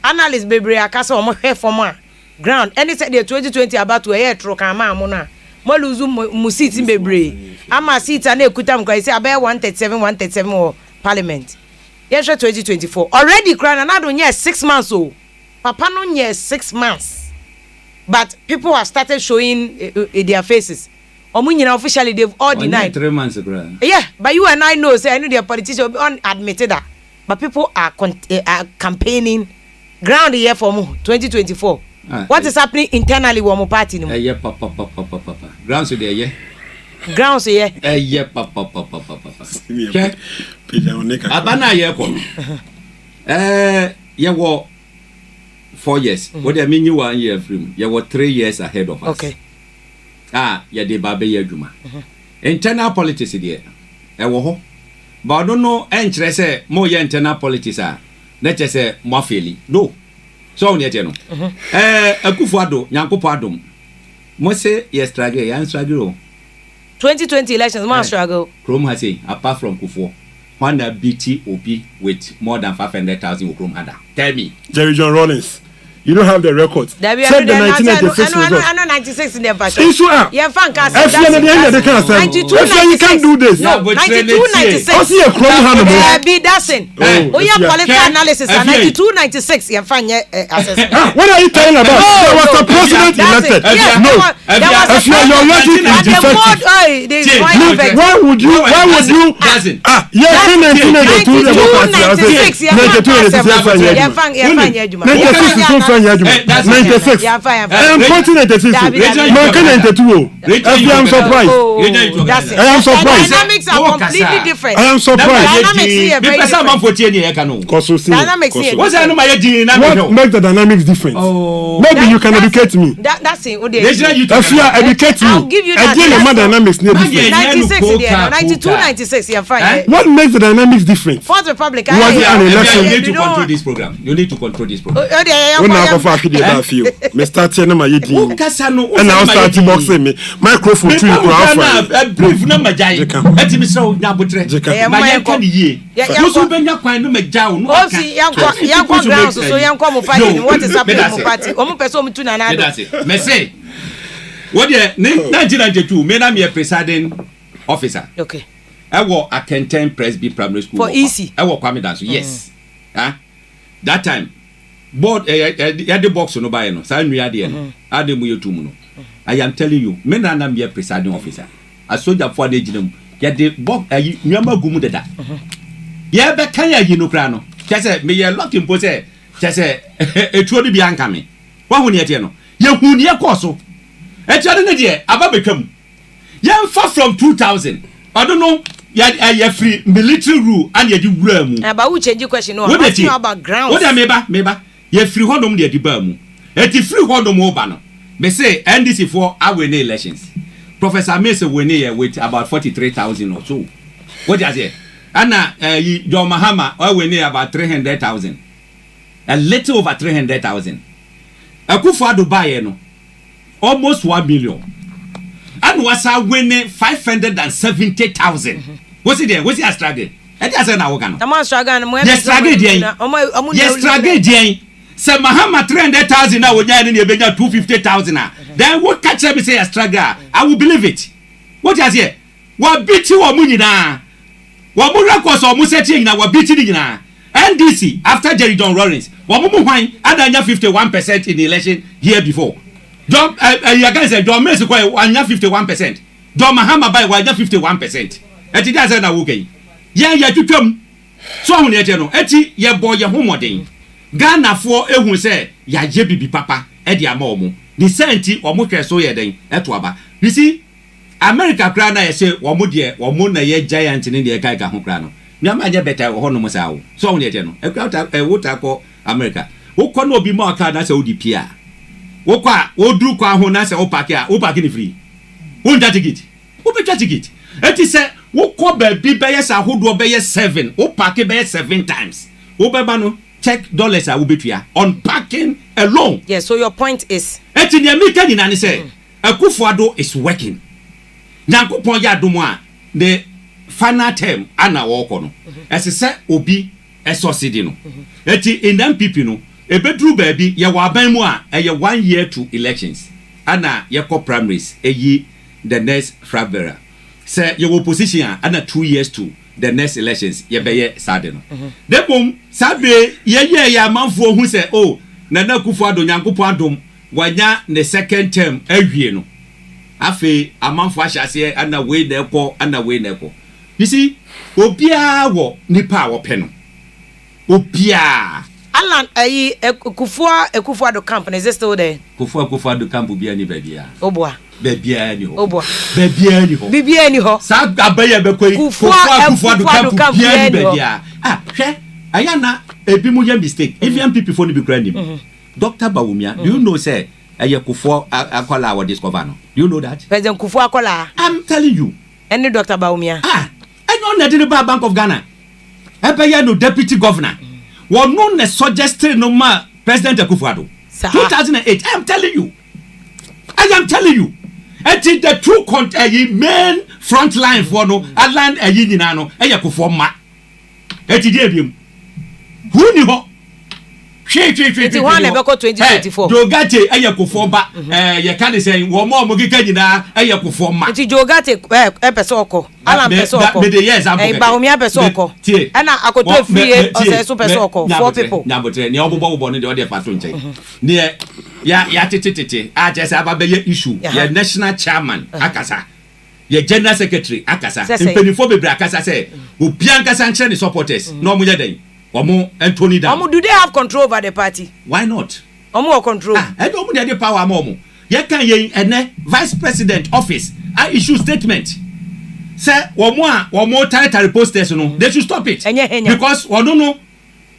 Analysts bebre akasa omo hwe from ground any said the 2020 about to air tro kan ma mo na mo lose mu seat bebre ama seat na ekuta mkwa say about 137 or parliament. Yes 2024 already crown na do nye 6 months o papa no nye 6 months but people have started showing their faces. Officially they've all denied 3 months ago. Yeah, but you and I know say I know their politicians admitted that. But people are campaigning ground here for 2024. What is happening internally with our party? Papa. Grounds there, yeah. Grounds here. Yeah, papa. Abana yeah, what 4 years. What I mean, you 1 year from. You were 3 years ahead of us. Okay. De babe yadwuma. Internal politics there. Ewo ho. But I don't know enkyere say mo ye internal politics na che say mo afeli. No. So on yete no. Akufo-Addo, Nyankopɔ adom. Mo say yes struggle. 2020 elections man struggle. Chrome has say apart from Kufuor, one BT OP with more than 500,000 Chrome had. Tell me. Jerry John Rawlings. You don't have the records. Check the 1996 results. I know 96 in their budget. Issue up. Yeah, fan cast. You can't do this. No, 92, 96. I see a Chrome hand. Be dancing. Oh, yeah, political analysis. 92, 96. Yeah, fan. What are you talking about? There was a president elected. No. If your logic is defective. Why would you? Yeah, 1992. Afia Nyaju. 96. I am 1996. Man can 92. Afia, I'm surprised. I am surprised. Dynamics are completely different. I am surprised. Dynamics here very different. Dynamics here. What makes the dynamics different? Maybe you can educate me. That's it. Afia, educate me. I'll give you that. Dynamics 96, 92, 96. You're fine. What makes the dynamics different? Fourth Republic. You need to control this program. You need to control this program. When I go for Afia, me start here na my yedi. And now start boxing me. Microphone to you crowd. Brief na majai. Eti mi so na botre. Ma yan kan ye. Wo so benya kwan no majao no aka. Yan ground so yan kwa mo party. What is happening mo party? Omo person mo tu na na. Me say. What the 1992 me na me presiding officer. Okay. I work at Kenten Presby Primary School. For easy. I work Kwame Danso. Yes. That time board the box no buy no. Sa nua de no. Ade mu yetu mu no. I am telling you, me na na me presiding officer. A soldier for the ginam. Ya de box nyama gumu deda. Ya be kan ya yi no kra no. Kese me ye lock impo say kese etuo ni bi anka me. Wa hu ne ye no. Ye hu ne ye koso. Etuo ne de aba betwam. Ye fa from 2000. I don't know. Ya free military rule and ya di wura mu. About who change question no. Asking about ground. What meba. Ya free hodom de di ba mu. Eti free hodom oba no. Me say NDC for our elections. Professor Mason win here with about 43,000 or so. What you say? Anna John Mahama I win here about 300,000. A little over 300,000. Akufo-Addo buy no. Almost 1 million. And was I winning 570,000. What's it there? What's it struggle? And that's an hour. I'm struggling. Yes, struggle. Say Mahama 300,000 now. When you're in your 250,000. Then what catch me say a struggle? I will believe it. What is it? What beat you or money now? What more records or musetting now? What beating now? NDC after Jerry John Lawrence. What more wine? And 51% in the election here before. John, you guys say John Messi quite 51%. John Mahama by 51%. Eti that's na okay. Ya twetwam. So hu ne no. Eti ye boy ye homoden. Ghana for ehun say ya je bibi papa e de ama omo. The senti omo hwe so ye den eto aba. You see America kra na ye say omo de omo na ye giant ni de kai ka ho kra no. Nya ma je better ho no mo sa wo. So hu ne no. E kra wota ko America. Wo ko no obi ma aka na say odi pia. Wo kwa wo duru kwa ho na say wo park ni free. Wo nta ticket. Wo be ticket. Eti say wo ko ba bi be yes ahodo be yes 7. Wo park be yes 7 times. Wo be ba no check dollars a wo betua on parking alone. Yes, so your point is eti ne mi kan ni say Akufo-Addo is working. Nyankopon ya domo a the final term ana wo ko no. Ese say obi esosidi no. Eti in MPP no ebedru baabi ye waban mu a eye 1 year to elections ana ye ko primaries eyi the next February say ye opposition ana 2 years to the next elections ye be ye sade no debom sabe ye amanfo hu say oh Nana Akufo-Addo Nyankopon adom wanya ne second term awie no afi amanfo ahyase ana we na ekọ you see obia wo nipa wo pe no obia Alan Akufo-Addo camp is still there? Akufo-Addo camp bia ni babia. Obwa. Babia ni ho. Obwa. Babia ni ho. Bibia ni ho. Sa abaya bekoi Akufo-Addo camp bia ni babia. Ah, hwe ayana ebi mu ya mistake. If MPP for ni be kra nim. Dr. Bawumia, do you know say Akufo Akola was discover no? Do you know that? President Akufo Akola. I'm telling you. Any Dr. Bawumia. Ah, I know na the Bank of Ghana. Ebaya no deputy governor. One known as suggested no ma President Akufo-Addo 2008. I am telling you. It is the true main front line for no Alan Ayinina no Akufo ma. It is there. Who ni ho? It one ebeko 2024. Jogate Akufo ba. You can say one more mogika nyina Akufo ma. It Jogate pesoko. Alan pesoko. Yes, I'm okay. Bawumia pesoko. Ana akoto free so pesoko. 4 people. Nyabotre ni obobo ni de ode fato nche. Ni ya tete a just ababe issue. Ya national chairman akasa. Ya general secretary akasa. Impenifo bebre akasa say obi ankasa nche ni supporters. No mo ye den. Omo Anthony down. Do they have control over the party? Why not? omo control and omo dey power mo ye kan ye ene vice president office I issue statement say womo title posters no they should stop it because we don't know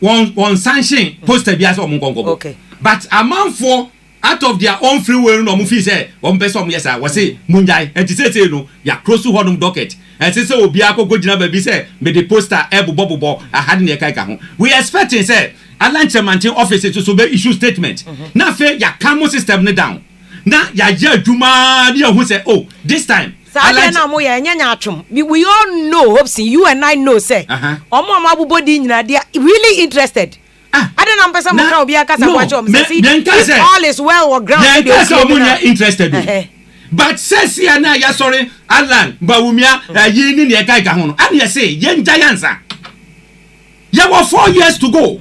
one sanction poster bi as omo konko okay but amount for out of their own free will no mo feel say one person yes I was say munjai and say no ya close to honum docket and say obi akoko gina ba bi say me the poster ebobobo ahade ne kai ka ho we expecting say Alanche Mantin office to be issue statement na fe ya camo system ne down na ya je adwuma ne who say oh this time na mo ya nyanya atwom we all know hopes you and I know say omo amabobodi nyina they really interested I don't know person mo ka obi aka sa kwacho me say all is well or ground they are interested but says here na ya sorry Alan Bawumia yi ni ne kai ka ho no and you say yen giantsa ya were 4 years to go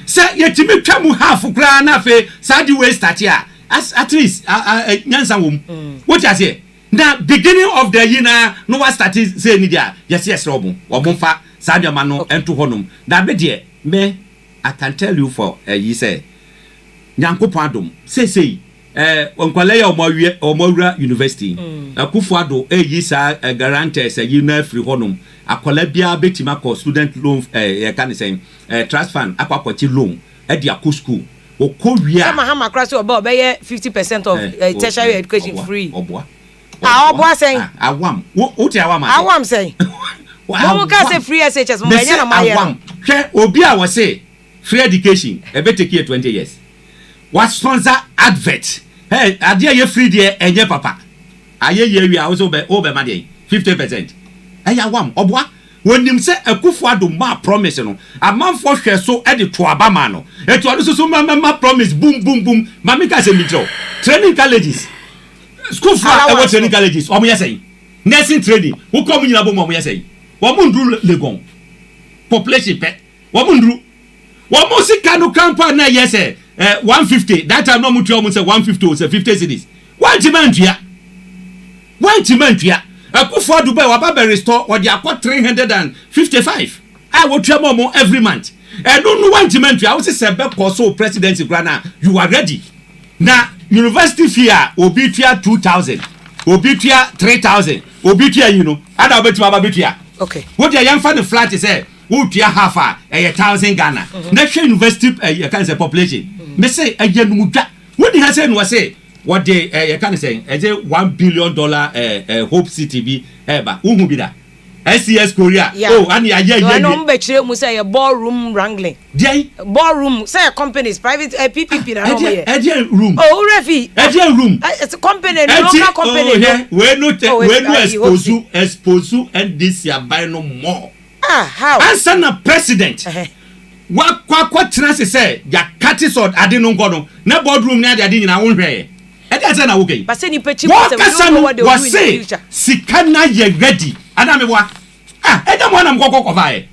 say yetimi twamu half kra na fe sadi way start here at least nyansa wom what you say na beginning of the year na no was start say ni dia yes robo obomfa sadi ma no ento honum na be de me I can tell you for you say nyankopon adom say onkwale ya omawura university akufuado yi sa guarantee say you na free honum akola bia betima ko student loan can say trust fund akwakwati loan e dia ko school okowia sama ha makrasi oba be 50% of tertiary education free oboa saying awam what awam saying mo ka say free SHS mo nya na maye awam hwe obi a wo say free education e be take 20 years what sponsor advert hey adia ye free there enye papa aye ye wi a wo so be ma dey 50% eya wam obwa wonim se akufuado ma promise no amanfo hwe so e de to abama no eto no so ma promise boom mama ka se mitro training colleges school for e training colleges omo yesey nursing training wo kom nyina bo omo yesey wo mundru legon population pe wo mundru wo mo sika no campa na yesey 150 that time no mutu omo say 150 or say 50 cities one timantua akufo Dubai wa ba restore or they akọ 355 I will try more every month and don't want to mention I was say be so presidency grana you are ready now university fee obi tua 2000 obi tua 3000 obi tua you know ada obi tua ba tua okay what the young fan flat say who tua half a 1000 Ghana national university can say population me say ayenumudwa what the say no say what they can say $1 billion hope CTV eba uhu bida SCS Korea oh and ya no mbe chire mu say ballroom wrangling ballroom say companies private PPP na no here room oh refi room it's a company local company we no expose and this year buy no more how answer na president kwa trans say ya catty sword ade no ngono na boardroom na ade nyina wo hwe e dey say na wo gay but say ni pechi say we don't know what they will do in the future sikana ye ready adam wa e dey mo na mkoko kovae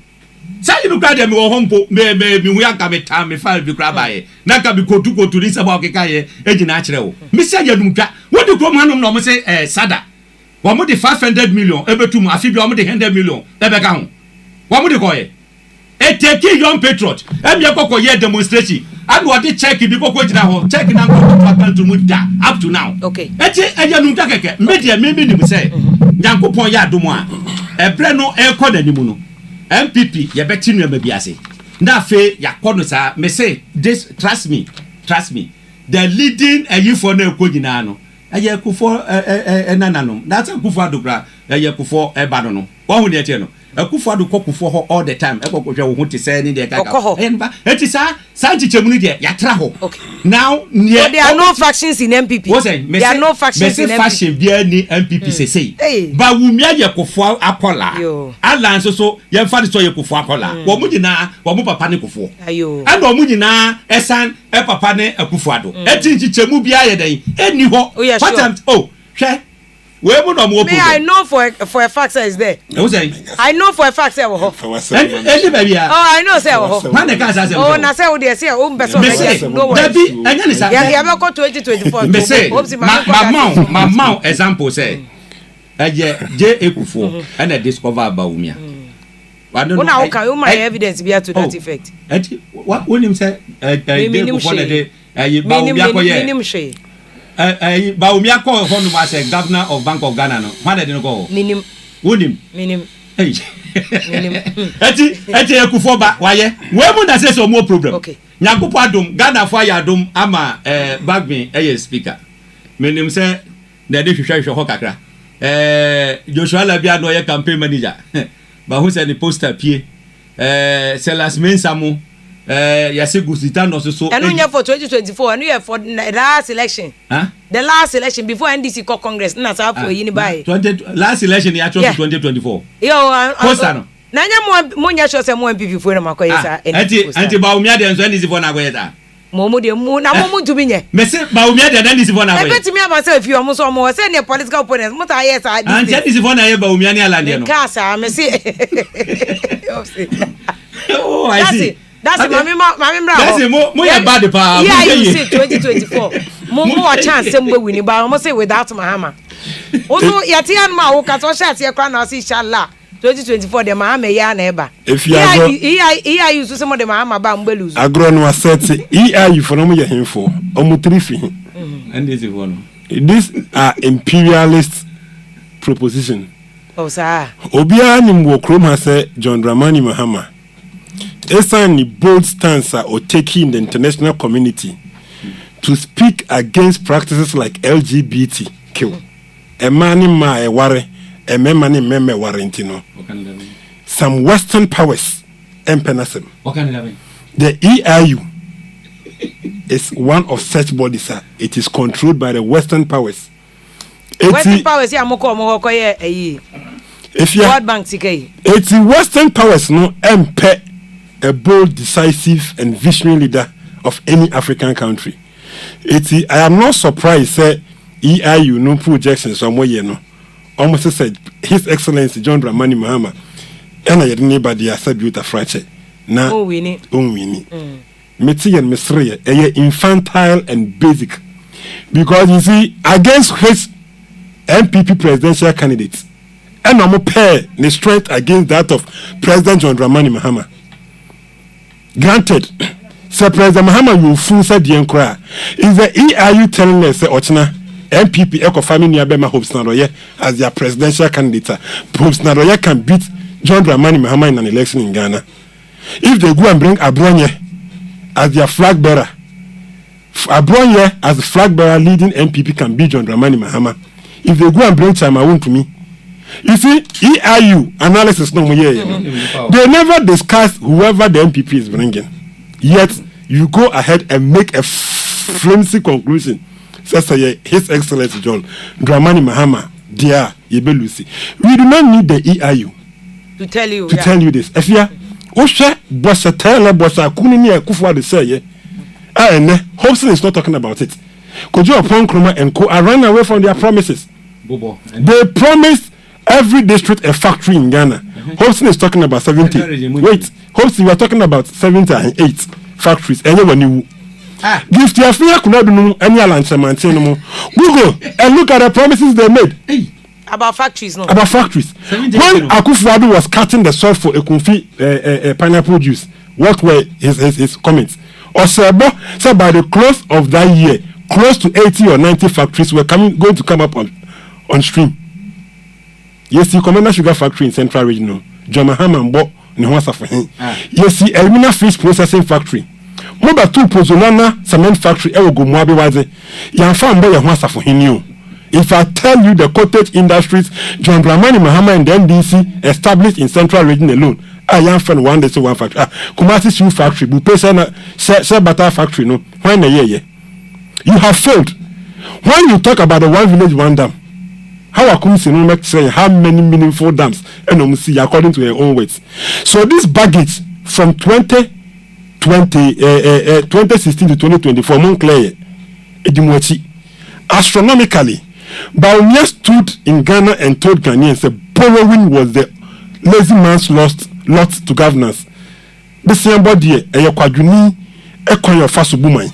say you look at them wo hompo me hu ya ka me time me file bi kra bae na ka bi kotu ni se ba okeka ye ejina akere wo me say ya dumtwa wo de krom hanom na mo say sada wo mo de 500 million ebetum afi bi wo mo de 100 million ebeka ho wo mo de koye take young patriot em ye kokko ye demonstration and what the check bi kokko jina ho check na ko to mu da up to now okay eje nu ta keke media me nim say Nyankopon ya adom a ebre no e ko da nimu no MPP ye beti nu ma biase na fe ya ko no sa me say this trust me the leading for na ko jina no eye kufo enananom that's kufo adokra eye kufo eba no wo hu ne tie no akufo adokufo ho all the time ekokwohwe wo hu te say ni de kaka enba eti sa chichemu ni de yatra ho now so there are no factions in MPP there are no factions in MPP faction bia ni MPP say ba wumia ye kufo akola alan so ye fa de so ye kufo akola wo mu nyina wo mu papa ne kufo ayo and wo mu nyina esan papa ne akufo ado eti chichemu bia ye den eni ho what oh hwe we mo no mo me I know for a fact say is there who say I know for a fact say wo ho eni ba bia I know say wo ho man dey can say oh na say wo dey say o mbe so no worry Dabi enya ni sa ya be ko 2024 me say my mount example say je ekufo and I discover about Umia una o kan o my evidence bia to that effect what when him say ekufo na dey Minim she. Baumiako Hondu was a governor of Bank of Ghana. No, why didn't go? Minim. Minim. Hey. Eti Kufoba, why? Where would I say some more problem? Okay. Nyakupadum, Ghana fire dum, ama, bagme, speaker. Minim say, the dish share Hokakra. Joshua Labia no campaign manager. But who said the poster P? Sellers main Samu. Yase Gusitan also so. And when you for 2024, and you have for the last election. Huh? The last election before NDC call Congress. That's how for you buy. Last election, the actual 2024. Yo, Postano. Nanya Monya shows some MPP for them. Anti Baumia and NDC for Nagueta. Momo de Moon, Namu to be. Messi Baumia and NDC for Nagueta. I bet me about if you almost almost send your political opponents. What I yes, I and NDC for Baumia Landiano. Casa, I see. Oh, I see. That's it, Mammy Brown. That's it, more bad power. Yeah, you see 2024. More chance, somewhere winning, but I almost say without Mahama. Also, Yatian Mao, Katosha, Yakran, inshallah. 2024, the Mahama, ya neighbor. If you are used to some of the Mahama Bambelus. Agron was set, you for no more for Omutrifi. And this is one. These are imperialist proposition. Oh, sir. Obiani Mwokroma said John Dramani Mahama. Esan bold stance or taking the international community to speak against practices like LGBTQ. A man in my worry, a memani meme warrantino. Some Western powers empenasem. The EIU is one of such bodies. It is controlled by the Western powers. Western powers, yeah, moko if you World Bank TK. It's Western powers no MP. A bold, decisive, and visionary leader of any African country. I am not surprised that EIU no projections somewhere you know. Almost said His Excellency John Dramani Mahama. And I had anybody I said beautiful fracture. Now, Winnie. Meti and Misre, infantile and basic. Because you see, against his MPP presidential candidates, and I'm pair the strength against that of President John Dramani Mahama. Granted, Sir President Mahama will fool said the inquiry. Is the EIU telling us Ochina MPP Eco Family Abema Hopes Naroye as their presidential candidate? Hopes Naroye can beat John Dramani Mahama in an election in Ghana. If they go and bring Abronye as their flag bearer, Abronye as the flag bearer leading MPP can beat John Dramani Mahama. If they go and bring Chamawun to me, you see, EIU analysis no more. They never discuss whoever the MPP is bringing. Yet you go ahead and make a flimsy conclusion. Says His Excellency John Dramani Mahama, dear Yebelusi. We do not need the EIU to tell you this. Afia, Osha Bossa Taylor Bossa Kunini Kufa de say, and Hobson is not talking about it. Could you upon Kroma and Co. I ran away from their promises. They promised every district a factory in Ghana. Hobson is talking about 70. Wait, Hobson, we are talking about 78 factories. Anyone new? Give to Afia could not do any alignment. Google and look at the promises they made. About factories, no. About factories. When Akufo-Addo was cutting the soil for a pineapple juice, what were his comments? Osebo said by the close of that year, close to 80 or 90 factories were going to come up on stream. Yes, the Commander Sugar Factory in Central Regional, John Mahama Mbo, Nwasa for him. Yes, the Elmina Fish Processing Factory. Moba 2 Pozolana Cement Factory, Ewogo Mwabe Waze, Yanfa Mbo Nwasa for him. If I tell you the cottage industries, John Dramani Mahama and the NDC established in Central Region alone, I am from one day to one factory. Kumasi Shoe Factory, Bupesa Shea Butter Factory, no, when a year. You have failed. When you talk about the one village, one dam, how I couldn't say how many meaningful dams and see according to your own weights. So this baggage from 2016 to 2024, Moncler, Edimochi, astronomically, Baumia stood in Ghana and told Ghanaians that borrowing was the lazy man's lot to governance. The same body, a quadruni, a coin fasubumai.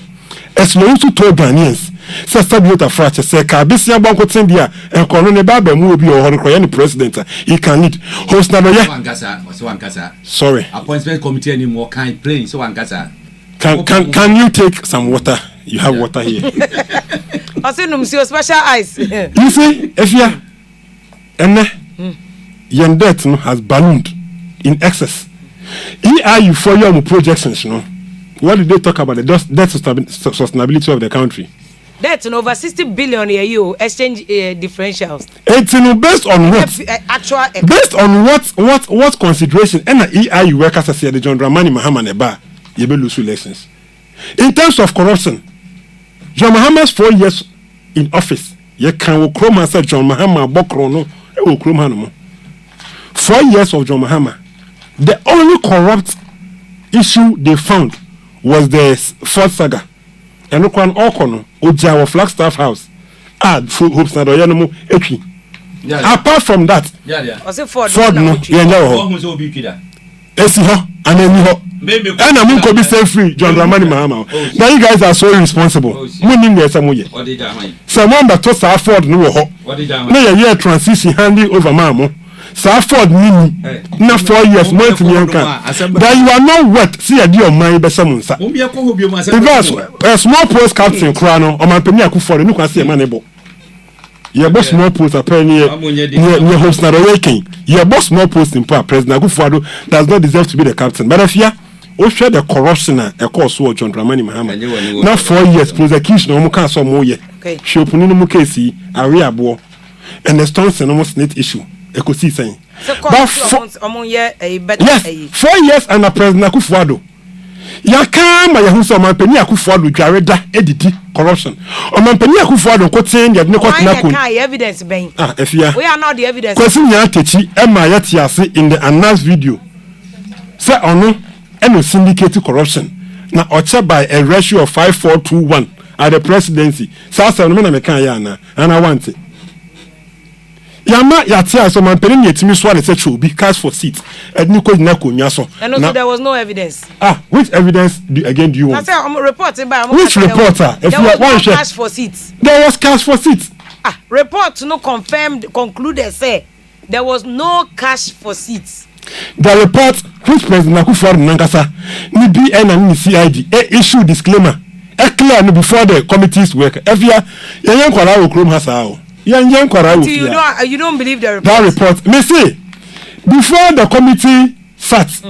As we also told Ghanaians, Sister Beauty Fracture said, Cabisia Banco Tendia and Colonel Baba will be or president. He can lead. Host Nadoya. Sorry. Appointment committee anymore can't play, so Ankasa. Can you take some water? you have water here. I say no special ice. You see, Afia, and your debt has ballooned in excess. EIU for your projections, what did they talk about the debt sustainability of the country? Debt in over 60 billion a year exchange differentials. It's based on what? Based on what consideration? And the EIU workers say the John Dramani Mahama Neba you will lose elections. In terms of corruption, John Mahama's 4 years in office, you can Okroma said John Mahama Bokrono, Okroma. 4 years of John Mahama. The only corrupt issue they found was the Ford saga. And look on Okono, Ojawa Flagstaff House. Hopes na doya no mo etwi. Apart from that, Ford no, Esi ho, aneni ho. And I'm going to be set free, John Dramani Mahama. Now you guys are so irresponsible. Someone that told us Ford no ho. Now you transition handing over Mamo. Ford Nini, not 4 years, more to me. That you are not wet. See a deal of my Besamunsa. A small post captain Crano, or my Penia Kuford, you can see a manable. Your boss small post a penny near host not awakening. Your boss small post in power President Akufo-Addo does not deserve to be the captain. But if you share the corruption, a course of John Dramani Mahama. Now 4 years, prosecution, no more so more yet. She opened no more case, a real boy, and the stones and almost net issue. But 4 years and a President Akufo-Addo. Ya kama ya huso mampeni Akufo-Addo dwareda edidi corruption. O mampeni Akufo-Addo ko tin ya ne ko tena ko. Evidence ben. Afia. We are not the evidence. Question ya techi e ma ya tiase in the announced video. Say ono eno syndicate corruption. Na ocha by a ratio of 5421 at the presidency. Sasa no me na me kan ya na and I want it. Yama yatia so mampeni ni etimi so ade say be cast for seat. Edni ko nyina ko nwa so. And also there was no evidence. Which evidence do you want? I say reporting by which reporter? If you want cash for seats. There was cash for seats. Report no concluded say there was no cash for seats. The report which President Akufo-Addo Nankasa ni BN and ni CID issue disclaimer. Clear no before the committee's work. Afia yan kwara okrom hasa o. You don't believe the report? That report. Me say, before the committee sat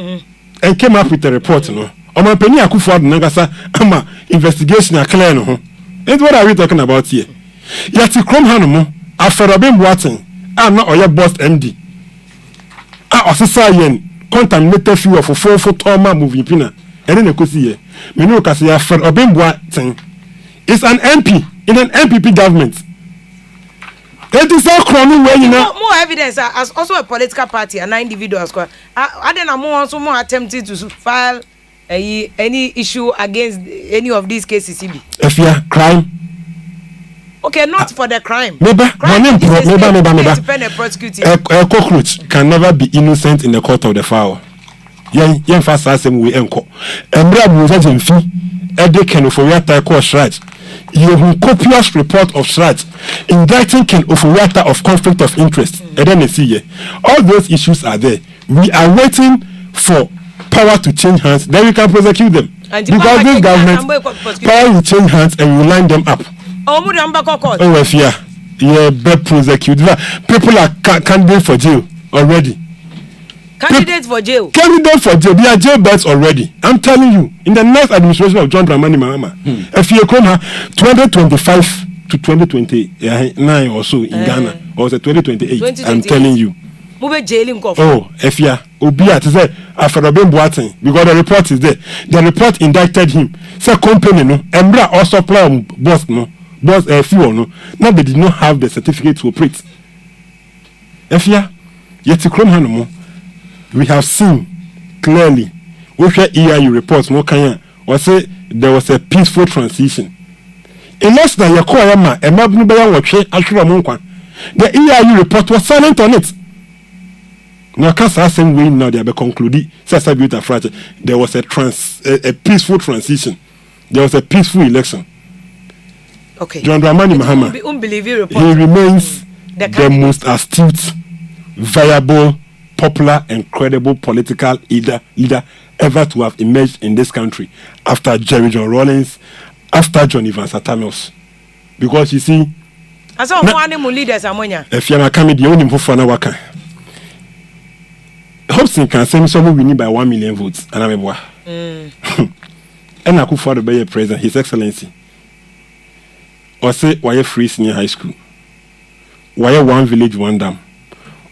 and came up with the report, Oman Penny Akufo-Addo Nankasa ama investigation a clear no. And what are we talking about here? Yati Krom Hanumo, Aferabem Watson, na oya boss MD. Osisa yen contaminated fuel for 4 toma moving pina. And then you see here. Me know kasi Aferabem Watson is an MP in an MPP government. It is all crony way, more evidence as also a political party and individuals. I don't know also more attempting to file any issue against any of these cases. If you crime. Okay, not for the crime. Maybe a cockroach can never be innocent in the court of the fowl. Yen fast as we enco. Embra buzaje mfi ede ken ofori attack or shraj. You copious report of shraj indicting Ken Oforiatta of conflict of interest. And then see here. All those issues are there. We are waiting for power to change hands, then we can prosecute them. Because this government power will change hands and we will line them up. Oh, if yeah, better prosecute. People are candidates for jail already. Candidates for jail. Candidates for jail. They are jail beds already. I'm telling you. In the next administration of John Dramani Mahama, if you come 2025 to 2029 or so in Ghana, or the 2028, I'm telling you. Oh, if you Obia to say Aferabem Boateng, because the report is there. The report indicted him. Say company no, Embra also supply boss no, boss fuel no. Now they did not have the certificate to operate. If you yet to come hano. We have seen clearly with the EIU reports more can or say there was a peaceful transition. Unless na yakoya ma emabnu be yan wotwe ahwera mo nkwa. The EIU report was silent on it. Now can say we now they be conclude there was a peaceful transition. There was a peaceful election. Okay. John Dramani Mahama. He remains the most astute, viable, popular and credible political leader ever to have emerged in this country after Jerry John Rawlings, after John Evans Atamios. Because you see, I saw one of leaders amonya. If you are coming, the only for na waka. Hobson can send someone winning by 1 million votes, and I'm a boy. And I could for the Bayer President, His Excellency. Or say, why a free senior high school? Why one village, one dam?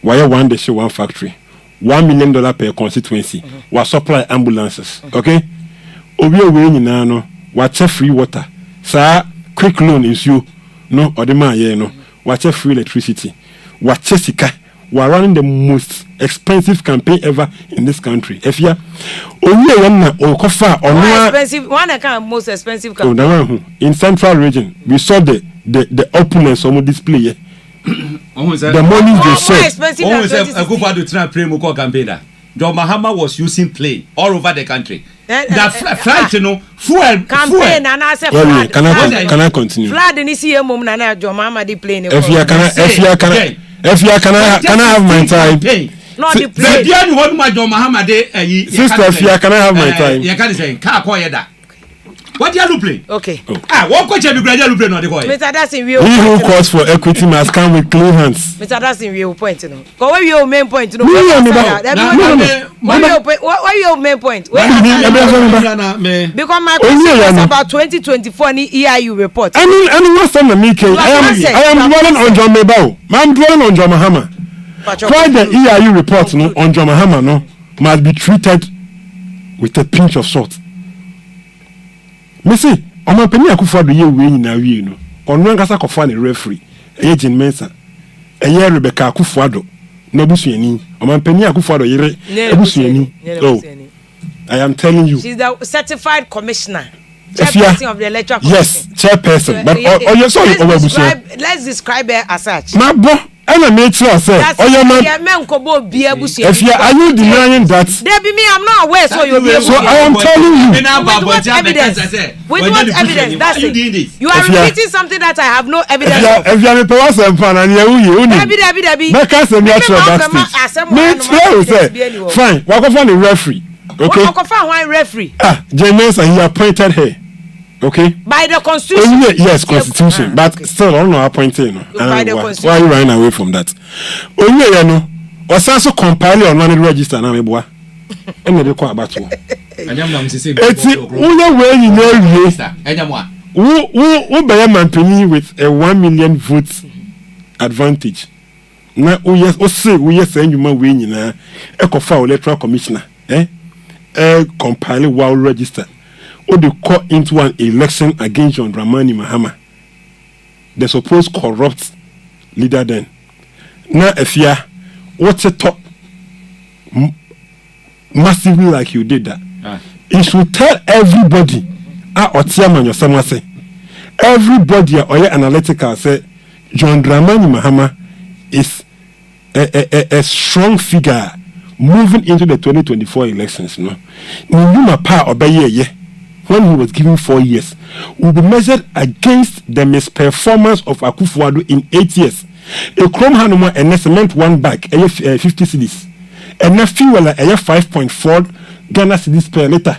Why one day show, one factory? $1 million per constituency. Was supply ambulances. Okay? Obi away ni no. Watch free water. Sir, quick loan is you. No, or the man, yeah, no. Watch free electricity. Watch Jessica. We are running the most expensive campaign ever in this country. If you only one or kofa or no expensive one account most expensive campaign. Oh, in central region, we saw the opulence on display. The money they said. Almost a good part to try to campaign. John Mahama was using plane all over the country. That flight, you know, fuel campaign and I said, can I continue? Flood in this year, Mom, and John Mahama the plane. If you can I have my time? Not the plane. Sister, if you can I have my time? You can't say, car quiet that. What do you play? Okay. What coach have you gradually play on the boy? Mr. That's in real. He who calls for equity must come with clean hands. Mr. That's in real point, you know. Go where your main point, you know. What your main point? Because my question is about 2024 EIU report. I mean, what's on the Mike? I am dwelling on John Mebao. I'm dwelling on John Mahama. Why the EIU report on John Mahama no must be treated with a pinch of salt. Me say, Omo Penny Akufo do ye we nyina wie no. Ono nkasa kofa ne referee. Ejin Mensa. Eye Rebecca Akufo ado. Na busuani. Omo Penny Akufo do yire busuani. Oh. I am telling you. She's the certified commissioner. Chairperson of the electoral commission. Yes, chairperson. But you sorry let's describe her as such. Ma bo and I made sure say if you are you denying that Debbie me I'm not aware so you so I am telling you with what evidence that's it you are repeating something that I have no evidence if you are a person and you Debbie fine walk off on the referee okay walk off on referee James and he appointed her. Okay. By the constitution. Yes, constitution. But still, I don't know appointing. Why are you running away from that? Only you know. Was also compile on one register now, my boy. And they call about you. It's only way you know who buy a man penny with a 1 million votes advantage. Now, we send you my win in a Ecofa electoral commissioner. Compile while register. Or they call into an election against John Dramani Mahama, the supposed corrupt leader then. Now, if you what's a top massively like you did that, you should tell everybody, or chairman your someone say, everybody or your analytical say, John Dramani Mahama is a strong figure moving into the 2024 elections. No, you pa obey when he was given 4 years, will be measured against the misperformance of Akufo-Addo in 8 years. A Chrome Hanuma and cement one bag, 50 cedis, and a fuel 5.4 Ghana cedis per liter.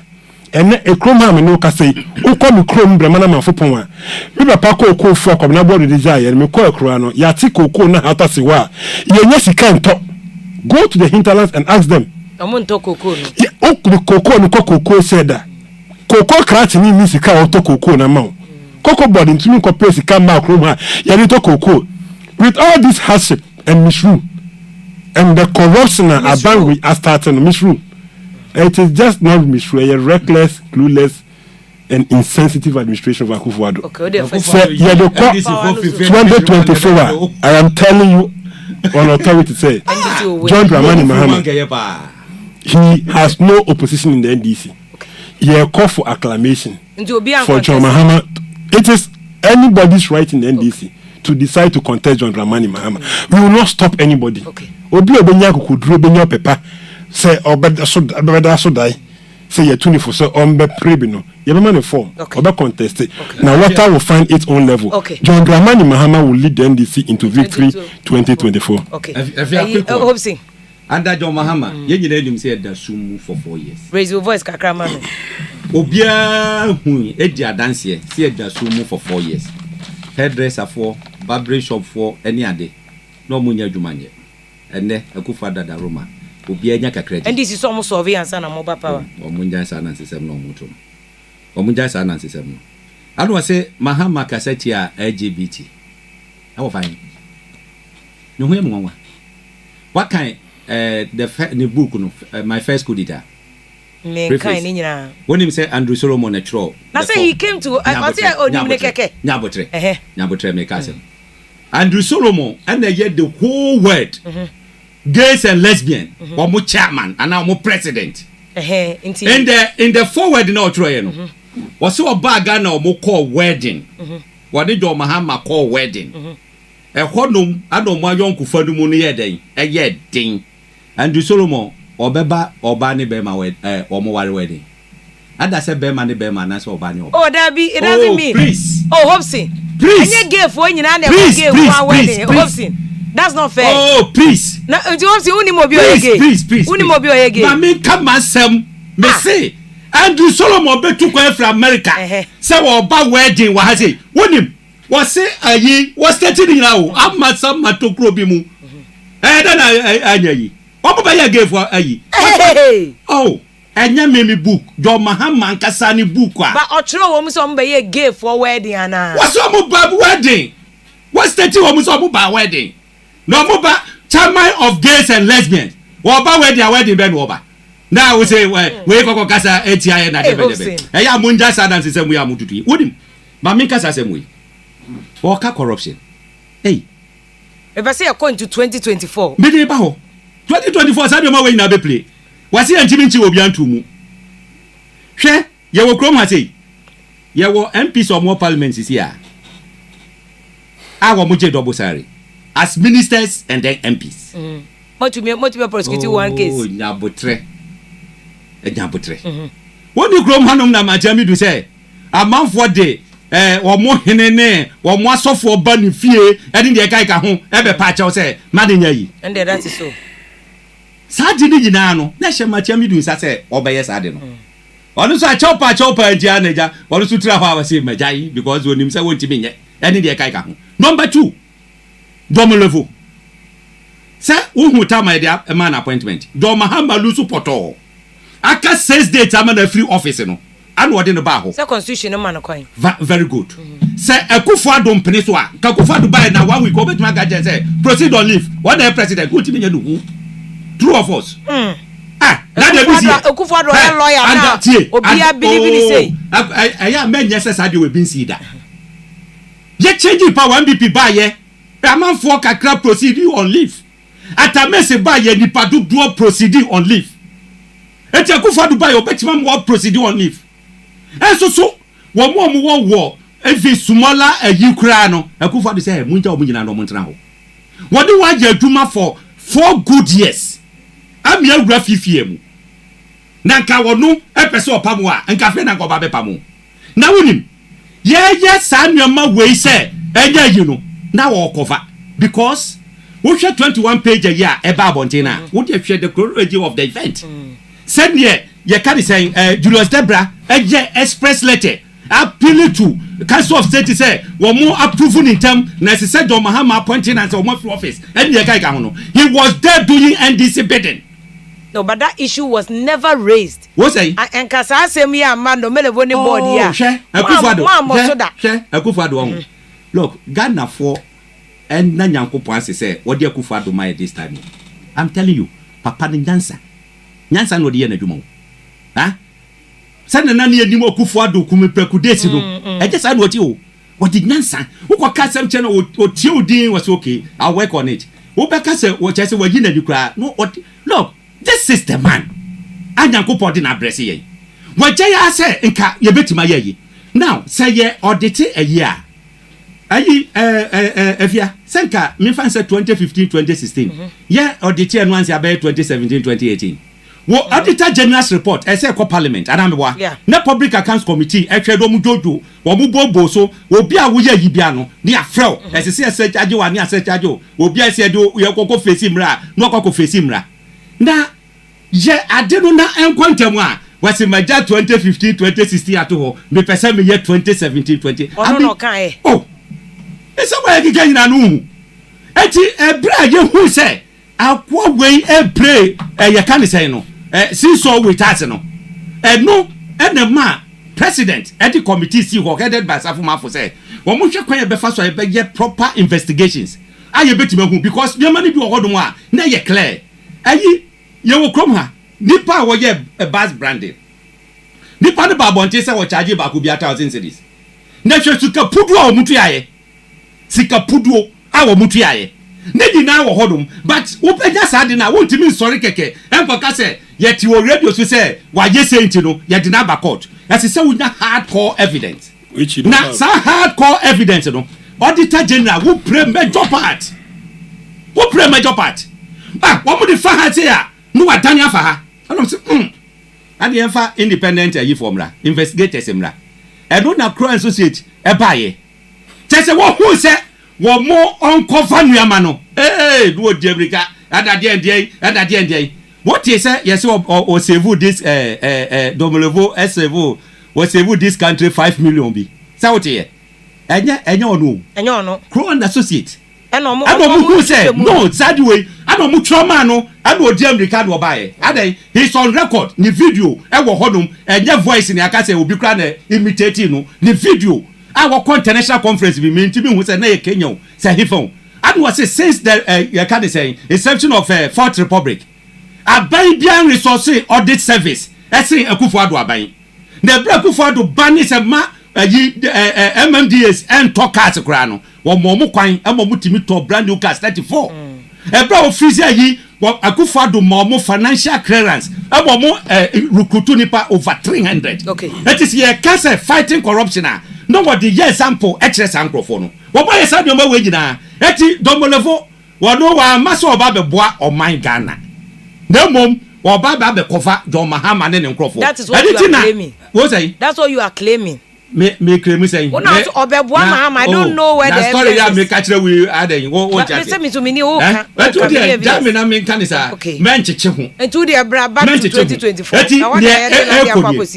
And a Chrome Hanuma no say, who call me Chrome Bramana Mafopoma. Riba Paco co for Comnabo desire, and Miko Croano, Yatiko ko na hata siwa. Yes, he can't talk. Go to the hinterlands and ask them. I'm on Toko. Coco and Coco said that. Coco cratch ni misika auto coco na mau. Coco body into me compare sika ma kroma. Ya little coco. With all this hardship and misrule and the corruption and abandon are starting misrule. It is just not misrule, a reckless, clueless, and insensitive administration of Akufo-Addo. Okay, so yeah, the 2024. I am telling you on authority say John Dramani Mahama. He has no opposition in the NDC. He call for acclamation for John Mahama. It is anybody's right in the NDC to decide to contest John Dramani Mahama. We will not stop anybody. Obi obenya kukudro benya pepa say obeda so die say ye 24 so ombe prebi no ye be man form obe contest now water will find its own level. John Dramani Mahama will lead the NDC into victory 2024. Okay. Under John Mahama, you need him say that sumu for 4 years. Raise your voice, Kakramano. Obia hu Edia dance here, see that sumu for 4 years. Hairdresser for, barber shop for any other. No munya jumanye. And then a kufada da Roma. Obia nyaka credit. And this is almost surveillance and mobile power. Omunja sana system no mutum. Omunja sana system. I don't say Mahama Kassetia LGBT. How fine. No way more. What kind the book my first coup d'etat. When him say Andrew Solomon a troll. Now say he came to I say Nyabotre me cousin. Andrew Solomon and they get the whole word. Gays and lesbian or more chairman and now more president. In the forward no troy. Was so a bag or more call wedding. What did your Mahama call wedding? A honum, I don't my young Kufadu Munia day, a yet ding. Andrew Solomon or Beba or Barney Bema or more wedding. And I said Bema Bema, that's all Barney. Oh, that be it doesn't mean. Please. Oh, Hobson. Please. And you gave when you never gave one wedding. Hobson. That's not fair. Oh, please. Now, Hobson, please. I mean, come on, Sam. Me say. Andrew Solomon be took away from America. Say about wedding was say. When him was say ayi was starting now. Amma some matokro bi mu. Then ayi. What ba ya give for ayi? Oh, enya me book. Jo Mahama nkasa ni book a. But otro wo mu so mbe ye give for wedding ana. What so mu ba wedding? What starting wo mu so mu ba wedding? No mu ba chairman of gays and lesbians. Wo ba wedding ben wo ba. Now we say we koko kasa ATI na debe. Eya munja sada nsem we amututu. Wodim. Ma min kasa sem we. Oka corruption. Hey. If say according to 2024. Me dey ba ho. 2024 say dem we na be play. Wasi antimi nchi obi antumu. Hwe ye wo krom ha say. Ye wo MPs or more parliament is here. Awo mo je double salary as ministers and then MPs. What you prosecute one case. Oh, nyabotre. Nyabotre. What you krom hanom na majami do say? A man for day omo henene omo asofo ba ni fie edi de kai ka ho e be pa che say madenya yi. And that is so. Saadi ni nyina no na hye majami do say obeye saadi no. Onu so a chopa ntia na ja onu so tira ho awase majai because onim say wontimi nye edi de kai ka ho. Number 2. Dom level. Say who tama dia a man appointment. Dom Mahama lusu poto. Aka 6 days am na free office no. And what in the bar? Say constitution no man coin. Very good. Say Akufo-Addo mpene so a. Ka Akufo-Addo buy na 1 week obetuma gadget say proceed on leave. What the president go timi nya no. True of us. Ah, na dey busy. Akufo-Addo a lawyer na. Obi believe ni say. Aya men yes say dey we bin see that. Ye change power MPP buy ye. Amanfo kakra proceed on leave. Atamese buy ye nipa do proceed on leave. Eti Akufo-Addo buy obetima mo proceed on leave. So wo wo evi sumola ayikra no Akufo-Addo say munja omunyina no montena ho. Wo de wa je aduma for 4 good years. Ami awura fifie mu. Na nka wo no epese opamo a nka fe na nka oba be pamo. Na wonim ye sa nneoma wei say enya yi no na wo cover because we share 21 page a year eba abonte na wo dey share the chronology of the event. Said here ye can say Julius Debra express letter appeal to Council of State say one more approval in term na se said John Mahama appointing as one free office and ye kai ka ho. He was there doing NDC bidding. No, but that issue was never raised. What say? And kasa asem ya man no melevoni board ya. Akufo-Addo. Look, Ghana for and na Nyankopon say what dey Akufo-Addo my this time. I'm telling you, papa ni nyansa. Nyansa no dey na dwuma. Ha? Send na na anim Akufo-Addo kume prekudesi no. E just say what you. What did nyansa? Who ko ka sem che no o tie odin was okay. I'll work on it. Who be ka say what say we na dukra. No, look, this is the man. Anyankopon dey na address ye. Wagya ya say nka ye betima ye. Now, say ye audit a year. Ayi Afia senka me fan say 2015 2016 yeah audit and once about 2017 2018 wo auditor general's report I say ko parliament anamwa na public accounts committee e hwedo mu jojo wo mu bobo so obi a wo ya yibia no ne afrel ese se charge wa ne ase charge obi a se do ye kokko face mra no kokko face mra na ye ade no na enkontam a wasi maja 2015 2016 ato ho me pese me ye 2017 20 no kan e oh esa wa kika nyina no eti ebra ye hu se akwa wei e pray ye kan say no since all with us no no enema president at the committee see who headed by Safuma for say wo mo hwe kwan e be fa so e be get proper investigations aye betima hu because the money bi wo hodom a na ye clear ayi ye wo krom ha nipa wo ye bus branding nipa ne ba bonte say wo charge ba ko bi 1000 cedis na hwe suka pudu a wo mutu aye sika pudu a wo mutu aye ne di na wo hodom but wo pega sade na wo ntimi sorry keke enkoka say ye ti wo radio so say wa ye say ntino ye di na ba court as say we na hardcore evidence which you na sa hardcore evidence no auditor general wo pray major part wo mo di fa ha say a no wa dan afa ha anom say ade enfa independent ayi formula investigators emra e do na crow associate e baaye tese wo hu say wo mo uncover nuama no do odi America adade ndie what you say yes or save this Domolevo save or save this country 5 million bi say what here enya ono crow and associate eno mo who say no sad way eno mo trauma no eno odi America do baaye adai he's on record ni video e wo hodom enya voice ni aka say obi kra na imitate no ni video our international conference bi me ntimi hu say na ye Kenya o say hifon adu was say since the you can say inception of Fourth Republic aban bian resource audit service ese Akufo-Addo aban na bra Akufo-Addo ban se ma MMDS and talk cars kra no wo mo kwan mo timi to brand new cars 34 e bra office yi Akufo-Addo mo financial clearance mo recruit nipa over 300 okay it is here cancer fighting corruption no what the year sample excess ankrofo no wo ba yesa de we gina eti Domolevo wo no wa maso oba be boa o man Ghana na mom wo ba be cover John Mahama ne nkrofo that is what you are claiming what say that's what you are claiming me claim say wo na obe boa Mahama I don't know where the story ya me catch we aden wo chat me to me ni o kan etu de jam na me kan sa men cheche ho etu de bra back to 2024 na what ya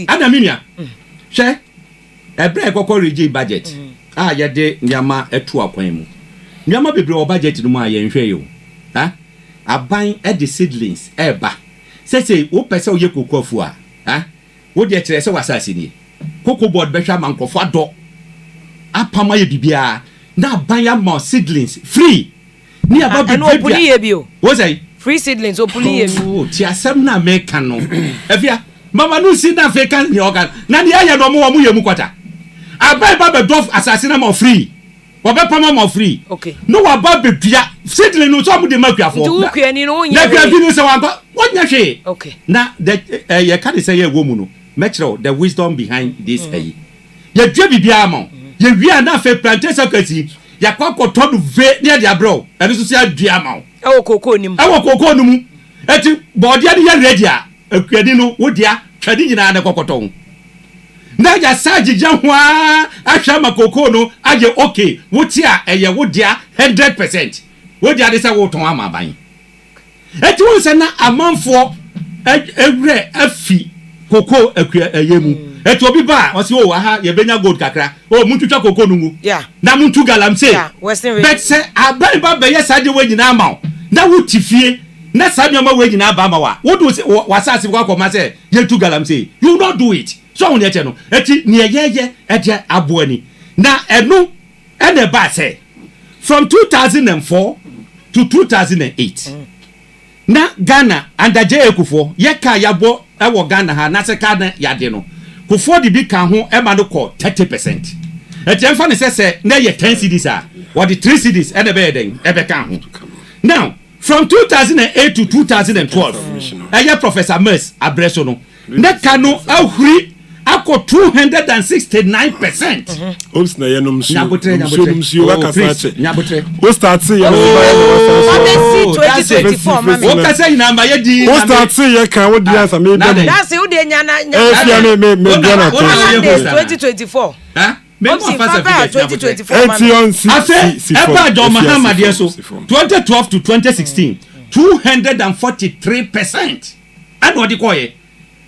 ana minia hwe ebre kokko regi budget ye de nyama etu akwan mu nyama bebre o budget no mu a ye nhwe yo ha aban e de seedlings eba say wo pese o ye kokofu a ha wo de kire se wasase ni koko board be hwa mankofo ado apama ye bibia na aban ya ma seedlings free ni aba be no puli ye bio wo say free seedlings o puli ye bi ti asem na me kan no Afia mama no si na fe kan ni organ na ni aye no mo ye mu kwata abai ba be dof assassin mo free wo be pama mo free okay no wa ba be dua seedling no so mo de makuafo du ku ani no nya na kuafi no se wa ba wonya hwe okay na the ye can say ye wo mu no metro the wisdom behind this ye dua bibia mo ye wi na fe plantain sakati ya kwakoto do ve ne dia bro eno so se adua ma e wo kokoo ni mu eti body ade ye ready a akuadi no wo dia twade nyina na kwakoto na ya sajija hwa ahwa makoko no aje okay wuti a eye wodia 100% wodia de se wo ton amaban eti won se na amanfo ewre afi koko ayemu eti obi ba o se o wa ha ye benya gold kakra o muntutwa koko no mu na muntu galamse bet se aban ba be ye saje we nyina ama na wuti fie na sabe ma we nyina ba ma wa wodo wasase kwa koma se ye tu galamse you not do it so on yet no eti ne yeye ede aboani na eno ene ba say from 2004 to 2008 na Ghana under J Akufo ye ka yabo e wo Ghana ha na se ka na yade no Kufo di bi ka ho e ma no ko 30% eti emfa ne se na ye 10 cedis a what the 3 cedis ene be den e be ka ho now from 2008 to 2012 aya Professor Mers Abreso no na ka no ahuri ako 269%. Ops na yenom su. Nyabotre. Nyabotre. O start see ya. Mama 2024 mama. O kasa ina ma ye di. O start see ya kan wo di answer me dem. That's you dey nya na. Afia me na 2024. Huh? Me mo fast 2024 mama. Eti on Eba John Muhammad yeso 2012 to 2016 243%. And what you call it?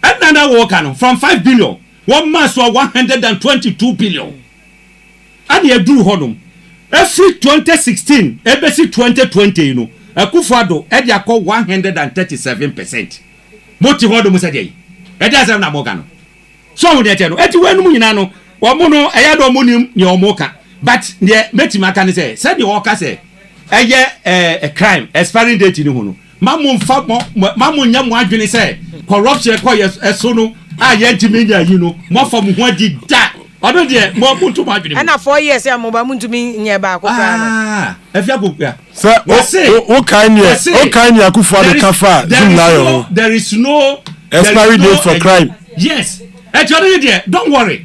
And another work from 5 billion. 1 month so 122 billion. And you do honum. Every 2016, every 2020, you know, Akufo-Addo, Edia call 137%. Moti honum say, Edia say na mogano. So we dey no. Eti wenu nyina no, omo no eyado omonim ne omoka. But the metimaka ne say, said the worker say, eye a crime, expiring date ni ho no. Mamu nya mo adwene say, corruption ko yeso no, aye ntimi nya yi no, mo fam ho adi da. Odo de mo buntu ma adwene. Na 4 years ya mo ba muntumi nya ba akokra no. Afia Pokuaa. Sir, o kan ye Akufo-Addo kafa Zimlayo. There is no expiry date for crime. Yes. Don't worry.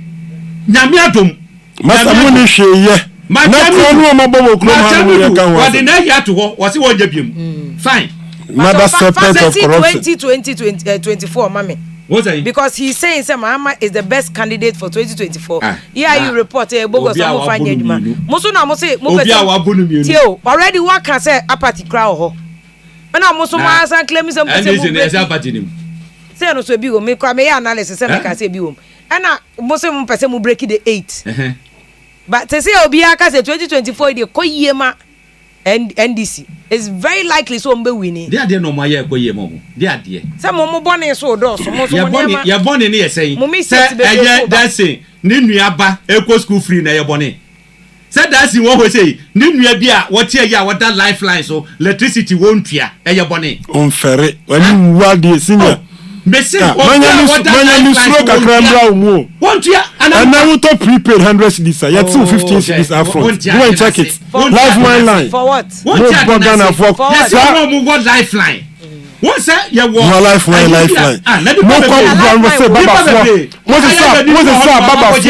Nyame adom. Masa mo ni hweye. Na ko no mo bobo kro ma no ye kan wa. What na ya to ho, was wo jabiem. Fine. Mother serpent of corruption. 2024 mami. What's that? Because he's saying say Mahama is the best candidate for 2024. You report bogus mo fa nya adwuma. Mo so na mo say mo Obi a wa bonu mi. Tio, already what can say apathy crowd ho. Na mo so ma san claim say mo say mo apathy nim. Say no so bi wo me kwa me analysis say me ka say bi wo. Na mo say mo pese mo break the 8. But to say obi aka say 2024 dey koyema and NDC is very likely so mbe winning. They are no more ye koyema mo. They are there. Say mo bone so do so mo so mo ya bone ne ye say. Say that say ni nuaba eko school free na ye bone. Say that say wo say ni nua bi a wo tie ya wo da lifeline so electricity won tua ye bone. On ferre wani wadi senior. Mese manya stroke akramra umu. Want ya and now to prepaid 100 cedis. You 215 cedis up front. Go and check it. Lifeline line. For what? No Ghana for. Yes, no more lifeline. What's that? You want lifeline. No call say Baba for. What's it Baba for?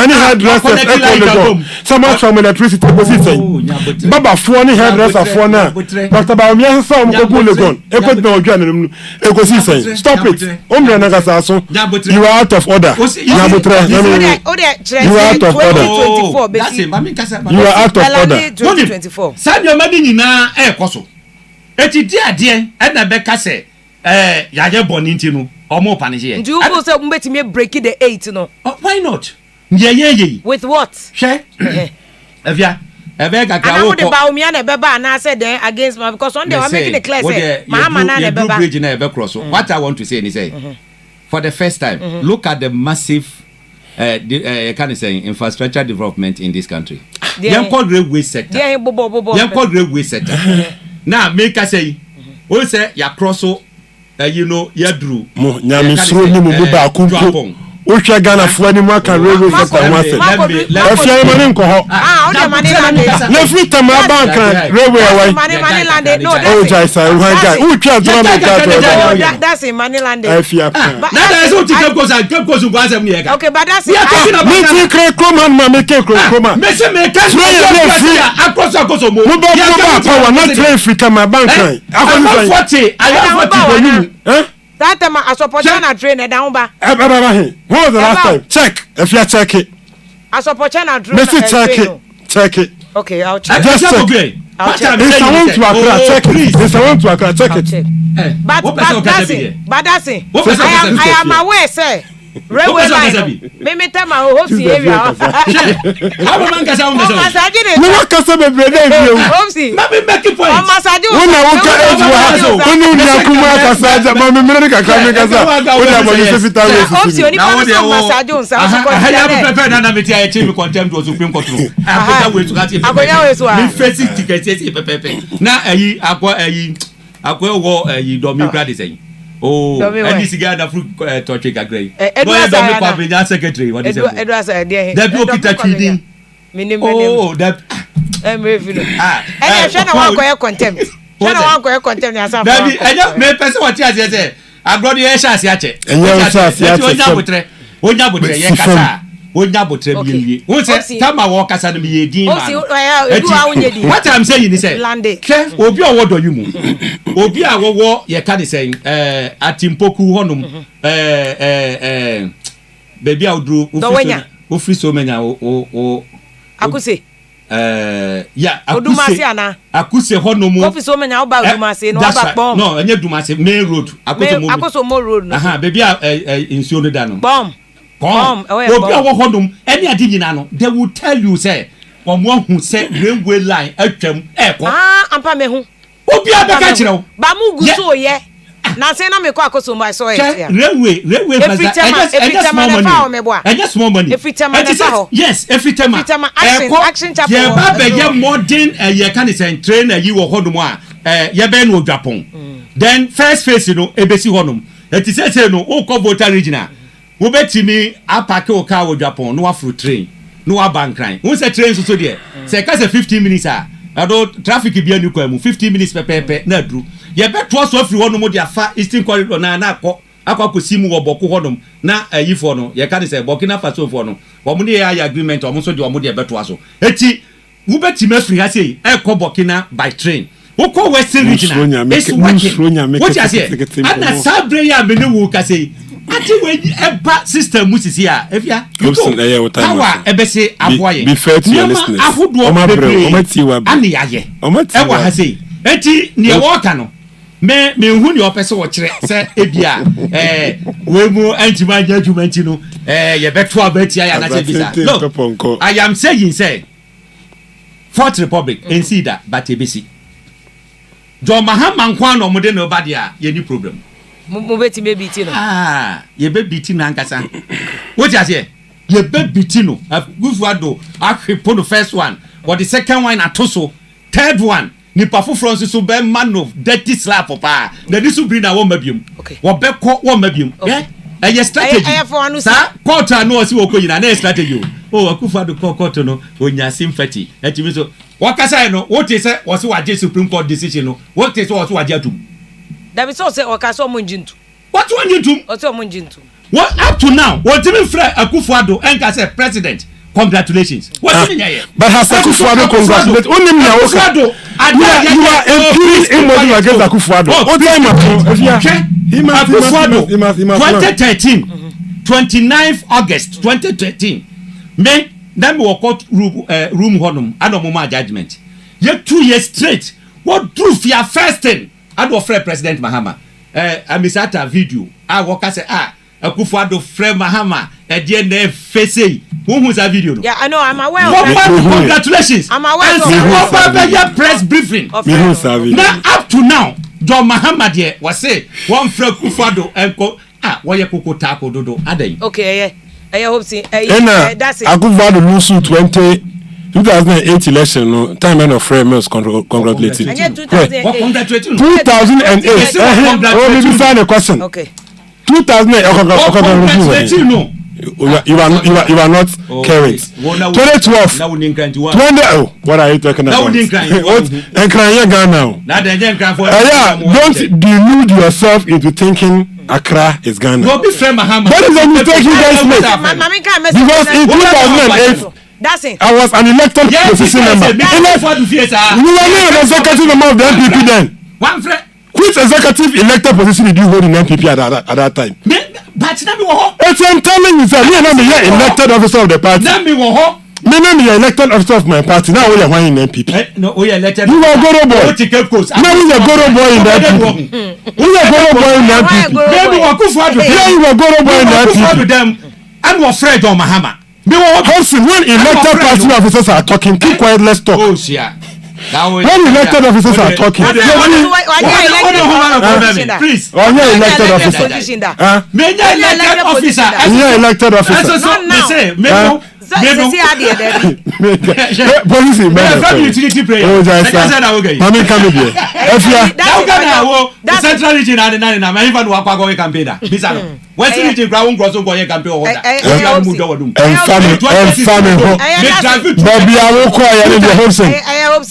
Any hairdresser echo someone from electricity position. Baba for any hairdresser for now. Dr. Baumia say am go Legon. Echo na odwa na echo say stop it. Omre na kasa so. You are out of order. You are out of order. That's it. Mami kasa. You are out of order. 2024. Sadio madi nyina ekoso. Eti ade e na be ka se yaje boni ntinu omo panish ye. Do you go say mbetimi break the 8 no? Why not? Ye. With what? She. Afia. Ebe ka ka wo. And the Baumia na beba na say then against me because one day we making the clear say Mahama na na beba. Bridge na ebe cross. What I want to say is say for the first time look at the massive can I say infrastructure development in this country. Yan called railway sector. Yan called railway sector. Now make us say we say ya cross you know ya drew mo nyame sro ni mo ba kunko o hwe Ghana fo ani mo aka railway sector wa se afia mani nko ho o de mani land na free time bank railway away mani land no oh jaisa o hanga o twa twa me ka that's in mani land afia na that's what you go so go asem ni ega okay but that's me ti kre kroma ma me ke kroma me se me ka akoso mo ba power na train free time bank akoso 40 I have 40 that time I support China train down ba when was the last time check if you check it I support China train check it okay I'll check just check if I want to Accra check it if I want to Accra check it but that's it I am aware sir railway line me tell my host area how man kasa on no one kasa be brother you na me make point o massage una wo ka eju ha unu nya kuma kasa ja ma me mere ka ka me kasa o da mo se fita we si oni pa so massage on sa so ko ya pepe na me tia e me contempt o supreme court akoya we to ka ti akoya we so me face ticket e pepe na akwa wo domi grade say oh any cigar da fruit touch gagre no do me kwa benya secretary what is it Edward say there that you kita chidi oh that emrefilo and you na one contempt na one contempt na sa baby enya me person what ya say agrodi e sha ase ache onya botre ye kasa onya botre bi won say tama wo kasa no ye din ma what I'm saying is say obi owo do you mu obi awowo ye ka dey say atimpoku honum baby awdru ofri so menya o akuse yeah, akuse honomu office o menya oba Odumase no oba bom no enye Odumase main road akoso mo road no baby insuo no da no bom obi awo honum any ade nyina no they will tell you say omo hu say railway line atwam ampa me hu obi abeka kirew ba mu guso ye na say na me ko akoso mo I saw it railway just small money yes every time action chapel ye ba be ye modern ye can say train yi wo honum a ye be no Japan then first phase you know ebesi honum it is say no o ko voter regional wo betimi apake o car wo Japan no afro train no abankran won say train so there say ka say 15 minutes ado traffic bi anu kwa mu 15 minutes pepepe na duru ye beto so afiri hono mo dia fa eastern corridor na akọ simu wo boko hono na ayifo no ye ka say Burkina Faso fo no wo mo ne agreement wo mo so de wo mo de beto aso eti wo betime afiri ha sei ekọ Burkina by train wo ko western regional is working what you say ana sabre ya me ne wo ka sei ati we eba system musisi a Afia power ebese aboye be fair to your listeners omatiwa ani yaye ewa ha sei eti ne wo ka no me hu ne opese wo kire se ebia we mu antima adwumanti no ye beto abati ya na se bisa no I am saying say Fourth Republic ensida but ebesi Jo Mahama nkwa no mo de no ba dia ye ni problem mo beti me biti no ye be biti na nkasa what you say ye be biti no Gufuado ahwepo no first one or the second one atoso third one ni pafofro so be man of dirty slap pa na disu bring na wo mabiem wo be ko wo mabiem ye strategy sa quarter no si wo ko yina na strategy o Gufuado court no onya sympathy etimi so wakasa no what is say was waje Supreme Court decision no what is was waje atum David so say okasa omunjintu what one you do o say omunjintu what up to now what even Fred Akufuado enka say president congratulations what mean here but has Akufuado congratulate onim na Akufuado you are appealing in model against Akufuado what time Akufuado 2013 29th August 2013 me then we court room honum adomoma judgment ye 2 years straight what proof your first thing ado free President Mahama amisata video woka say Akufuado free Mahama e de na face who that video no yeah I know I'm aware of that congratulations I'm aware of your press briefing now up to now John Mahama there was say one free Akufuado enko wo ye kokota kododo adan okay I hope see that's it Akufuado lose 2008 election no time of frame was congratulated 2008 oh maybe find a question okay 2008 no you are not current 2012 what are you talking about and crying Ghana don't delude yourself into thinking Accra is Ghana. No be friend Mahama. That is a mistake you guys made. Because in 2008, that's it. I was an elected position member. You were not an executive member of the NPP then. One friend. Which executive elected position did you hold in NPP at that time? But it's I'm telling you, sir. Me and I'm here elected officer of the party. Me and me elected officer of my party. Now we are one in NPP. No, we elected. You are Goro boy. Now we are Goro boy in NPP. We are Goro boy in NPP. Yeah, you are Goro boy in NPP. I'm afraid of Mahama. Hudson, when elected party officers are talking, keep quiet. Let's talk. Oh, yeah. When elected officers are talking, please. On your elected officer. Elected officer. Police utility prayer. Mami come here. The central region na ma even wa kwa campaign da. Bisa no. Western region ground cross go campaign o da. Family ho. Bobby awo ko ya le Hobson.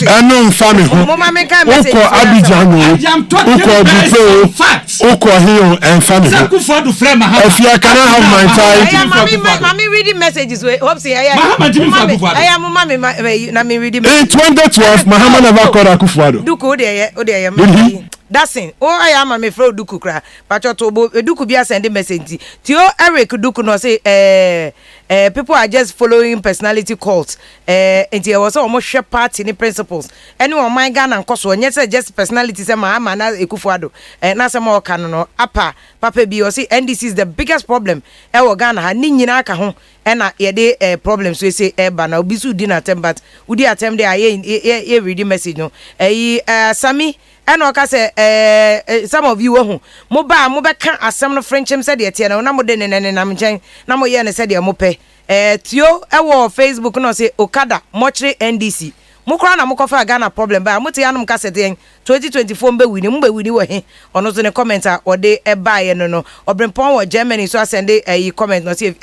Eno family ho. Uko Abidjan o. Uko Buffalo. Uko Hill and family. Akufuado friend Mahama. If you can have my time. Mami reading messages we Hobson. Mahama Jimmy Akufuado. Na me reading. In 2012 Mahama never called Akufuado. Duku o that's it. Oh, I am a me fro duku kra. Pacho to duku bia send message. Tio Eric duku no say people are just following personality cults nti e was almost share party ni principles anyone my Ghana nkoso onye say just personality say Mahama na Ekufuado na say ma oka no apa papa bi o say NDC is the biggest problem e wo Ghana ha ni nyina aka ho na ye de problems we say e ba na obi su di na attempt but udi attempt dey ye read message no Sami and oka say some of you who mo be kan asem no friendship said ye tie na mo de ne na mchen na mo ye ne said ye mo pe tio e wo Facebook no say Okada Mochre NDC mukra na mukofa Ghana problem ba muti yanum kasete 2024 mbe wini wo he ono so ne commenter ode e ba ye no obrempon wo Germany so asende comment no say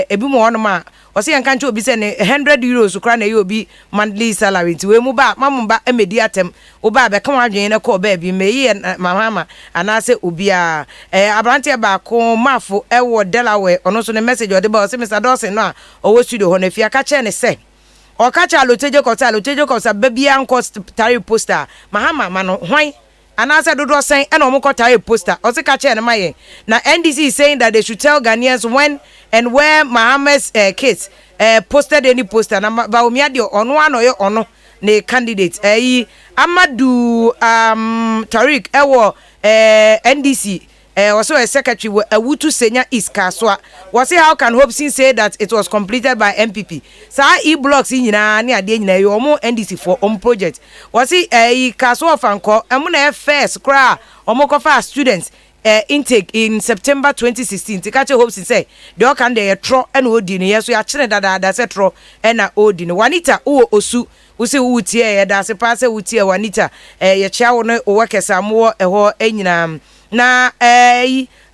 ebi mo ono ma o say yanka nche obi say ne 100 euros kra na ye obi monthly salary ti we mu ba mamumba emedi atem oba be kan wadwen ne ko ba bi me ye mama anase obi a abrante ba ko mafo e wo Delaware ono so ne message ode ba o say Mr. Dawson no a o wo studio ho na fia ka che ne say o kacha alotejo kosa baby anko tari poster Mahama mano hwan anasa dodo sen e no mko tari poster o se kacha na maye na NDC is saying that they should tell Ghanaians when and where Mahama's kids posted any poster na ba omia de ono anoye ono ne candidate Amadu Tariq ewo NDC also a secretary Awutu Senya Iskaswa was how can Hobson say that it was completed by MPP sa blocks in nyina ne ade nyina yo mo NDC for project was he Kaswa fanko emuna first kra omo kofa students intake in September 2016 tikache Hobson say they can dey tro and odi ne yeso ya chene dada se tro na odi ne Wanita osu usi wutie da se passe wutie Wanita ye chia wo no workers mo ho enyina na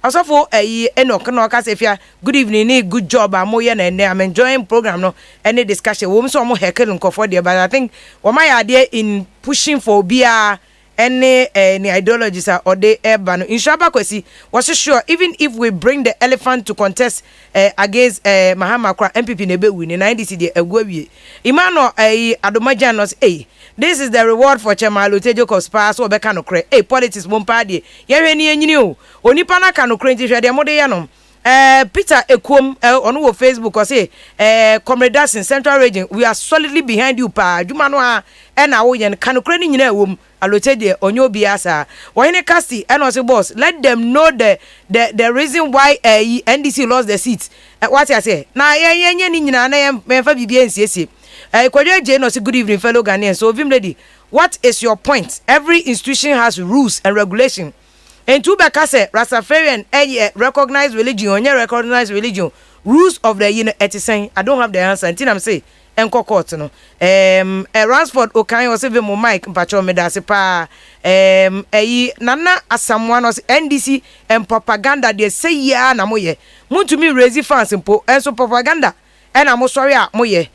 asofo Enoch no ka Afia good evening ni good job amoye na I'm enjoying program no any discussion wo so mo hekel nkofo there but I think what my idea in pushing for bia any ideologies or they urban inshaba kwesi was sure even if we bring the elephant to contest against Mahama Kra MPP nebe win na NDC de egwawie Imano Adomajan was this is the reward for Chema Lotejo Cospa so be kanokre politics mompa de ye hwani enyini o onipa na kanokre nti hwede mo de ye no Peter Ekwom on wo Facebook or say comrades in Central Region we are solidly behind you pa adwuma no a na wo ye kanokre ni nyina ewom aloteje onyo biasa wohene casti and also boss let them know the reason why NDC lost the seats what I say na ye ni nyina na ye fa bibia nsiesie Kwadwo J no say good evening fellow Ghanaians so Vim lady what is your point every institution has rules and regulation and to beka say Rastafarian recognized religion onye recognized religion rules of the etisen I don't have the answer until I'm say enko court no Ransford Okan was even mo mic mpacho me da se pa nana asamwa no NDC and propaganda they say ya na moye muntumi raise fans mpo enso propaganda na mo sorry a moye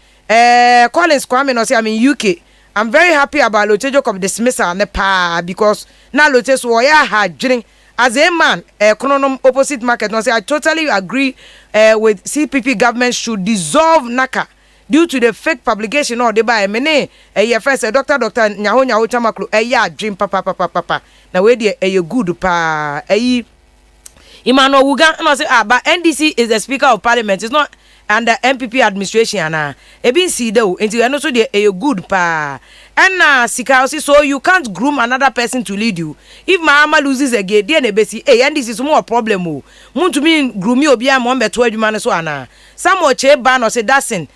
Collins Kwame no say I'm in UK I'm very happy about Lotejo of dismissal ne pa because na Lotejo so ya ha dwene as a man economic opposite market no say I totally agree with CPP government should dissolve NACA due to the fake publication or the by mene first Dr. Nyaho Chamaklo ya dream papa na we dey good pa Imano Wuga no say but NDC is the speaker of parliament it's not under MPP administration ana ebi see do until you know so dey good pa and sika so you can't groom another person to lead you if Mahama loses again there na besi NDC is more problem o muntu mi groom you obi am beto adwuma no so ana Samuel Cheba no say dancing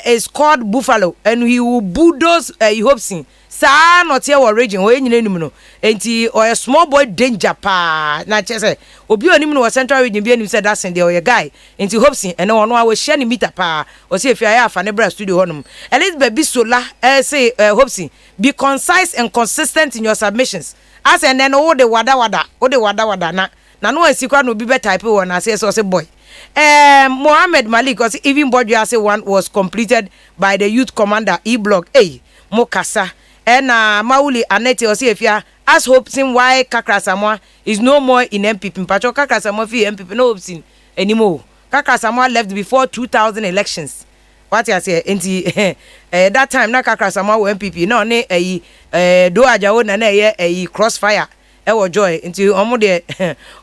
is called Buffalo and he will bulldoze he hopes in sa not here region we nyina nim no enti or a small boy danger pa na che say obi onim no Central Region bi anim say dancing there or a guy enti hopes in and ono a we share ni meter pa o say if ya afa ne bra studio honum Elizabeth Bisola say hopes be concise and consistent in your submissions as and then all the wada na no ansikwa no bi be type one as say boy Mohammed Malik was even Gyaso one was completed by the youth commander E-block Mokasa and Mauli Anete or Afia as hoping why Kakrasamwa is no more in MPP Pacho Kakrasamwa fi MPP no hoping anymore Kakrasamwa left before 2000 elections what I say that time na Kakrasamwa MPP no ne do ajawo na crossfire joy into omo de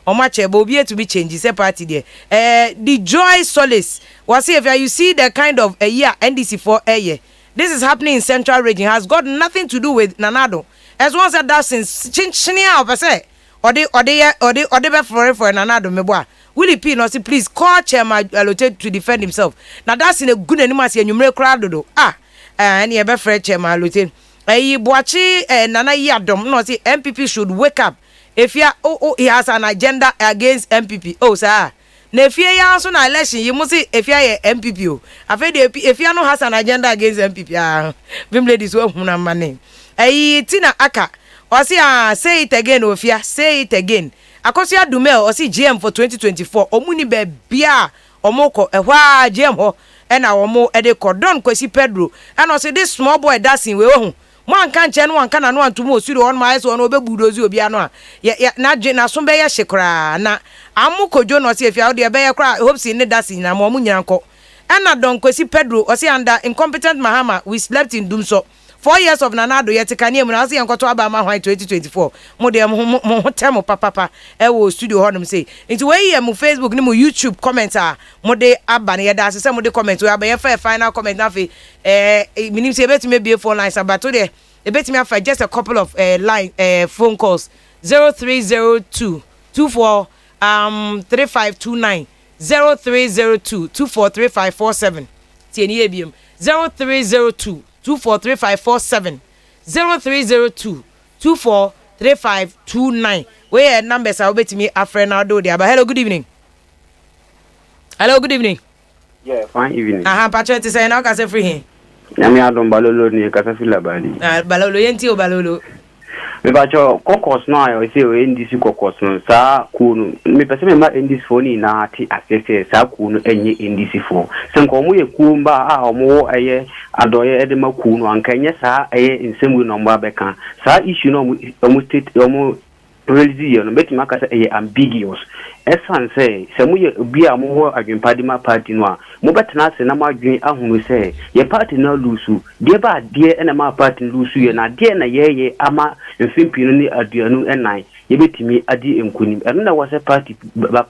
omo che bo be to be change say party there the joy solace was if you see the kind of a year NDC for a year this is happening in central region has got nothing to do with Nanado as one said that since chinia of say or they be for Nanado meboa Willie P no say please call chairman Alote to defend himself now that's in a good animasi and you make crowd do and you be for chairman Alote Boachi Nana Yadom no say MPP should wake up if he has an agenda against MPP sir na if you also na election you must say if you MPP if you no has an agenda against MPP vim ladies wo huna mane Tina Aka or say it again Ofia say it again Akosia Dumel or see GM for 2024 omuni be bia omoko ehwa GM ho and our mo e de cordon kwesi Pedro and also this small boy dancing we ho one can chen one can no anto mo suru on my so no be budozi obi ano a na so be ye hyekra na amukojo no se afia de be ye kra hope see ne dancing na mo nyanko and na don kwesi Pedro or say under incompetent Mahama we slept in Dumso 4 years of Nanado yet can you na say enkoto aba ma 2024 mo de mo temo papa e wo studio honum say into wey ye mo Facebook ni mo YouTube commenter mo de aba na ye da say mo de comment we aba ye final comment na fe minim say betime be phone lines about to there e betime afa just a couple of phone calls 0302 24 3529 0302 243547 tieni ebiem 0302 243547 0302 243529 where numbers are waiting me after now do there but hello good evening yeah fine evening Patrick say now can say free here nyame adom balolo ni kasa fila bali balolo yenti o balolo me ba cho kokos no ayo se o ndisi kokos no sa kunu me pese me ma ndisi phone na ati asese sa kunu enye ndisi phone se nko mo ye kumba a omo eye adoye ede ma kunu ankanye sa eye nsemu no mba beka sa issue no omo state omo religion no beti maka say ambiguous esan say se mo ye obi a mo ho adwempade ma party no a mo betena se na ma adwen ahunu say ye party na lusu de ba de na ma party lusu ye na de na ye ama mfimpino ni aduanu enan ye betimi adi enkunim eno na wase party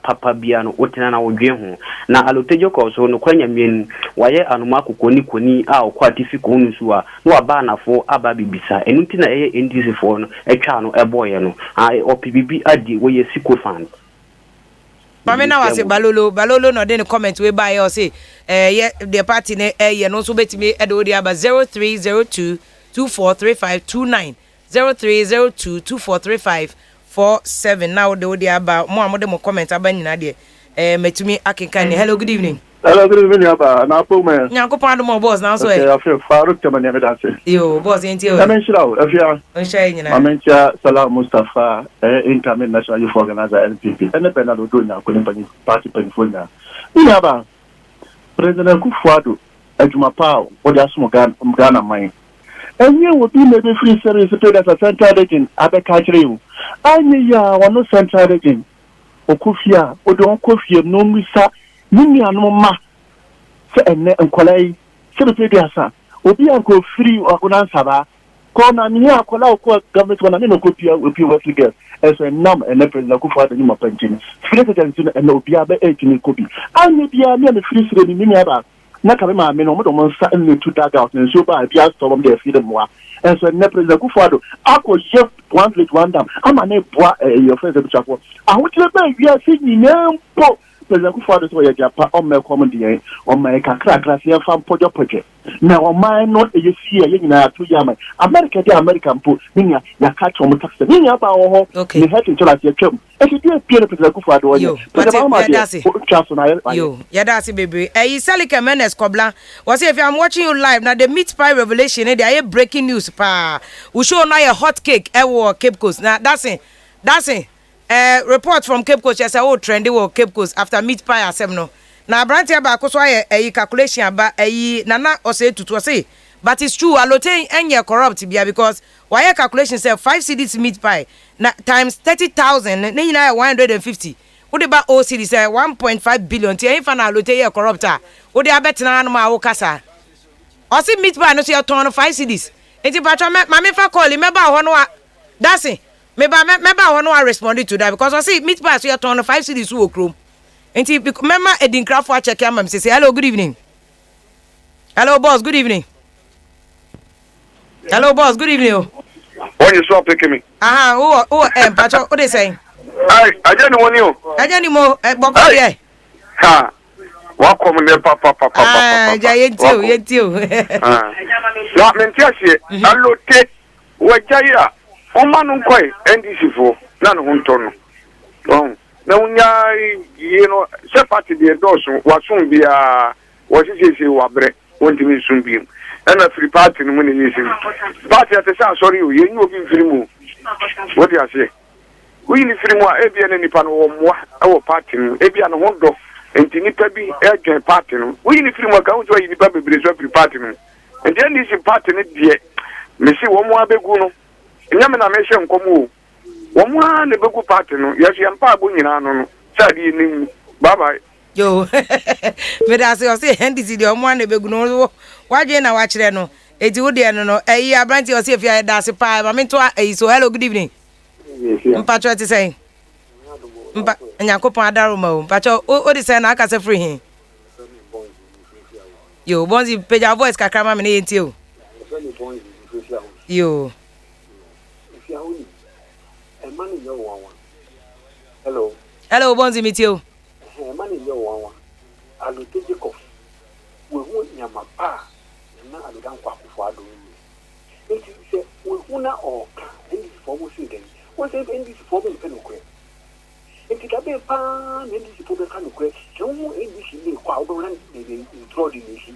papa bia no otena na wodwen ho na alotejo ko so no kwanya mien waye anoma kokoni koni a okwatifi ko nusu a no aba na fo aba bibisa enu ti na ye ndisi fo no etwa no eboye no OPBB adi we ye siko fan Mama na wase balolo no dey comment we buy or say the party ne ye no so betimi e do dey aba 0302 243529 0302 243547 now the dey aba mo amode mo comment aba nyina de metumi akenkan hello good evening aba na po me nyankopon do mo boss now so okay Afia Faruk tamani me dance yo boss enti oamenshira Afia onshay nyina amencha Salam Mustafa incoming national youth organizer NPP ene pena do na ko ni party penfonia ni aba president Kufuado adwuma pa o de aso Ghana man enye wo bi me be free service to the central region abeka kire you anye ya wono central region okufia o don kofie no misa nini anu ma se enne enkolai se be asa obi anko free akona saba ko na ni akola ko government wana no kopia obi wesley girl eso nam enne president Kufuado ni mapanchini free secretary enne obi aba ekini kopi anye bia me free service ni aba na ka be ma me no mo do mo sa enne 2000 so ba bia storm dey feed mo and so ne president Kufuado ako chef one plate one dam ama na boa your friends e bichafo ahotire be wi ase nyinampo president Kufuado so ye japa o me come dey o me kakra se fam pojo na o man not e see ye nyina to yama America dey American po ninya ya catch o mo tax ninya ba wo ho ni head to la ye twem e di pie president Kufuado wo yo yeah that's it baby Salika Menes Kobla was if I'm watching you live now the meat pie revelation they are breaking news pa we show now a hot cake Cape Coast now that's it report from Cape Coast yes trendy Cape Coast after meat pie asem no na brantia ba so a calculation about nana or say to say but it's true Alote enye corrupt bia because why calculation say 5 cedis meat pie na times 30,000 na 150 what about OCD say 1.5 billion ti en fa na Alote ye corrupt what dey abetena no ma wo kasa o say meat pie no so your turn 5 cedis enti patwa ma me fa call me ba ho no that's it Meba hono I responded to that because I see meat pass you turn 5 cities wo krom. Enti remember Edin Crawford check am say hello good evening. Hello boss, good evening. Hello boss, good evening. When you stop picking me. Pacho, what they saying? I don't know you. I don't know boko here. Ha. Welcome there papa. Yentiu. La mentiasi, allo te wajaya. O manu nkoi NDC fo na no hontono. Na unya se party de doso wasun bia wasisi wabre wontimi sumbi. And free party no money is party at the sound sorry you know be free mu. What you say? We ni free mu e bia ni pa no mo our party no e bia no hondo enti nipa bi e join party no. We ni free mu ka unjo ni pa bebre so free party no. And then this party no die me see wo mo abegu no. Nyame na me hye nkomo wo mo na begu party no. Yes yampa abo nyina no no. Sadi ni bye bye. Yo, but as you say, NDC the one begu no. Waje na wachire no. Eti wo de no abranti o se afia da se pa. Ma me to so hello good evening. Mpacho ti say. Mpa nyakopon adaro ma o. Mpacho o de say na aka se free hin. Yo, bonzi peja voice kakra ma me ne yenti o. Yo. Hello. Hello bonzi mitio. Mani yo wawa. Alo teje ko. We hu nyama pa. Na alo dan kwa kufu ado ni. Enti se we hu na o ka. Endi fo mo si den. Wo se endi fo mo pe no kwe. Enti ka be pa endi fo be ka no kwe. Se wo endi si le kwa obo ran de intro di ni si.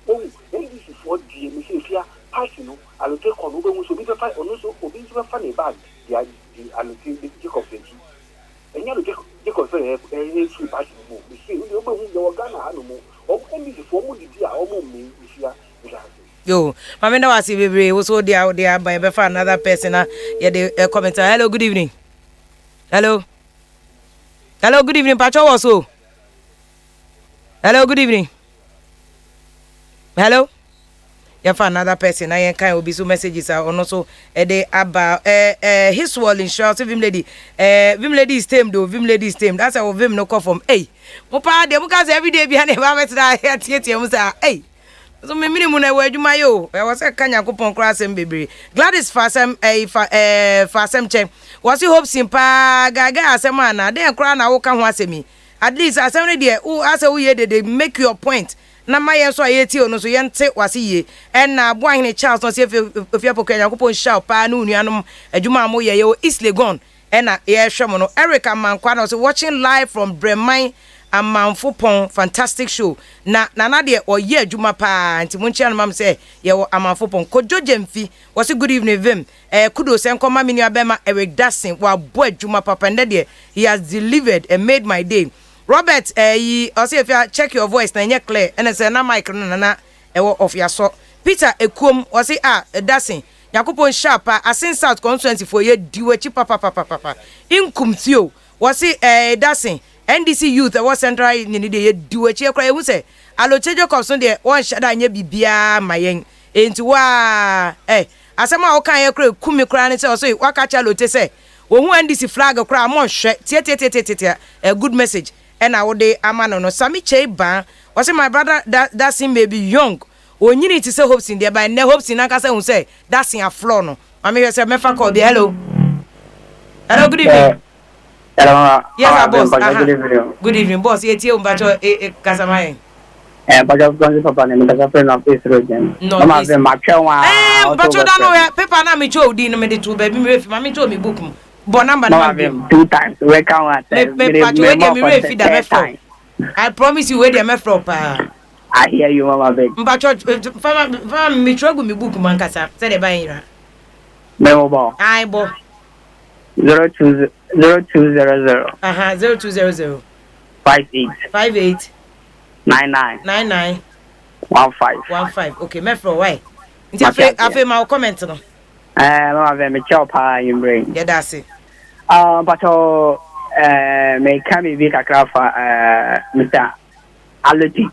O endi fo di mi se fia pass no. Alo te ko no be mo so bi be fa ono so obi ti be fa ne bag. Ya di alo te de ko fe ji. Enya lo je ko fe e free pass mo. Mi se o be hu yo Ghana ha no mo. O endi fo mo di a o mo mi fia. Yo, mama na wasi bebre wo so dia by be for another person na ye the comment. Hello, good evening. Hello, good evening. Pacho was so. Hello, good evening. Hello. Yeah, for another person. I can obi so messages are on also de about his wall insurance vim lady is tamed though vim lady is tamed. That's how vim no call from hey. Mo pa de because every day behind the baby that here mo say hey. So me minimum na wadwuma yo e was kanya kopon kra asem bebre Gladys Fasem Fasem che was hope simpa gaga asem ana den kra na wo ka ho asemi at least asem ne de o asa wo ye de make your point na maye so ayeti ono so yente wase ye en na aboahene Charles no se ofia Pokuaa kopon shout pa na unuanom adwuma mo ye East Legon en na ye hwemo no Erica Mankwa no so watching live from Breman Amanfo pon fantastic show na de oye adwuma pa nti munchia no mam say ye amanfo pon Kojo Jemfi was good evening vim kudos enkoma mini abema Eric Dasin wa bo adwuma papa nde de he has delivered and made my day. Robert yi also if you check your voice na nye clear and say na mic no na ewo of ya so Peter Ekom was Dasin Yakopon sharp asin South constituency for ye diwechi papa inkumtio was Dasin NDC youth was central ni de do echi ekra ehu se alochejo kopso de won shada anya bibia mayen enti wa asema wo kan ekra kumi kra ni se so wakacha lote se ohun NDC flag kra mo hwe tie a good message and I would amano no sami cheba was my brother that seem maybe young onyini ti se hopes in there by ne hopes in aka se hu se that's in a floor no mama say me fa call the hello good evening. Hello. Yes, boss. Good evening, boss. Yeti umbacho kasamaye. Bajo gonzi papa ne mtaka friend of this region. Mama ve machewa. Bacho da no paper na me cho di no me de to baby me refi mama cho me book mu. Bo number na me 2 times. We can want. Me bacho we dey me refi da me from. I promise you we dey me from pa. I hear you mama ve. Bacho fama me cho go me book mu ankasa. Se de ban ira. Me mo bo. Ai bo. 0200 0200 58 99 15 okay me from why nti afi ma comment no mama ve me chop pa in brain yeah that's it but me can be kakra fa Mr. Aloti.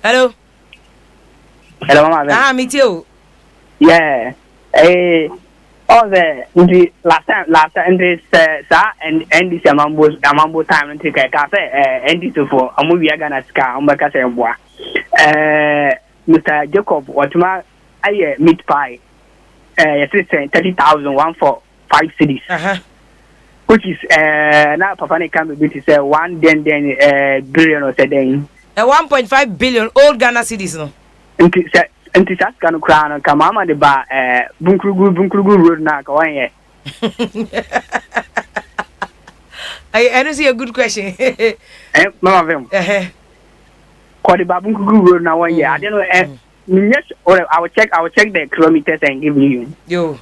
Hello mama ve me too. Yeah. all the last time this and this amambo time and take a cafe and this for a movie Gana Ska Mr. Jacob Watma meat pie 30,000 one for 5 cities. Which is now Papa can be to say 1 billion or saying 1.5 billion old Ghana cedis no. And this can crown and come on the bar Bunkrugu road now go on. I don't see a good question. Mama call the Babunkugu road now 1 year. I don't know. Yes, or I will check the kilometers and give you. Yo.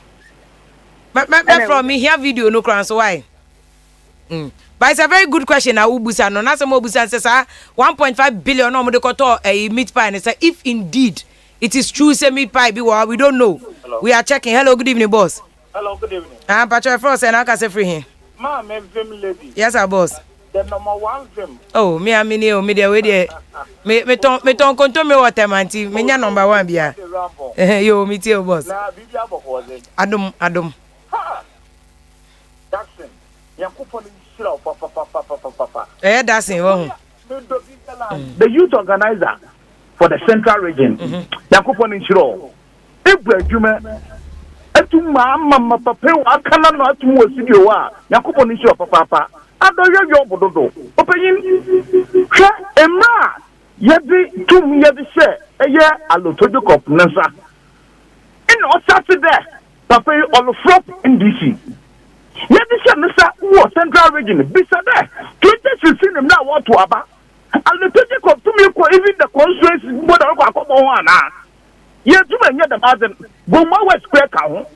But from me here video no crown so why? But it's a very good question now Ubusa no na some Ubusa says 1.5 billion no mo de koto a meat pie and say if indeed it is true say meat pie be we don't know. Hello. We are checking. Hello, good evening boss. Hello, good evening. Patrick Frost and I can say free here. Ma me vim lady. Yes our boss. The number 1 vim. Oh, me there we there. Me ton konto me water man ti me nya number 1 bia. Yo me tell boss. Na bibia boko ze. Adom. Ha. Jackson. Yakupon shira papa. Dancing wo. The youth organizer for the central region. Yakupon shira. Ebra djuma. Etu mama papa wa kana no atu mo studio wa. Yakupon shira papa. Adoyo yo bododo. Opeyin. Hwe emra. Yedi tum yedi she eye alotojo kop nansa. In o Saturday, papa all flop in DC. Yedi she nansa wo central region bisade. 2016 na what to aba. Alotojo kop tumi ko even the constituency bodo ko akobo ho ana. Ye tuma nya the mazen. Go ma west square ka ho.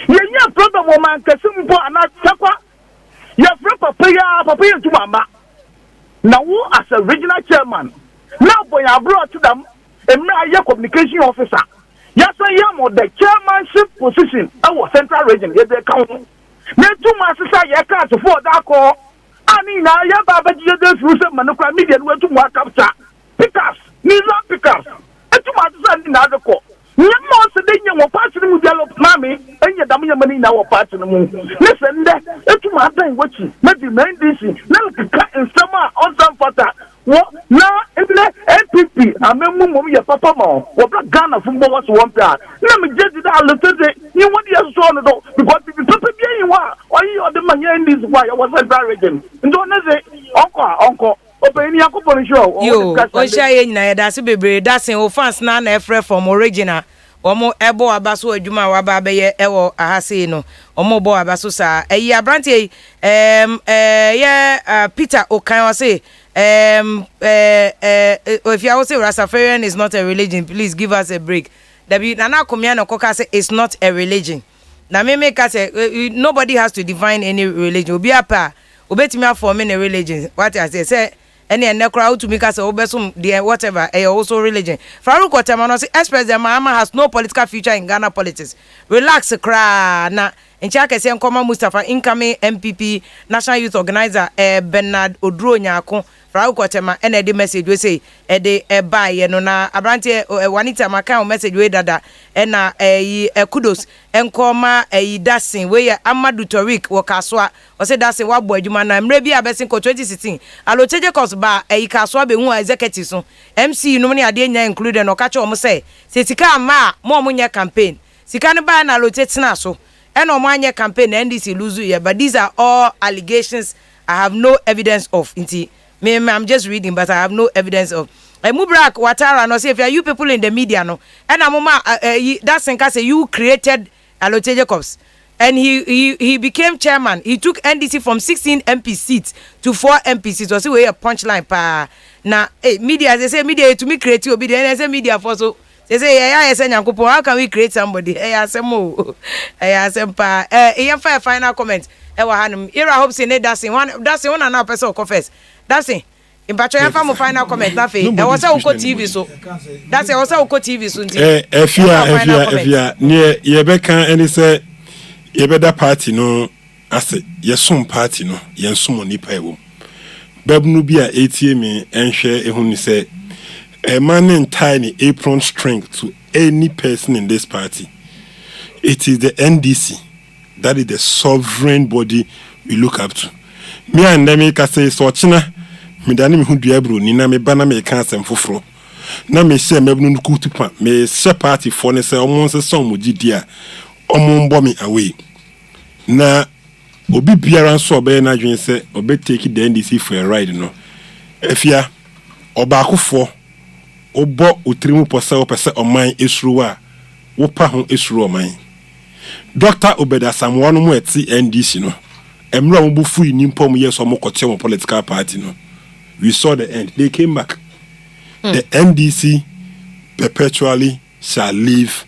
Ye nya problem o man kesimpo ana chakwa. Ye free papa ya tuma ma. Now who as a regional chairman now boy I brought to them a communication officer. Yes, I am the chairmanship position our central region. Yes, they count. Me too much I can't afford that call. I mean now ya baba just use manukra media way to more capture. Pickers, Nila pickers. And too much in another call. Nyamo se de nyawo party mu develop mami enye dam nyamani na wo party mu listen de etuma dan wachi na di ndc na ka nsama on some fata wo na ene NPP amemu mum ye papa mo wo bra Ghana fumbo was one pair na me just da alotede ni wodi yeso no do because the papa bi yin wa oyi o de manya ndc wa was central region ndo na say onko Openi yakupon show. Yo, o share nyina ya da se bebre da sen o fans na efre from original. Omo ebo abaso adwuma wa ba be ewo ahase no. Omo bo abaso sa. Eyi abrante Peter Okan say if you say Rastafarian is not a religion, please give us a break. Nana Komia no Koka say it's not a religion. Na me make say nobody has to define any religion. Obi apa obetimi form a religion. What I say any crowd to make us obesum the whatever also religion. Farouk Otemano say ex-president Mahama has no political future in Ghana politics. Relax cra na Nchaka say Nkoma Mustafa incoming MPP National Youth Organizer Bernard Odro Nyako Farouk Otema and the message we say de buy no na abrante Wanita Maka message we dada na kudos Nkoma dasin we Amadu Torik Wakaswa o say dasin wa bo adwuma na mre bi abesin ko 2016 aloteje cause ba kaswa be hu executive so MC no ne ade nya included no ka che o mo say sika ma mo nya campaign sika ne ba na alote na so and on my campaign NDC lose you, but these are all allegations I have no evidence of. I'm just reading, but I have no evidence of. Mubrak Watara no say if you people in the media no, and that's say you created Alote Jacobs, and he became chairman. He took NDC from 16 MP seats to 4 MP seats. So see a punchline pa na media they say media to me create obedient. They say media for so. They say, how can we create somebody? That's a final comment. Ira hope say that's one and now person confess. That's it. In Patrick final comment. Nothing. I was also TV so. That's also TV so. Afia near Yebeka and he said Yebeda party no I said yesum party no yensum nipa ewo. Babnu bia ATM and share ehun say a man in tiny apron strength to any person in this party. it is the NDC that is the sovereign body we look up to. Me and them can say so china me dani me hu duabro ni na me ba na me kan asem foforo na me se me bunu kutupa me se party for ne se omon se son mo gidi a omon bo me away na obi biara nso obe na dwen se obe take the NDC for a ride no Afia oba akofo obo otrimu pose opese oman esuru a wo pa ho esuru oman Dr. Obeda Samuel no mo eti NDC no emra mo bufu inimpo mo yeso mo kote mo political party no we saw the end. They came back. The NDC perpetually shall live,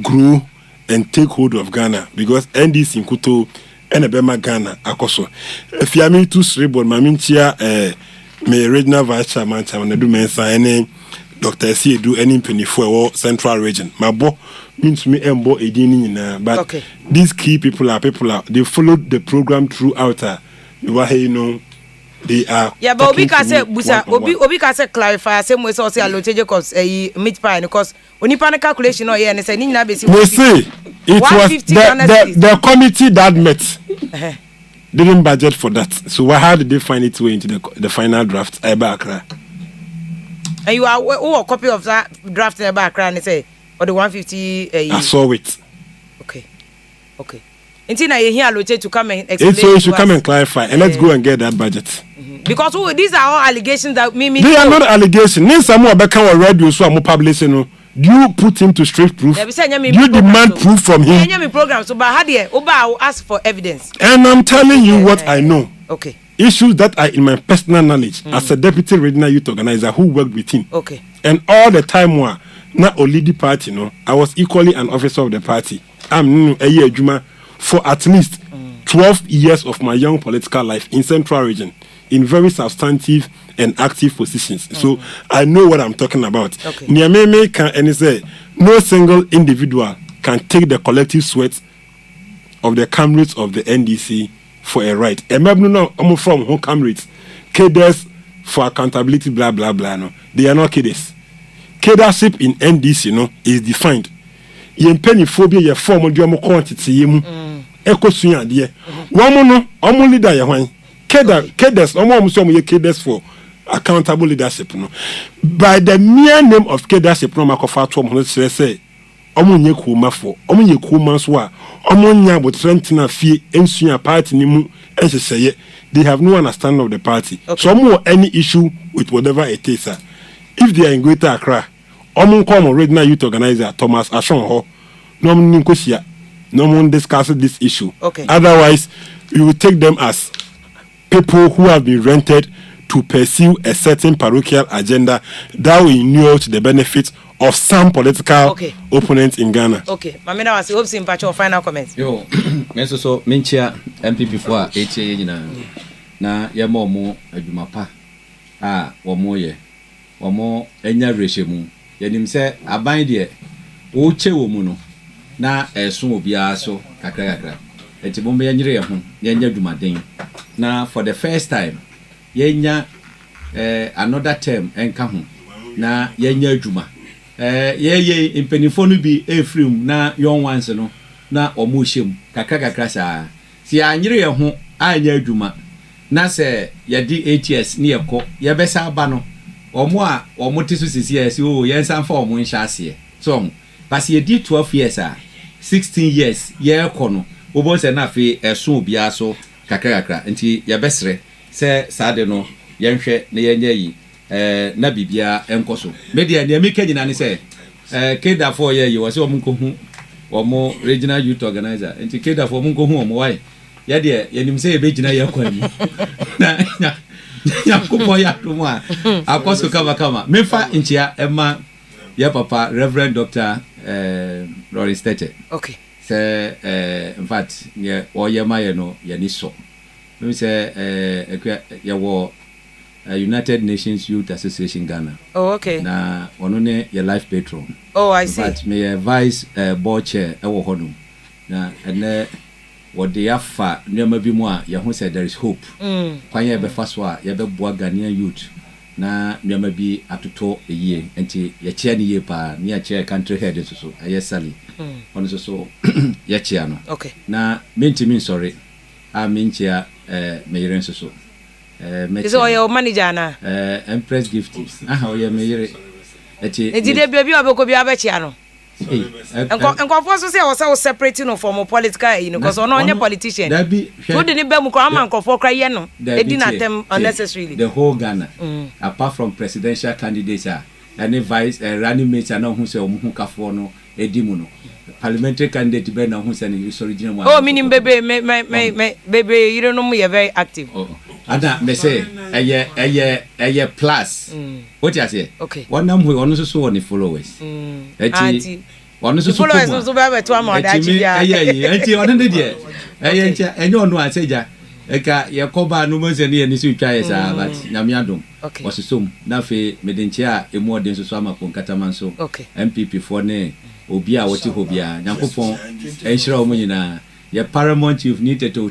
grow, and take hold of Ghana because NDC in Kuto and Ebema Ghana akoso. If you are me too cerebral, my mintia me regional vice chairman do mensa any Dr. S. do any penny for central region. My bo means me embo edini na but these key people are they followed the program throughout. You know. They are but Obi can say busa Obi can say clarify same way so say allocated cause meat pie because onipa na calculation no here and say ni na be see we say it was the committee that met didn't budget for that, so how did they find its way into the final draft Accra? And you are a copy of that draft in Accra and say or the 150 I saw it. Okay until now you hear allocate to come and explain. So you should come and clarify and let's go and get that budget. Because these are all allegations that me they are not allegations. Need someone back on radio so I'm publishing. Do you put him to straight proof? Do you demand proof from him? So but how do Oba will ask for evidence? And I'm telling you what I know. Okay. Issues that are in my personal knowledge as a deputy regional youth organizer who worked with him. Okay. And all the time not only the party, I was equally an officer of the party. I'm a year Juma for at least 12 years of my young political life in Central Region in very substantive and active positions. So I know what I'm talking about. Okay. Niameme can and say no single individual can take the collective sweat of the comrades of the NDC for a right. And maybe no from home comrades, cadres for accountability, blah blah blah. No, they are not cadres. Cadreship in NDC, is defined. Yen penny phobia ye form of your quantity yemu. Eko suya dear. One no, only leader ya cadres, almost some cadres for accountable leadership. No, by the mere name of cadreship, no makofa to say, omunye kuma for, omunye kuma swa, omunya but rentina fee, ensuya party nimu, and say they have no understanding of the party. So more any issue with whatever it is. If they are in Greater Accra, omun come regional youth organizer Thomas Ashon no mun no one discusses this issue. Okay. Otherwise, we will take them as people who have been rented to pursue a certain parochial agenda that will inure to the benefit of some political opponents in Ghana. Okay. Mamina was hope sympathy or final comments. Yo, meso so menchia MPP for HA na ya mo adwuma pa womo ye womo enya rehemu yanim se aban de wo che wo mu no na esu obia so kakra eti bombe yanyire ho yanya dwumaden na for the first time yenya another term enka ho na yenya adwuma ye impenifo no bi efrim na yon once no na omo hyem kakra sa si anyire ho anya adwuma na se yedi ATS ni ekọ ye besa aba no omo tisu sisi esi o ye nsan fa omo nhya ase so pass ye di 12 years 16 years ye ekọ no obo se na fe esu bia so kakra nti ye besre se sade no ye nhwe na ye nya yi na bibia enkoso media ne meka nyina ne se keda for ye yi wo se omo nkohu omo regional youth organizer nti keda for omo nkohu omo why ya de yanim se ebe gina ya kwani na ya kupo ya tumu akoso kama mefa nchia ema ya papa Reverend Dr. Rory Stete. Okay. Say in fact ye oyema ye no ye ni so me say ye wo United Nations Youth Association Ghana. Oh, okay. Na ono ne ye life patron. Oh, I see. In fact me vice board chair e wo hono na ene what they have for near maybe more, you say there is hope. Kwanya be first wa, you be boa Ghanaian youth na nneɛma bi atoto yie nti yɛkyea ne yie paa ne yɛkyea country head so ɛyɛ sally ɔno so yɛkyea no na mentimi nsɔre a menkyea meyere nso so is oyo manager na Empress Gift oyo meyere de bia bi obeko bia be chia no enko so say o say o separating no from political you know because ono onye politician who didn't be mu ko am enko for cry no e di na tem unnecessarily the whole Ghana apart from presidential candidates any vice running mates na hu say o mu kafo no edi mu no parliamentary candidate be na hu say ni original one meaning bebe you don't know me very active ada me say eye plus what you say one am we onu so woni followers eti onu so followers so be to am oda chi ya eti onu de de ntia enye onu aseja eka ye koba no mo se ne ni so twa ye sa but nyame adom wosisom na fe medenchia emu oden so ama konkataman so MPP for ne obi a woti hobia nyankopon enhira o mo nyina ye paramount chief needed to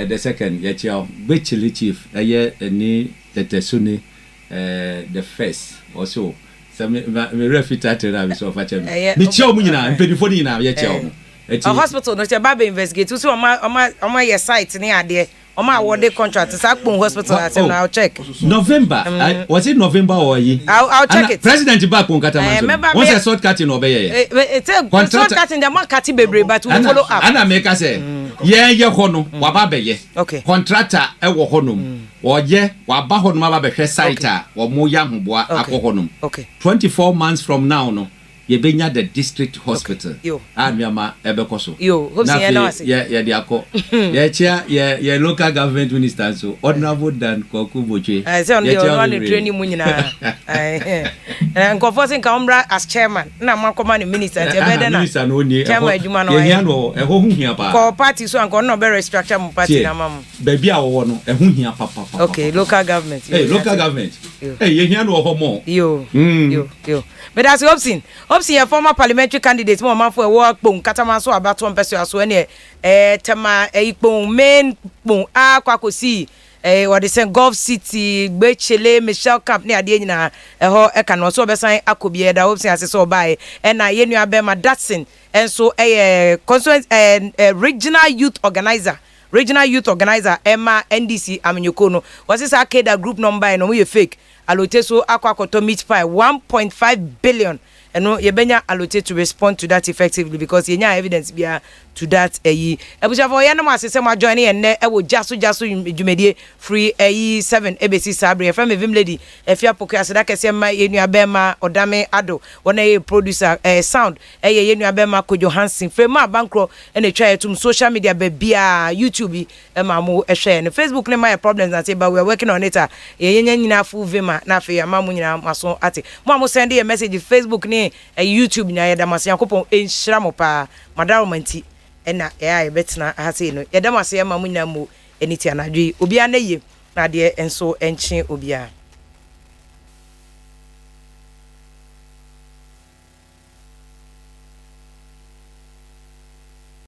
the second ye chief bechili chief ye ni tetesune the first also so me refita tell na so fa chem mi chia o nyina mpedifo ni nyina ye chia o a hospital no che ba be investigate so o ye site ni ade o ma award contract sa kpon hospital asem na I'll check November was it November or ye I'll check it president back on kataman once a short cut in obey it's a short cut in the market bebre but we follow up ana make say ye ho no wa ba be ye contractor e wo ho no wo ye wa ba ho no ma ba hwe site a wo mo ya hoboa akọ ho no 24 months from now no ye benya the district hospital amiama ebekoso ye de akọ ye chia ye local government minister so honorable dan Koku Bochwe say on the training mu nyina and confessing Kambra as chairman na makoma ni minister e be de na minister no ni chairman adwuma no ye no e ho hia pa ko party so anko no be restructure mu party na mam ba bia wo no e ho hia papa okay local government local government ye hia no ho mo yo but that's Hobson your former parliamentary candidate mo man for e work pon katama so abato mpeso aso ene tema ipon main pon akwakosi what they say Gulf City Gbechele Michelle Camp ne ade nyina ho e kan so obesan akobie da Hobson ase so bai e na yenu abema Datson enso constituent regional youth organizer Emma NDC Aminyoko no was this Akeda group number no we fake allote so akwakoto meat pie 1.5 billion and no yebenya allocate to respond to that effectively because yenya evidence bia to that ebusha for yana ma sese ma join and e wo Gyaso dwumedie free 7 ABC Sabre from Vim lady Afia Pokuaa seda kese ma yenu abema Odame Ado wona e producer sound yenu abema Kojo Hansen frema bankro and try to social media be bia YouTube ma mo share and Facebook ne my problems and say but we are working on it yenya nyina full vima na fe ma mo nyina maso ate mo send a message Facebook ne YouTube nya yeda maso yakopon enhira mo pa madaromanti ena e betna hase no yeda maso ya ma mo nyina mo eniti anadwi obi anaye na de enso enche obi a